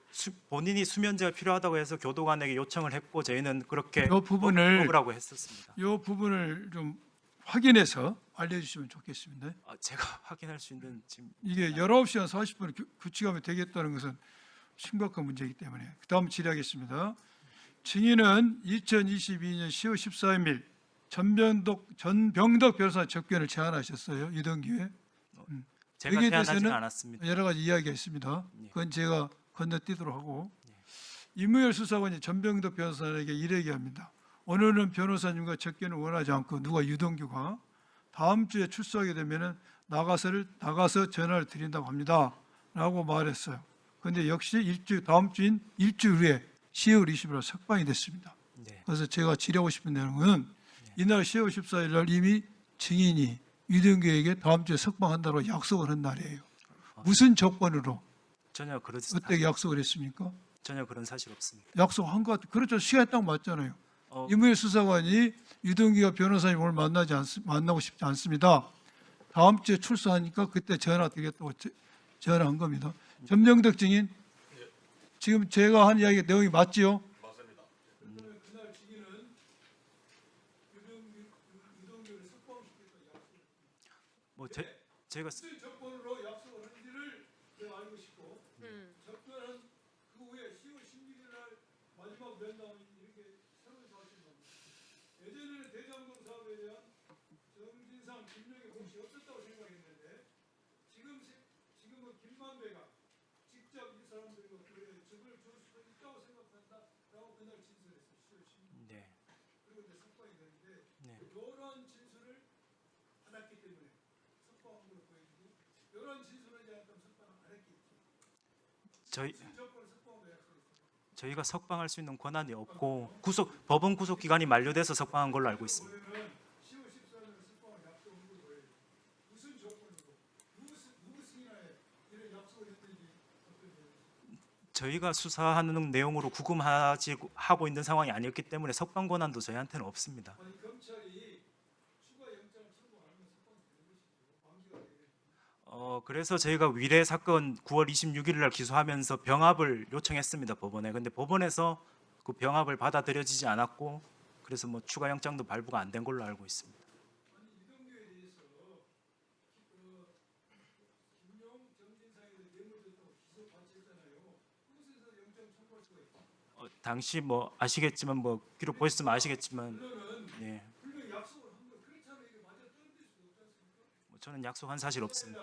S9: 본인이 수면제가 필요하다고 해서 교도관에게 요청을 했고 저희는 그렇게
S5: 요 부분을
S9: 먹으라고 했었습니다.
S5: 이 부분을 좀 확인해서 알려주시면 좋겠습니다.
S9: 제가 확인할 수 있는 지금
S5: 이게 19시간 40분에 구치감이 되겠다는 것은 심각한 문제이기 때문에 그 다음 질의하겠습니다. 증인은 2022년 10월 14일 전병덕 변호사 접견을 제안하셨어요. 유동규에.
S9: 제가
S5: 여기에
S9: 제안하지는
S5: 대해서는
S9: 않았습니다.
S5: 여러 가지 이야기가 있습니다. 그건 제가 건너뛰도록 하고 이무열 수사관이 전병덕 변호사에게 이야기합니다. 오늘은 변호사님과 접견을 원하지 않고 누가 유동규가 다음 주에 출소하게 되면은 나가서 전화를 드린다고 합니다. 라고 말했어요. 그런데 역시 다음 주인 일주일 후에 10월 20일 석방이 됐습니다. 그래서 제가 질의하고 싶은 내용은 이날 10월 14일 날 이미 증인이 유동규에게 다음 주에 석방한다고 약속을 한 날이에요. 무슨 조건으로
S9: 전혀 그렇지
S5: 어떻게 약속을 했습니까?
S9: 전혀 그런 사실 없습니다.
S5: 약속한 것 같아요. 그렇죠. 시간이 딱 맞잖아요. 이무일 수사관이 유동규가 변호사님 오늘 만나고 싶지 않습니다. 다음 주에 출소하니까 그때 전화 드리겠다고 전화한 겁니다. 전병덕 증인, 지금 제가 한 이야기 내용이 맞지요?
S22: 맞습니다.
S5: 그날 증인은 유동규를 석방시키겠다
S9: 뭐 제가
S5: 무슨 조건으로 약속을 했는지를 제가 알고 싶고 접견은 그 후에 10월 16일 날 마지막 면담이 이렇게 새로운 사실이 나옵니다. 예전에는 대장동 사업에 대한 정진상, 김명희 혹시 없었다고 생각했는데 지금은 김만배가 직접 이 사람들과 접을 줄 수 있다고 생각한다라고 그날 진술했어요. 10월 16일.
S9: 네.
S5: 그리고 이제 석방이 되는데
S9: 네.
S5: 이런 진술을 받았기 때문에 석방한 걸로 보여지고 이런 진술을 이제 약간 석방을 안 했겠죠.
S9: 저희가 석방할 수 있는 권한이 없고 법원 구속 기간이 만료돼서 석방한 걸로 알고 있습니다.
S5: 그러면 10월 14일에 석방을 약속한 걸로 보여요. 무슨 조건으로 누구 승인하에 이런 약속을 했는지
S9: 저희가 수사하는 내용으로 하고 있는 상황이 아니었기 때문에 석방 권한도 저희한테는 없습니다.
S5: 아니 검찰이 추가 영장을 청구 안 하면 석방이 되는 것이죠. 방기가 되는.
S9: 그래서 저희가 위례 사건 9월 26일 날 기소하면서 병합을 요청했습니다, 법원에. 근데 법원에서 그 병합을 받아들여지지 않았고 그래서 뭐 추가 영장도 발부가 안 된 걸로 알고 있습니다.
S5: 아니 유동규에 대해서 김용 정진상에 대해 뇌물줬다고 기소 받았잖아요. 그것에서 영장 청구할 수가 있고.
S9: 당시 뭐 아시겠지만 뭐 기록 보셨으면 아시겠지만 예.
S5: 분명 약속을 한 거 그렇잖아요. 이게 맞아 떨어질 수도 없지 않습니까?
S9: 뭐 저는 약속한 사실 없습니다.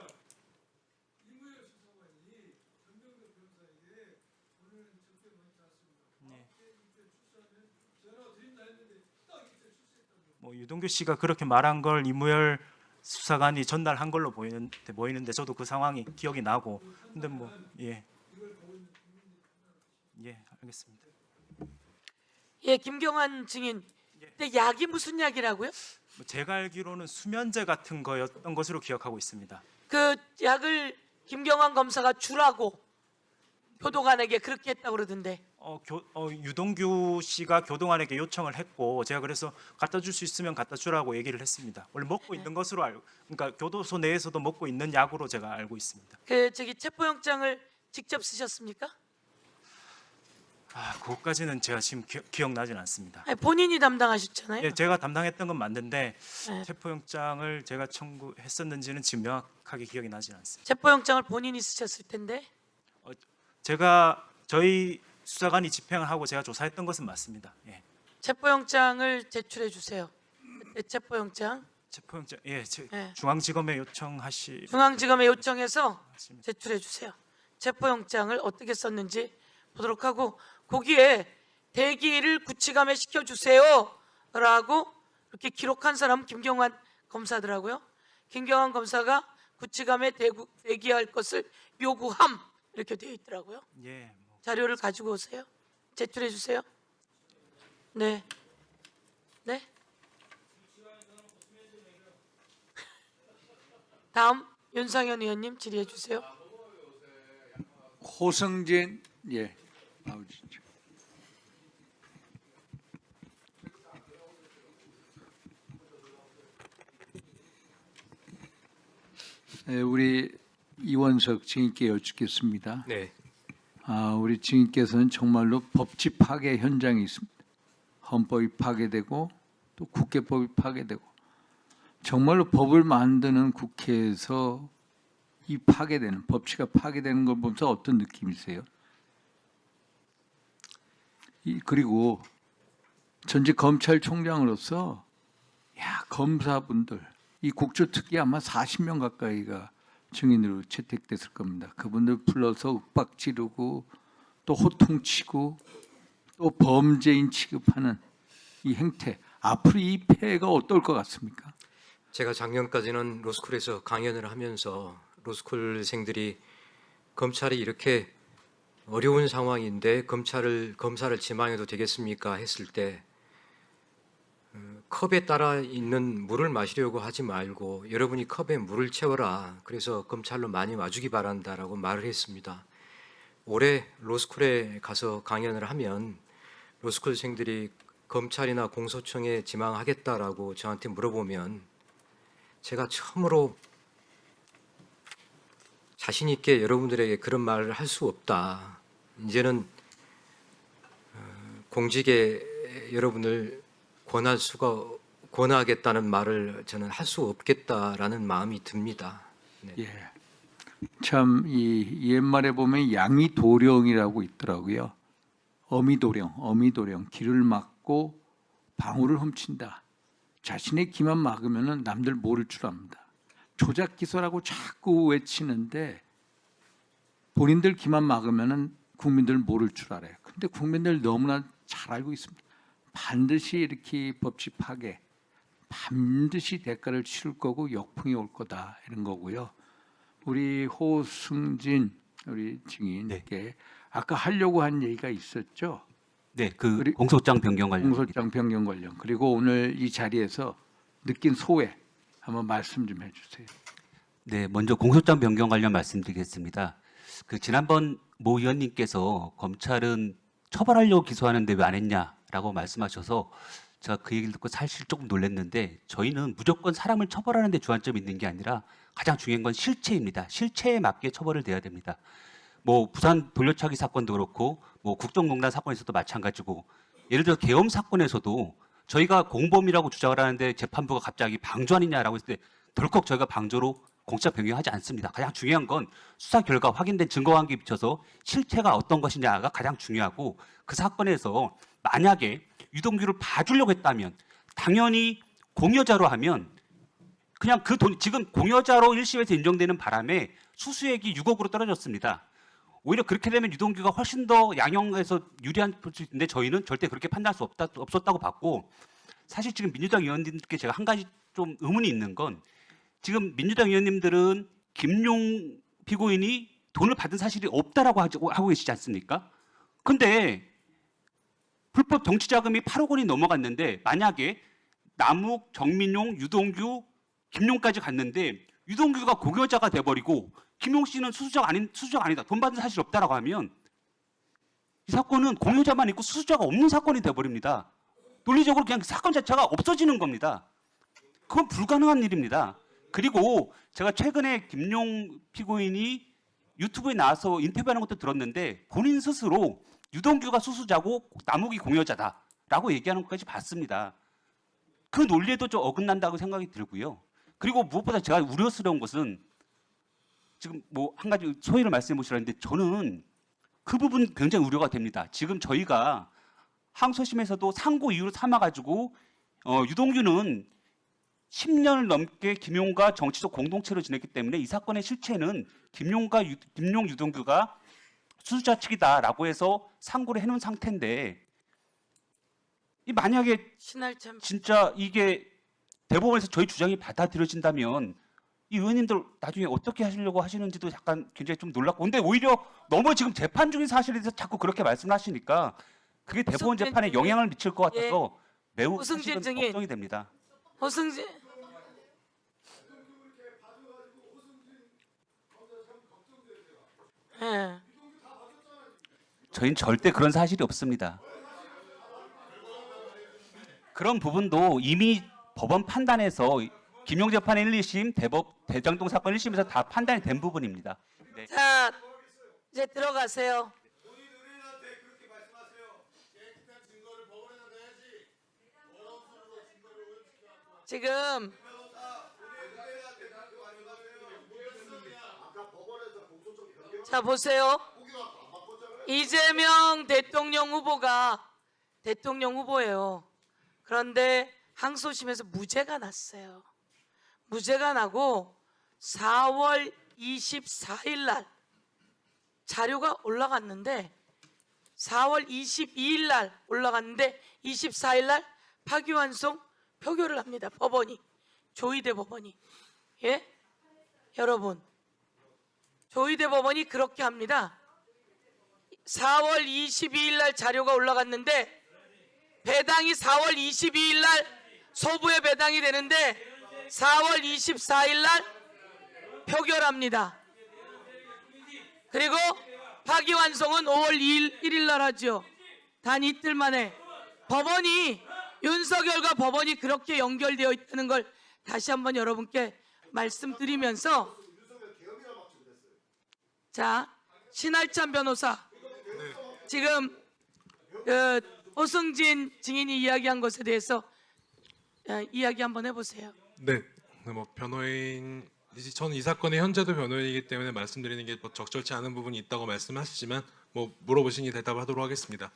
S5: 이무열 수사관이 전병덕 변호사에게 오늘은 접견 원치 않습니다.
S9: 네.
S5: 이때 출소하면 전화 드린다 했는데 딱 이때 출소했다고.
S9: 뭐 유동규 씨가 그렇게 말한 걸 이무열 수사관이 전달한 걸로 보이는데 저도 그 상황이 기억이 나고 근데 뭐 예. 예, 알겠습니다.
S3: 예, 김경환 증인. 근데 약이 무슨 약이라고요?
S9: 뭐 제가 알기로는 수면제 같은 거였던 것으로 기억하고 있습니다.
S3: 그 약을 김경환 검사가 주라고 교도관에게 그렇게 했다고 그러던데.
S9: 유동규 씨가 교도관에게 요청을 했고 제가 그래서 갖다 줄 수 있으면 갖다 주라고 얘기를 했습니다. 원래 먹고 있는 것으로 그러니까 교도소 내에서도 먹고 있는 약으로 제가 알고 있습니다.
S3: 그 체포영장을 직접 쓰셨습니까?
S9: 그것까지는 제가 지금 기억나지는 않습니다.
S3: 아니, 본인이 담당하셨잖아요.
S9: 예, 제가 담당했던 건 맞는데
S3: 네.
S9: 체포영장을 제가 청구했었는지는 지금 명확하게 기억이 나지는 않습니다.
S3: 체포영장을 본인이 쓰셨을 텐데.
S9: 저희 수사관이 집행을 하고 제가 조사했던 것은 맞습니다. 예.
S3: 체포영장을 제출해 주세요. 그때 체포영장.
S9: 예,
S3: 네.
S9: 중앙지검에 요청하시.
S3: 중앙지검에 요청해서 제출해 주세요. 체포영장을 어떻게 썼는지 보도록 하고 거기에 대기를 구치감에 시켜주세요라고 이렇게 기록한 사람은 김경환 검사더라고요. 김경환 검사가 구치감에 대기할 것을 요구함 이렇게 되어 있더라고요.
S9: 예.
S3: 자료를 가지고 오세요. 제출해 주세요. 네. 네. 다음 윤상현 의원님 질의해 주세요.
S4: 호성진 예 나오시죠. 우리 이원석 증인께 여쭙겠습니다.
S2: 네.
S4: 우리 증인께서는 정말로 법치 파괴 현장이 있습니다. 헌법이 파괴되고 또 국회법이 파괴되고 정말로 법을 만드는 국회에서 이 파괴되는 법치가 파괴되는 걸 보면서 어떤 느낌이세요? 그리고 전직 검찰총장으로서 검사분들 이 국조특위 아마 40명 가까이가 증인으로 채택됐을 겁니다. 그분들 불러서 윽박 지르고 또 호통치고 또 범죄인 취급하는 이 행태 앞으로 이 폐해가 어떨 것 같습니까?
S2: 제가 작년까지는 로스쿨에서 강연을 하면서 로스쿨생들이 검찰이 이렇게 어려운 상황인데 검사를 지망해도 되겠습니까? 했을 때 컵에 따라 있는 물을 마시려고 하지 말고 여러분이 컵에 물을 채워라. 그래서 검찰로 많이 와주기 바란다라고 말을 했습니다. 올해 로스쿨에 가서 강연을 하면 로스쿨생들이 검찰이나 공소청에 지망하겠다라고 저한테 물어보면 제가 처음으로 자신 있게 여러분들에게 그런 말을 할 수 없다. 이제는 공직에 여러분을 권하겠다는 말을 저는 할 수 없겠다라는 마음이 듭니다. 네.
S4: 예. 참 이 옛말에 보면 양이도령이라고 있더라고요. 어미도령 길을 막고 방울을 훔친다. 자신의 귀만 막으면은 남들 모를 줄 압니다. 조작 기소라고 자꾸 외치는데 본인들 귀만 막으면은 국민들 모를 줄 알아요. 근데 국민들 너무나 잘 알고 있습니다. 반드시 이렇게 법치 파괴, 반드시 대가를 치를 거고 역풍이 올 거다 이런 거고요. 우리 호승진 우리 증인께 아까 하려고 한 얘기가 있었죠.
S13: 네, 그 공소장 변경 관련.
S4: 공소장 변경 관련. 그리고 오늘 이 자리에서 느낀 소회 한번 말씀 좀 해주세요.
S13: 네, 먼저 공소장 변경 관련 말씀드리겠습니다. 그 지난번 모 의원님께서 검찰은 처벌하려고 기소하는데 왜 안 했냐라고 말씀하셔서 제가 그 얘기를 듣고 사실 조금 놀랐는데 저희는 무조건 사람을 처벌하는 데 주안점이 있는 게 아니라 가장 중요한 건 실체입니다. 실체에 맞게 처벌을 돼야 됩니다. 뭐 부산 돌려차기 사건도 그렇고 뭐 국정농단 사건에서도 마찬가지고 예를 들어 계엄 사건에서도 저희가 공범이라고 주장을 하는데 재판부가 갑자기 방조 아니냐라고 했을 때 덜컥 저희가 방조로 공소장 변경하지 않습니다. 가장 중요한 건 수사 결과 확인된 증거 관계에 비춰서 실체가 어떤 것이냐가 가장 중요하고 그 사건에서 만약에 유동규를 봐주려고 했다면 당연히 공여자로 하면 그냥 그 돈 지금 공여자로 1심에서 인정되는 바람에 수수액이 6억으로 떨어졌습니다. 오히려 그렇게 되면 유동규가 훨씬 더 양형에서 유리한 수 있는데 저희는 절대 그렇게 판단할 수 없었다고 봤고 사실 지금 민주당 의원님들께 제가 한 가지 좀 의문이 있는 건 지금 민주당 의원님들은 김용 피고인이 돈을 받은 사실이 없다라고 하고 계시지 않습니까? 근데 불법 정치자금이 8억 원이 넘어갔는데 만약에 남욱, 정민용, 유동규, 김용까지 갔는데 유동규가 공여자가 돼버리고 김용 씨는 수수자가 아니다. 돈 받은 사실 없다라고 하면 이 사건은 공여자만 있고 수수자가 없는 사건이 돼버립니다. 논리적으로 그냥 사건 자체가 없어지는 겁니다. 그건 불가능한 일입니다. 그리고 제가 최근에 김용 피고인이 유튜브에 나와서 인터뷰하는 것도 들었는데 본인 스스로 유동규가 수수자고 남욱이 공여자다라고 얘기하는 것까지 봤습니다. 그 논리에도 좀 어긋난다고 생각이 들고요. 그리고 무엇보다 제가 우려스러운 것은 지금 뭐 한 가지 소위를 말씀해 보시라는데 저는 그 부분 굉장히 우려가 됩니다. 지금 저희가 항소심에서도 상고 이유로 삼아가지고 유동규는 10년을 넘게 김용과 정치적 공동체로 지냈기 때문에 이 사건의 실체는 김용 유동규가 수수자 측이다라고 해서 상고를 해놓은 상태인데 이 만약에 진짜 이게 대법원에서 저희 주장이 받아들여진다면 이 의원님들 나중에 어떻게 하시려고 하시는지도 약간 굉장히 좀 놀랍고 근데 오히려 너무 지금 재판 중인 사실에 대해서 자꾸 그렇게 말씀을 하시니까 그게 대법원 재판에 영향을 미칠 것 같아서 매우 사실은 걱정이 됩니다.
S3: 호승진
S13: 저희는 절대 그런 사실이 없습니다. 그런 부분도 이미 법원 판단에서 김용 재판 1, 2심, 대장동 사건 1심에서 다 판단이 된 부분입니다. 네.
S3: 자, 이제 들어가세요. 지금 자 보세요. 이재명 대통령 후보가 대통령 후보예요. 그런데 항소심에서 무죄가 났어요. 무죄가 나고 4월 24일 날 자료가 올라갔는데 4월 22일 날 올라갔는데 24일 날 파기환송 표결을 합니다. 법원이. 조희대 법원이. 예? 여러분. 조희대 법원이 그렇게 합니다. 4월 22일 날 자료가 올라갔는데 배당이 4월 22일 날 소부에 배당이 되는데 4월 24일 날 표결합니다. 그리고 파기환송은 5월 1일 날 하죠. 단 이틀 만에. 법원이 윤석열과 법원이 그렇게 연결되어 있다는 걸 다시 한번 여러분께 말씀드리면서 자, 신할찬 변호사 지금 오승진 증인이 이야기한 것에 대해서 이야기 한번 해보세요.
S11: 네, 뭐 저는 이 사건의 현재도 변호인이기 때문에 말씀드리는 게 뭐 적절치 않은 부분이 있다고 말씀하시지만 뭐 물어보시니 대답하도록 하겠습니다.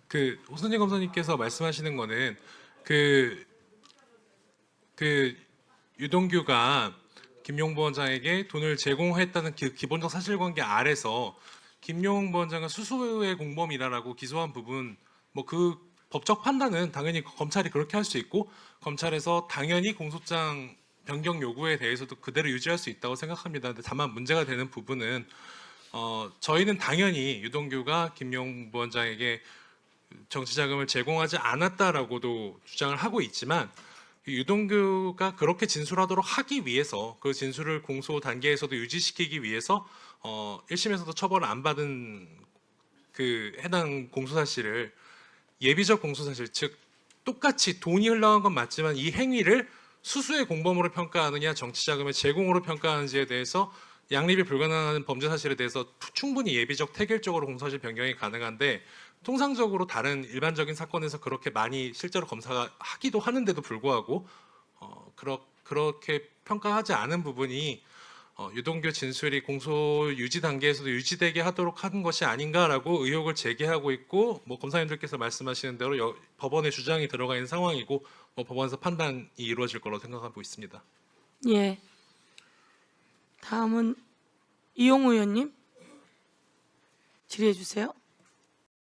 S11: 그 오승진 검사님께서 말씀하시는 거는 그 유동규가 김용 부원장에게 돈을 제공했다는 기본적 사실관계 아래서 김용 부원장은 수수의 공범이라고 기소한 부분, 뭐 그 법적 판단은 당연히 검찰이 그렇게 할 수 있고 검찰에서 당연히 공소장 변경 요구에 대해서도 그대로 유지할 수 있다고 생각합니다. 근데 다만 문제가 되는 부분은 저희는 당연히 유동규가 김용 부원장에게 정치자금을 제공하지 않았다라고도 주장을 하고 있지만 유동규가 그렇게 진술하도록 하기 위해서 그 진술을 공소 단계에서도 유지시키기 위해서 1심에서도 처벌을 안 받은 그 해당 공소사실을 예비적 공소사실 즉 똑같이 돈이 흘러간 건 맞지만 이 행위를 수수의 공범으로 평가하느냐 정치자금의 제공으로 평가하는지에 대해서 양립이 불가능한 범죄 사실에 대해서 충분히 예비적 태길적으로 공소사실 변경이 가능한데 통상적으로 다른 일반적인 사건에서 그렇게 많이 실제로 검사가 하기도 하는데도 불구하고 그렇게 평가하지 않은 부분이 유동규 진술이 공소 유지 단계에서도 유지되게 하도록 하는 것이 아닌가라고 의혹을 제기하고 있고 뭐 검사님들께서 말씀하시는 대로 법원의 주장이 들어가 있는 상황이고 뭐 법원에서 판단이 이루어질 거라고 생각하고 있습니다.
S3: 예. 다음은 이용우 의원님 질의해 주세요.